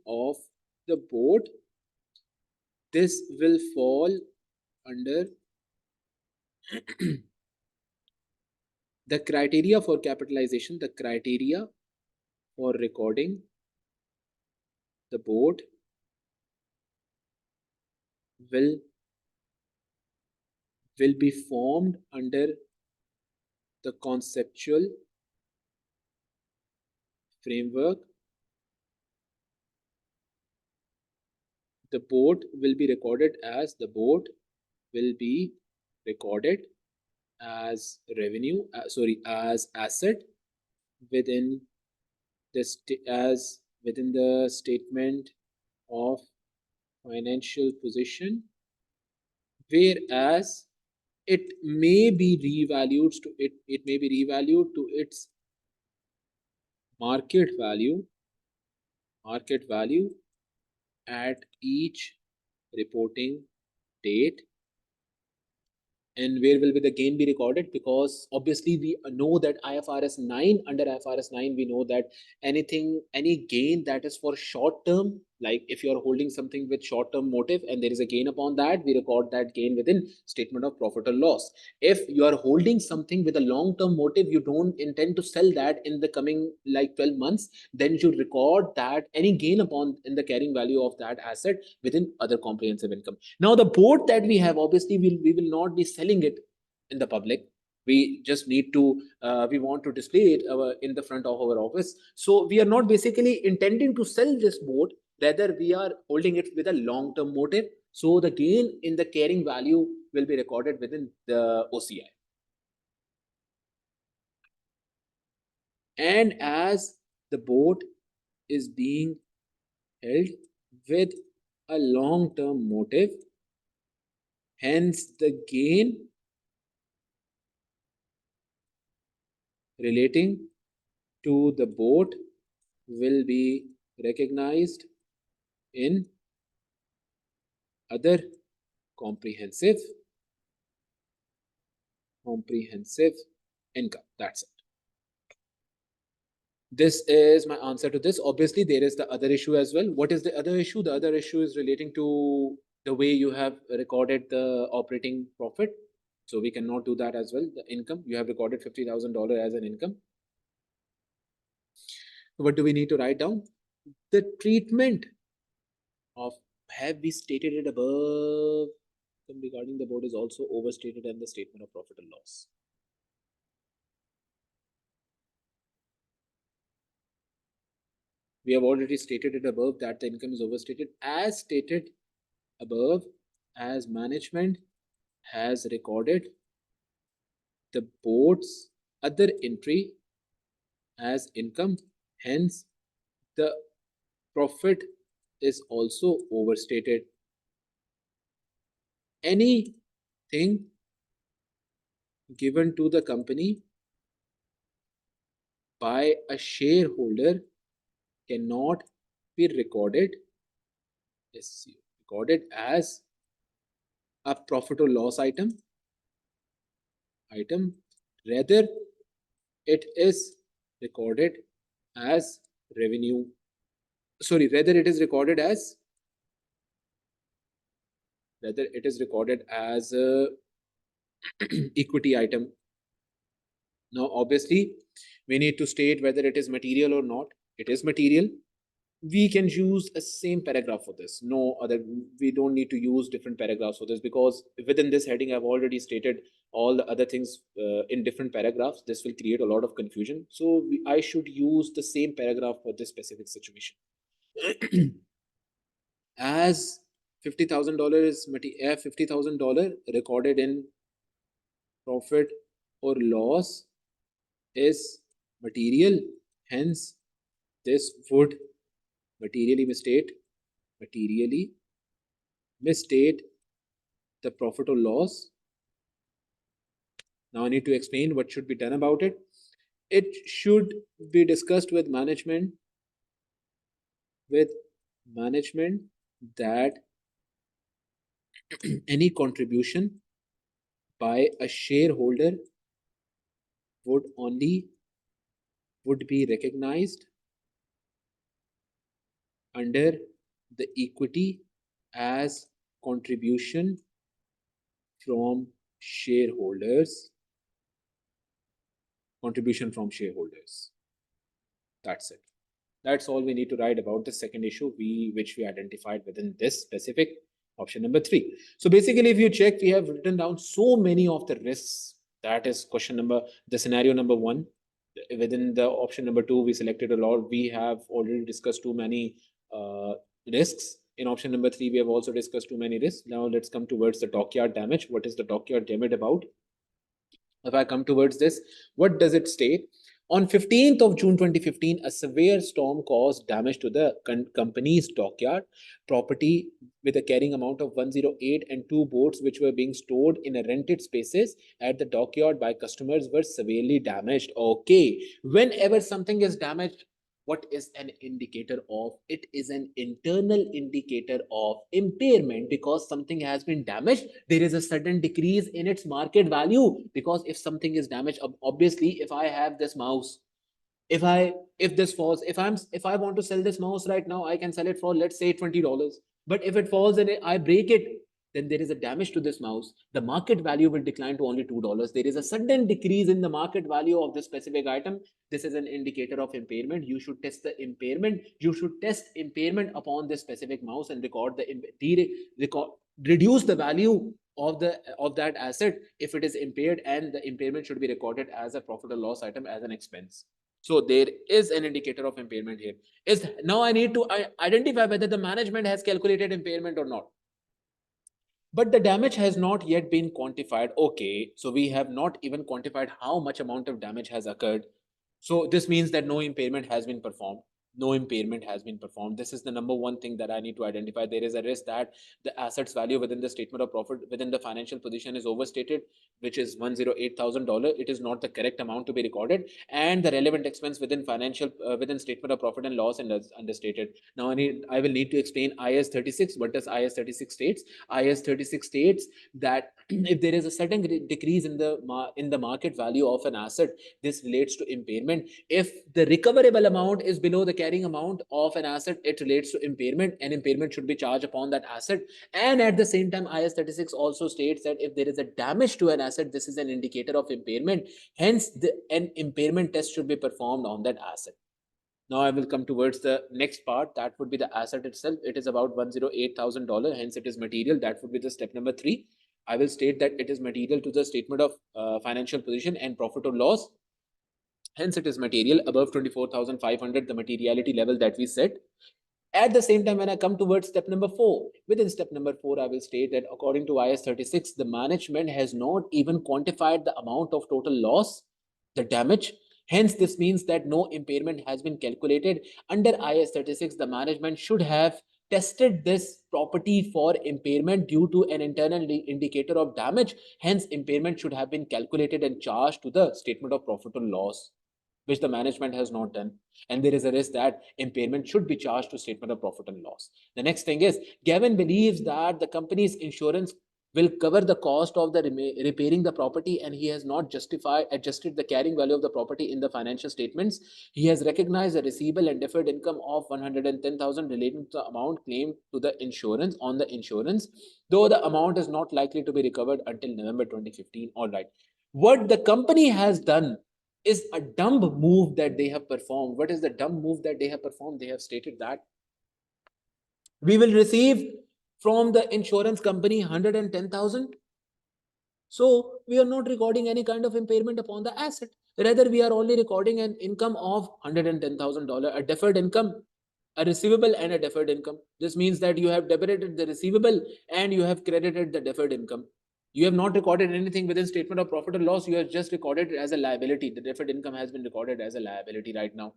of the board, this will fall under the criteria for capitalization, the criteria for recording the board will will be formed under the conceptual framework. The board will be recorded as revenue, as asset within within the statement of financial position, whereas it may be revalued to its market value at each reporting date. And where will be the gain be recorded? Because obviously we know that under IFRS 9, we know that any gain that is for short term, like if you are holding something with short term motive and there is a gain upon that, we record that gain within statement of profit or loss. If you are holding something with a long term motive, you don't intend to sell that in the coming like 12 months, then you record that any gain upon in the carrying value of that asset within other comprehensive income. Now the board that we have, obviously we will not be selling it in the public. We just need to we want to display it in the front of our office. So we are not basically intending to sell this board, rather we are holding it with a long term motive. So the gain in the carrying value will be recorded within the OCI. And as the board is being held with a long term motive, hence the gain relating to the board will be recognized in other comprehensive income. That's it. This is my answer to this. Obviously, there is the other issue as well. What is the other issue? The other issue is relating to the way you have recorded the operating profit. So we cannot do that as well. The income, you have recorded $50,000 as an income. What do we need to write down? The treatment of, have we stated it above? Regarding the board is also overstated in the statement of profit and loss. We have already stated it above that the income is overstated. As stated above, as management has recorded the board's other entry as income, hence the profit is also overstated. Anything given to the company by a shareholder cannot be recorded as a profit or loss item. Rather it is recorded as revenue. Rather it is recorded as equity item. Now obviously we need to state whether it is material or not. It is material. We can use a same paragraph for this. We don't need to use different paragraphs for this, because within this heading I've already stated all the other things in different paragraphs. This will create a lot of confusion. So I should use the same paragraph for this specific situation. As $50,000 is $50,000 recorded in profit or loss is material, hence this would materially misstate the profit or loss. Now I need to explain what should be done about it. It should be discussed with management that any contribution by a shareholder would be recognized under the equity as contribution from shareholders. That's it. That's all we need to write about the second issue which we identified within this specific Option number 3. So basically, if you check, we have written down so many of the risks. That is the scenario number 1. Within the option number 2, we selected a lot. We have already discussed too many uh, risks. In option number 3, we have also discussed too many risks. Now let's come towards the dockyard damage. What is the dockyard damage about? If I come towards this, what does it state? On 15th of June 2015, a severe storm caused damage to the company's dockyard property with a carrying amount of 108, and 2 boats which were being stored in a rented spaces at the dockyard by customers were severely damaged. Okay, whenever something is damaged, what is an indicator of? It is an internal indicator of impairment, because something has been damaged. There is a sudden decrease in its market value, because if something is damaged, obviously, if I have this mouse, if this falls, if I want to sell this mouse right now, I can sell it for, let's say, $20. But if it falls and I break it, then there is a damage to this mouse. The market value will decline to only $2. There is a sudden decrease in the market value of this specific item. This is an indicator of impairment. You should test the impairment. You should test impairment upon this specific mouse and reduce the value of that asset if it is impaired, and the impairment should be recorded as a profit or loss item, as an expense. So there is an indicator of impairment here. Now I need to identify whether the management has calculated impairment or not. But the damage has not yet been quantified. Okay, so we have not even quantified how much amount of damage has occurred. So this means that no impairment has been performed. No impairment has been performed. This is the number one thing that I need to identify. There is a risk that the assets value within the statement of profit, within the financial position, is overstated, which is $108,000. It is not the correct amount to be recorded, and the relevant expense within within statement of profit and loss is understated. Now I will need to explain IAS 36. What does IAS 36 states? IAS 36 states that if there is a sudden decrease in the market value of an asset, this relates to impairment. If the recoverable amount is below the carrying amount of an asset, it relates to impairment, and impairment should be charged upon that asset. And at the same time, IAS 36 also states that if there is a damage to an asset, this is an indicator of impairment. Hence, an impairment test should be performed on that asset. Now I will come towards the next part. That would be the asset itself. It is about $108,000. Hence, it is material. That would be the step number 3. I will state that it is material to the statement of financial position and profit or loss. Hence, it is material above 24,500, the materiality level that we set. At the same time, when I come towards step number 4, within step number 4, I will state that according to IAS 36, the management has not even quantified the amount of total loss, the damage. Hence, this means that no impairment has been calculated. Under IAS 36, the management should have tested this property for impairment due to an internal indicator of damage. Hence, impairment should have been calculated and charged to the statement of profit or loss, which the management has not done. And there is a risk that impairment should be charged to statement of profit and loss. The next thing is, Gavin believes that the company's insurance will cover the cost of the repairing the property, and he has not adjusted the carrying value of the property in the financial statements. He has recognized a receivable and deferred income of 110,000 relating to the amount claimed to the insurance on the insurance, though the amount is not likely to be recovered until November 2015. All right. What the company has done is a dumb move that they have performed. What is the dumb move that they have performed? They have stated that we will receive from the insurance company 110,000. So we are not recording any kind of impairment upon the asset. Rather, we are only recording an income of $110,000, a deferred income, a receivable and a deferred income. This means that you have debited the receivable and you have credited the deferred income. You have not recorded anything within statement of profit or loss. You have just recorded it as a liability. The deferred income has been recorded as a liability right now.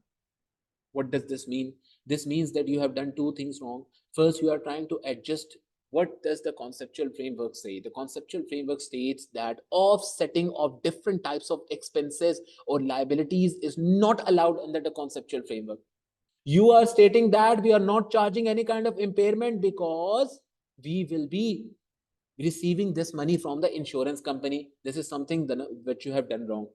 What does this mean? This means that you have done two things wrong. First, you are trying to adjust. What does the conceptual framework say? The conceptual framework states that offsetting of different types of expenses or liabilities is not allowed under the conceptual framework. You are stating that we are not charging any kind of impairment because we will be receiving this money from the insurance company. This is something that you have done wrong.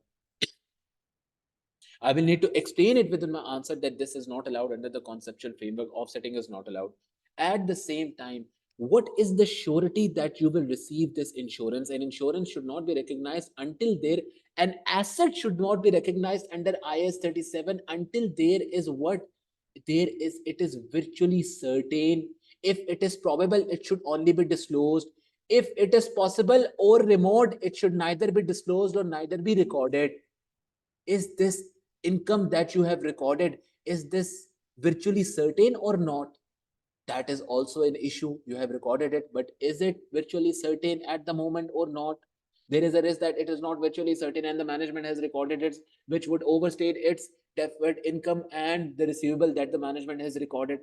I will need to explain it within my answer that this is not allowed under the conceptual framework. Offsetting is not allowed. At the same time, what is the surety that you will receive this insurance? And insurance should not be recognized until an asset should not be recognized under IAS 37 until it is virtually certain If it is probable, it should only be disclosed. If it is possible or remote, it should neither be disclosed or neither be recorded. Is this income that you have recorded, is this virtually certain or not? That is also an issue. You have recorded it, but is it virtually certain at the moment or not? There is a risk that it is not virtually certain and the management has recorded it, which would overstate its deferred income and the receivable that the management has recorded.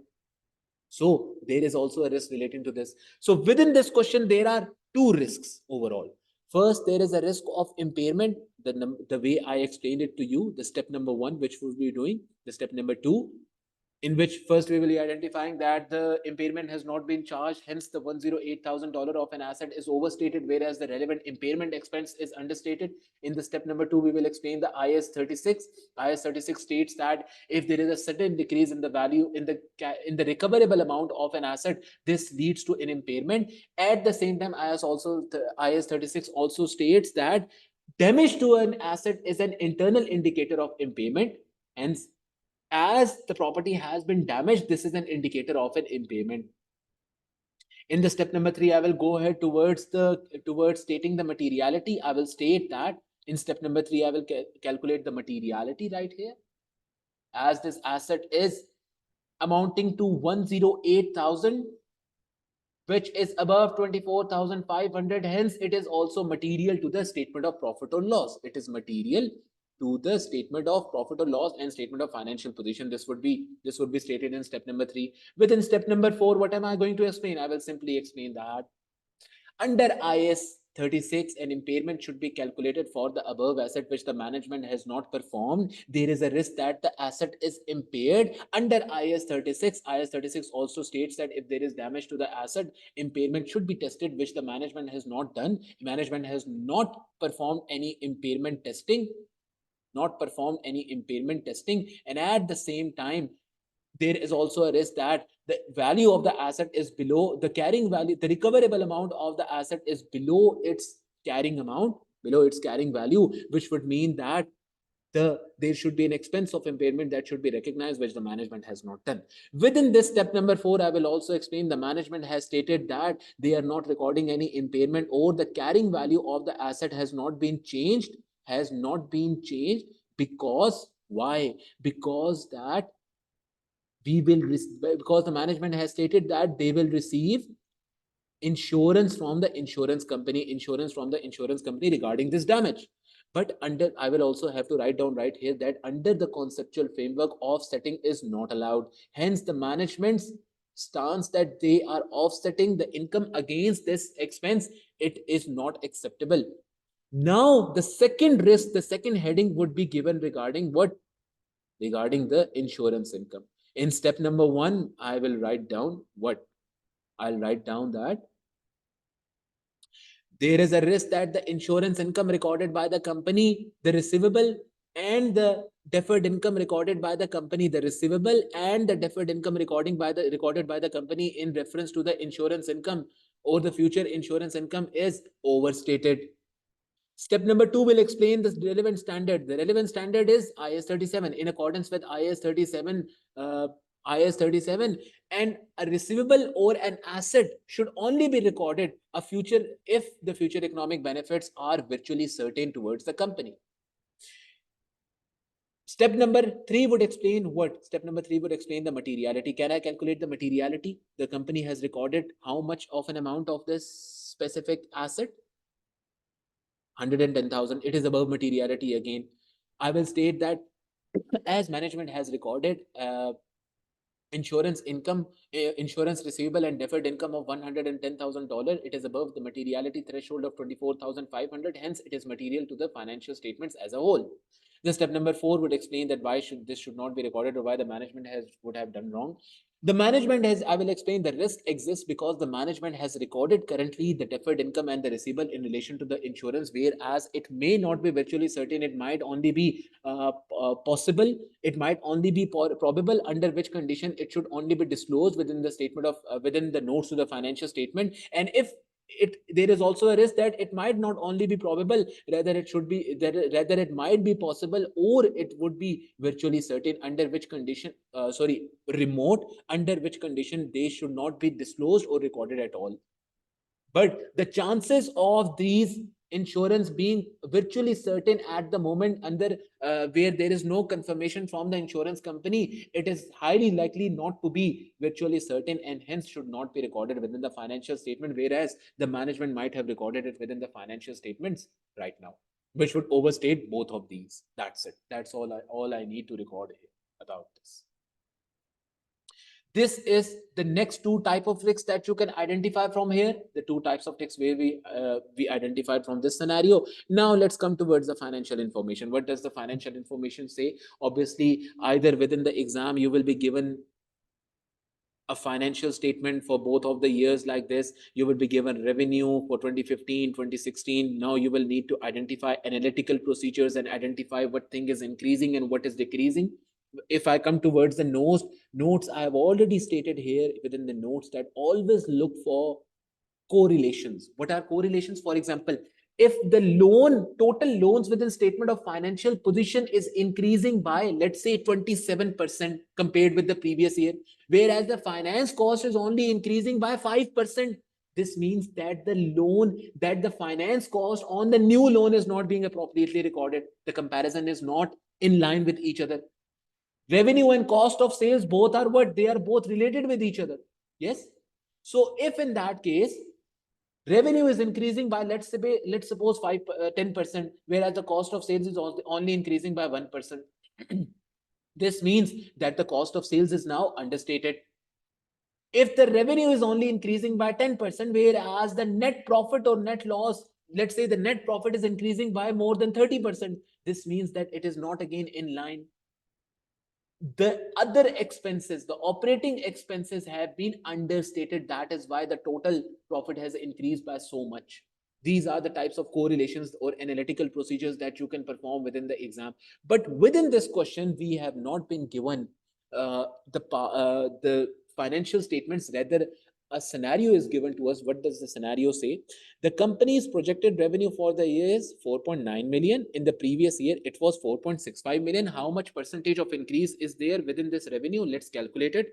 So there is also a risk relating to this. So within this question, there are two risks overall. First, there is a risk of impairment, the way I explained it to you, the step number one, which we'll be doing, the step number two, in which first we will be identifying that the impairment has not been charged, hence the $108,000 of an asset is overstated, whereas the relevant impairment expense is understated. In the step number two, we will explain the IAS 36. IAS 36 states that if there is a sudden decrease in the value in the recoverable amount of an asset, this leads to an impairment. At the same time, IAS 36 also states that damage to an asset is an internal indicator of impairment. Hence, as the property has been damaged, this is an indicator of an impairment. In the step number three, I will go ahead towards stating the materiality. I will state that in step number three, I will calculate the materiality right here. As this asset is amounting to 108,000, which is above 24,500, hence it is also material to the statement of profit or loss. It is material to the statement of profit or loss and statement of financial position. This would be stated in step number three. Within step number four, what am I going to explain? I will simply explain that under IAS 36, an impairment should be calculated for the above asset which the management has not performed. There is a risk that the asset is impaired. Under IAS 36, IAS 36 also states that if there is damage to the asset, impairment should be tested, which the management has not done. Management has not performed any impairment testing, and at the same time, there is also a risk that the value of the asset is below the carrying value. The recoverable amount of the asset is below its carrying value, which would mean that there should be an expense of impairment that should be recognized, which the management has not done. Within this step number four, I will also explain the management has stated that they are not recording any impairment, or the carrying value of the asset has not been changed, because why? Because the management has stated that they will receive insurance from the insurance company regarding this damage. But I will also have to write down right here that under the conceptual framework, offsetting is not allowed. Hence, the management's stance that they are offsetting the income against this expense, it is not acceptable. Now, the second risk, the second heading would be given regarding what? Regarding the insurance income. In step number one, I will write down what? I'll write down that there is a risk that the insurance income recorded by the company, the receivable and the deferred income recorded by the company, the receivable and the deferred income recorded by the company in reference to the insurance income or the future insurance income is overstated. Step number two will explain the relevant standard. The relevant standard is IAS 37. In accordance with IAS 37, and a receivable or an asset should only be recorded if the future economic benefits are virtually certain towards the company. Step number three would explain what? Step number three would explain the materiality. Can I calculate the materiality? The company has recorded how much of an amount of this specific asset? 110,000. It is above materiality again. I will state that as management has recorded insurance income, insurance receivable and deferred income of $110,000, it is above the materiality threshold of 24,500. Hence, it is material to the financial statements as a whole. The step number four would explain that why this should not be recorded, or why the management would have done wrong. The management has, I will explain, the risk exists because the management has recorded currently the deferred income and the receivable in relation to the insurance, whereas it may not be virtually certain. It might only be possible. It might only be probable, under which condition it should only be disclosed within the statement of within the notes to the financial statement. And if there is also a risk that it might not only be probable, rather it might be possible, or it would be virtually certain, under which condition, remote, under which condition they should not be disclosed or recorded at all. But the chances of these insurance being virtually certain at the moment, under where there is no confirmation from the insurance company, it is highly likely not to be virtually certain, and hence should not be recorded within the financial statement, whereas the management might have recorded it within the financial statements right now, which would overstate both of these. That's it. That's all I need to record here about this. This is the next two type of risks that you can identify from here. The two types of risks where we identified from this scenario. Now let's come towards the financial information. What does the financial information say? Obviously, either within the exam you will be given a financial statement for both of the years like this. You will be given revenue for 2015, 2016. Now you will need to identify analytical procedures and identify what thing is increasing and what is decreasing. If I come towards the notes, I have already stated here within the notes that always look for correlations. What are correlations? For example, if the total loans within statement of financial position is increasing by, let's say, 27% compared with the previous year, whereas the finance cost is only increasing by 5%, this means that the finance cost on the new loan is not being appropriately recorded. The comparison is not in line with each other. Revenue and cost of sales both are what? They are both related with each other. Yes. So if in that case, revenue is increasing by, let's suppose 10%, whereas the cost of sales is only increasing by 1%. This means that the cost of sales is now understated. If the revenue is only increasing by 10%, whereas the net profit or net loss, let's say the net profit is increasing by more than 30%, this means that it is not again in line. The other expenses, the operating expenses have been understated. That is why the total profit has increased by so much. These are the types of correlations or analytical procedures that you can perform within the exam. But within this question, we have not been given the financial statements. Rather, a scenario is given to us. What does the scenario say? The company's projected revenue for the year is 4.9 million. In the previous year, it was 4.65 million. How much percentage of increase is there within this revenue? Let's calculate it.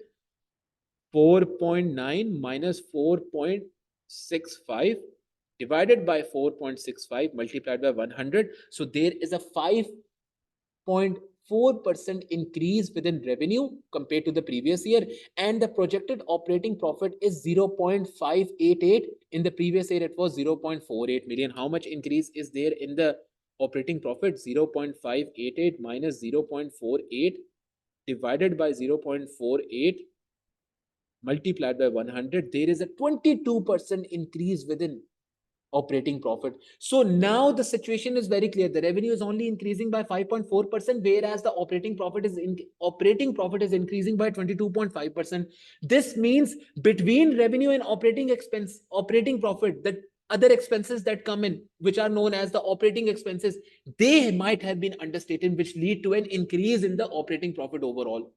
4.9 minus 4.65 divided by 4.65 multiplied by 100. So there is a 5.4% increase within revenue compared to the previous year, and the projected operating profit is 0.588. In the previous year, it was 0.48 million. How much increase is there in the operating profit? 0.588 minus 0.48 divided by 0.48 multiplied by 100. There is a 22% increase within operating profit. So now the situation is very clear. The revenue is only increasing by 5.4%, whereas the operating profit is increasing by 22.5%. This means between revenue and operating profit, the other expenses that come in, which are known as the operating expenses, they might have been understated, which lead to an increase in the operating profit overall.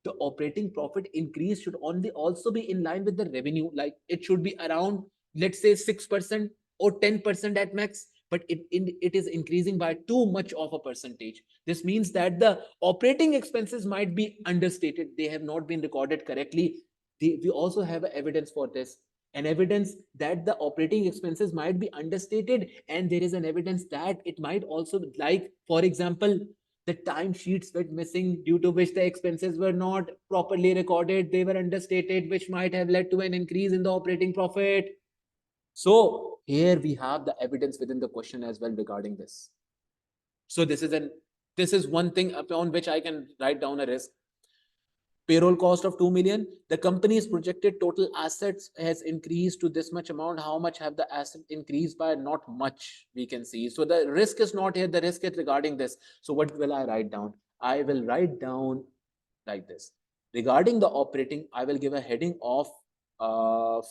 The operating profit increase should only also be in line with the revenue. Like it should be around, let's say 6% or 10% at max, but it is increasing by too much of a percentage. This means that the operating expenses might be understated. They have not been recorded correctly. We also have evidence for this, an evidence that the operating expenses might be understated, and there is an evidence that it might also, like for example, the time sheets were missing, due to which the expenses were not properly recorded. They were understated, which might have led to an increase in the operating profit. So here we have the evidence within the question as well regarding this. So this is one thing upon which I can write down a risk. Payroll cost of 2 million. The company's projected total assets has increased to this much amount. How much have the asset increased by? Not much, we can see. So the risk is not here. The risk is regarding this. So what will I write down? I will write down like this. Regarding the operating, I will give a heading of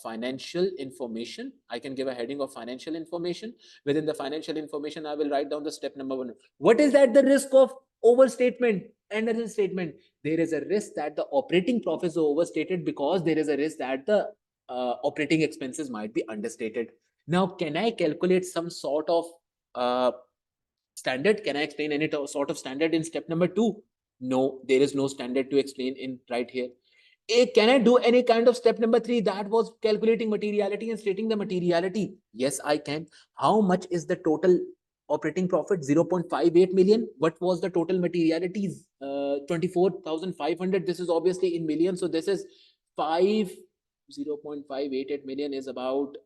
financial information. I can give a heading of financial information. Within the financial information, I will write down the step number 1. What is that? The risk of overstatement and understatement. There is a risk that the operating profits are overstated, because there is a risk that the operating expenses might be understated. Now, can I calculate some sort of standard? Can I explain any sort of standard in step number 2? No, there is no standard to explain in right here. Can I do any kind of step number 3? That was calculating materiality and stating the materiality. Yes, I can. How much is the total operating profit? 0.58 million. What was the total materiality? 24,500. This is obviously in millions. So this is 0.588 million is about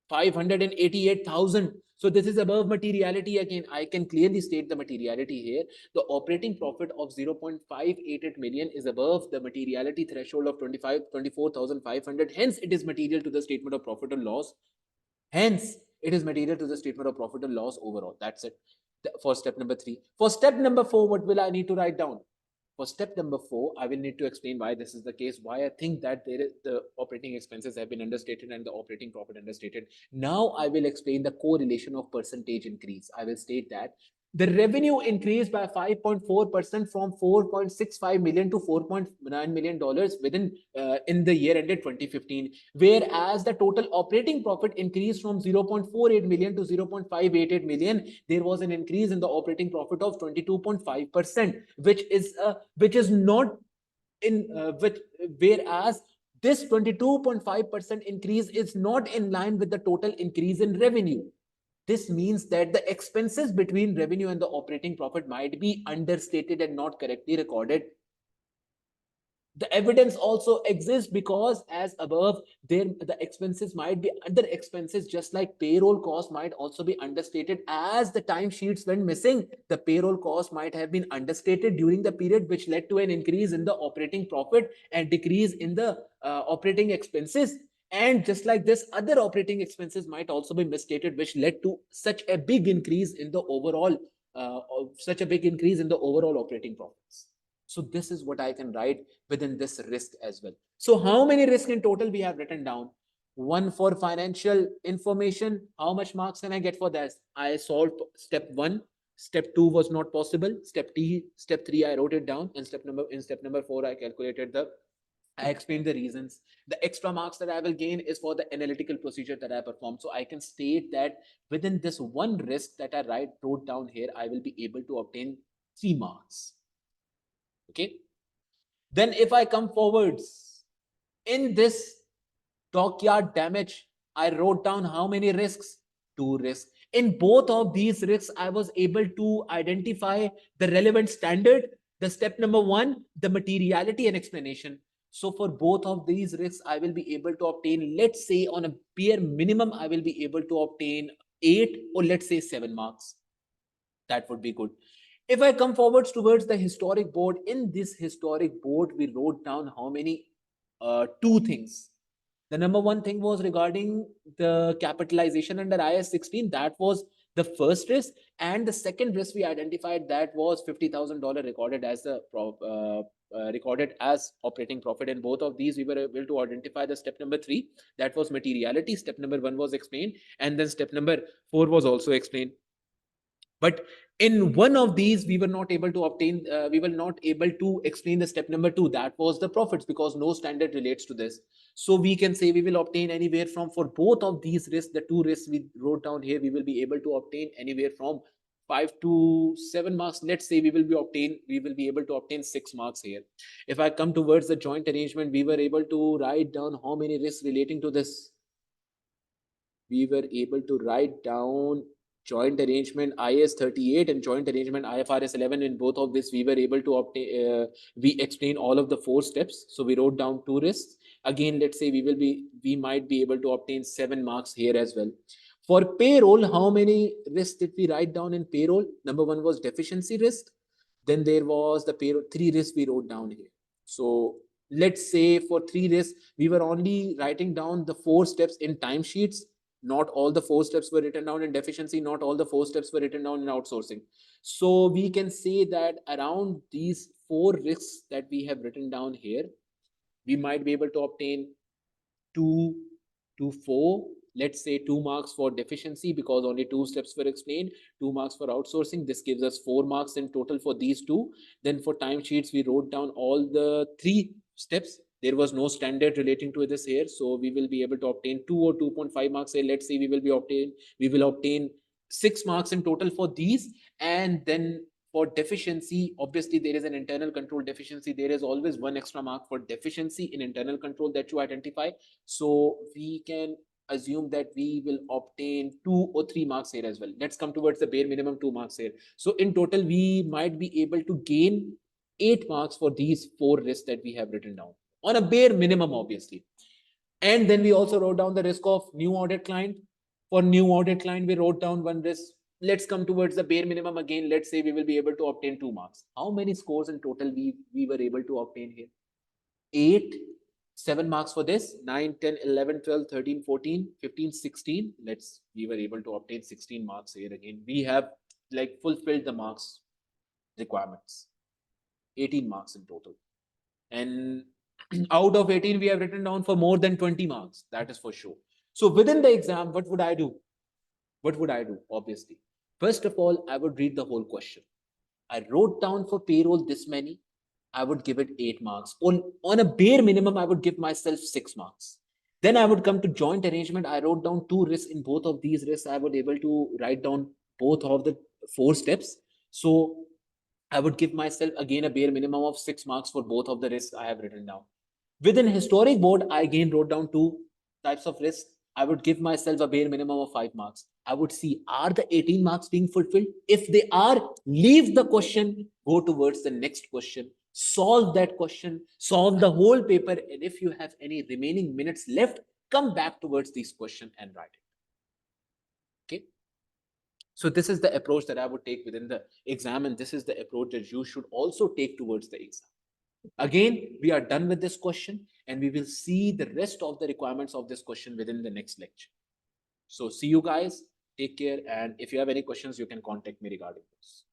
588,000. So this is above materiality. Again, I can clearly state the materiality here. The operating profit of 0.588 million is above the materiality threshold of 24,500. Hence, it is material to the statement of profit or loss. Hence, it is material to the statement of profit or loss overall. That's it for step number 3. For step number 4, what will I need to write down? For step number 4, I will need to explain why this is the case, why I think that the operating expenses have been understated and the operating profit understated. Now I will explain the correlation of percentage increase. I will state that the revenue increased by 5.4% from 4.65 million to 4.9 million dollars within in the year ended 2015, whereas the total operating profit increased from 0.48 million to 0.588 million. There was an increase in the operating profit of 22.5%, which is not in whereas this 22.5% increase is not in line with the total increase in revenue. This means that the expenses between revenue and the operating profit might be understated and not correctly recorded. The evidence also exists because, as above, the expenses might be other expenses, just like payroll cost might also be understated. As the timesheets went missing, the payroll cost might have been understated during the period, which led to an increase in the operating profit and decrease in the operating expenses. And just like this, other operating expenses might also be misstated, which led to such a big increase in the overall operating profits. So this is what I can write within this risk as well. So how many risks in total we have written down? One for financial information. How much marks can I get for that? I solved step 1. Step 2 was not possible. Step 3, I wrote it down. And step number 4, I calculated I explained the reasons. The extra marks that I will gain is for the analytical procedure that I performed. So I can state that within this one risk that I wrote down here, I will be able to obtain 3 marks. Okay. Then if I come forwards in this dockyard damage, I wrote down how many risks? 2 risks. In both of these risks, I was able to identify the relevant standard. The step number 1, the materiality and explanation. So for both of these risks, I will be able to obtain, let's say on a bare minimum, I will be able to obtain 8 or let's say 7 marks. That would be good. If I come forwards towards the historic board, in this historic board, we wrote down how many 2 things. The number 1 thing was regarding the capitalization under IAS 16. That was the first risk, and the second risk we identified, that was $50,000 recorded as operating profit. In both of these, we were able to identify the step number 3, that was materiality. Step number 1 was explained, and then step number 4 was also explained. But in one of these, we were not able to explain the step number 2, that was the profits, because no standard relates to this. So we can say we will obtain anywhere from, for both of these risks, the 2 risks we wrote down here, we will be able to obtain anywhere from 5 to 7 marks. Let's say we will be able to obtain 6 marks here. If I come towards the joint arrangement, we were able to write down how many risks relating to this. We were able to write down joint arrangement IAS 38 and joint arrangement IFRS 11. In both of this, we were able to obtain, we explain all of the 4 steps. So we wrote down 2 risks. Again, let's say we might be able to obtain 7 marks here as well. For payroll, how many risks did we write down in payroll? Number 1 was deficiency risk. Then there was the payroll, 3 risks we wrote down here. So let's say for 3 risks, we were only writing down the 4 steps in timesheets. Not all the 4 steps were written down in deficiency. Not all the 4 steps were written down in outsourcing. So we can say that around these 4 risks that we have written down here, we might be able to obtain 2 to 4. Let's say 2 marks for deficiency, because only 2 steps were explained. 2 marks for outsourcing. This gives us 4 marks in total for these 2. Then for timesheets, we wrote down all the 3 steps. There was no standard relating to this here. So we will be able to obtain 2 or 2.5 marks here. Let's say we will obtain 6 marks in total for these. And then for deficiency, obviously there is an internal control deficiency. There is always 1 extra mark for deficiency in internal control that you identify. So we can assume that we will obtain 2 or 3 marks here as well. Let's come towards the bare minimum 2 marks here. So in total, we might be able to gain 8 marks for these 4 risks that we have written down on a bare minimum, obviously. And then we also wrote down the risk of new audit client. For new audit client, we wrote down 1 risk. Let's come towards the bare minimum again. Let's say we will be able to obtain 2 marks. How many scores in total we were able to obtain here? 8, 7 marks for this, 9, 10, 11, 12, 13, 14, 15, 16. We were able to obtain 16 marks here again. We have like fulfilled the marks requirements. 18 marks in total. And out of 18, we have written down for more than 20 marks. That is for sure. So within the exam, what would I do? What would I do? Obviously, first of all, I would read the whole question. I wrote down for payroll this many. I would give it 8 marks. On a bare minimum, I would give myself 6 marks. Then I would come to joint arrangement. I wrote down 2 risks. In both of these risks, I would able to write down both of the 4 steps. So I would give myself again a bare minimum of 6 marks for both of the risks I have written down. Within historic board, I again wrote down 2 types of risks. I would give myself a bare minimum of 5 marks. I would see, are the 18 marks being fulfilled? If they are, leave the question, go towards the next question, solve that question, solve the whole paper. And if you have any remaining minutes left, come back towards this question and write it. Okay. So this is the approach that I would take within the exam. And this is the approach that you should also take towards the exam. Again, we are done with this question and we will see the rest of the requirements of this question within the next lecture. So see you guys, take care. And if you have any questions, you can contact me regarding this.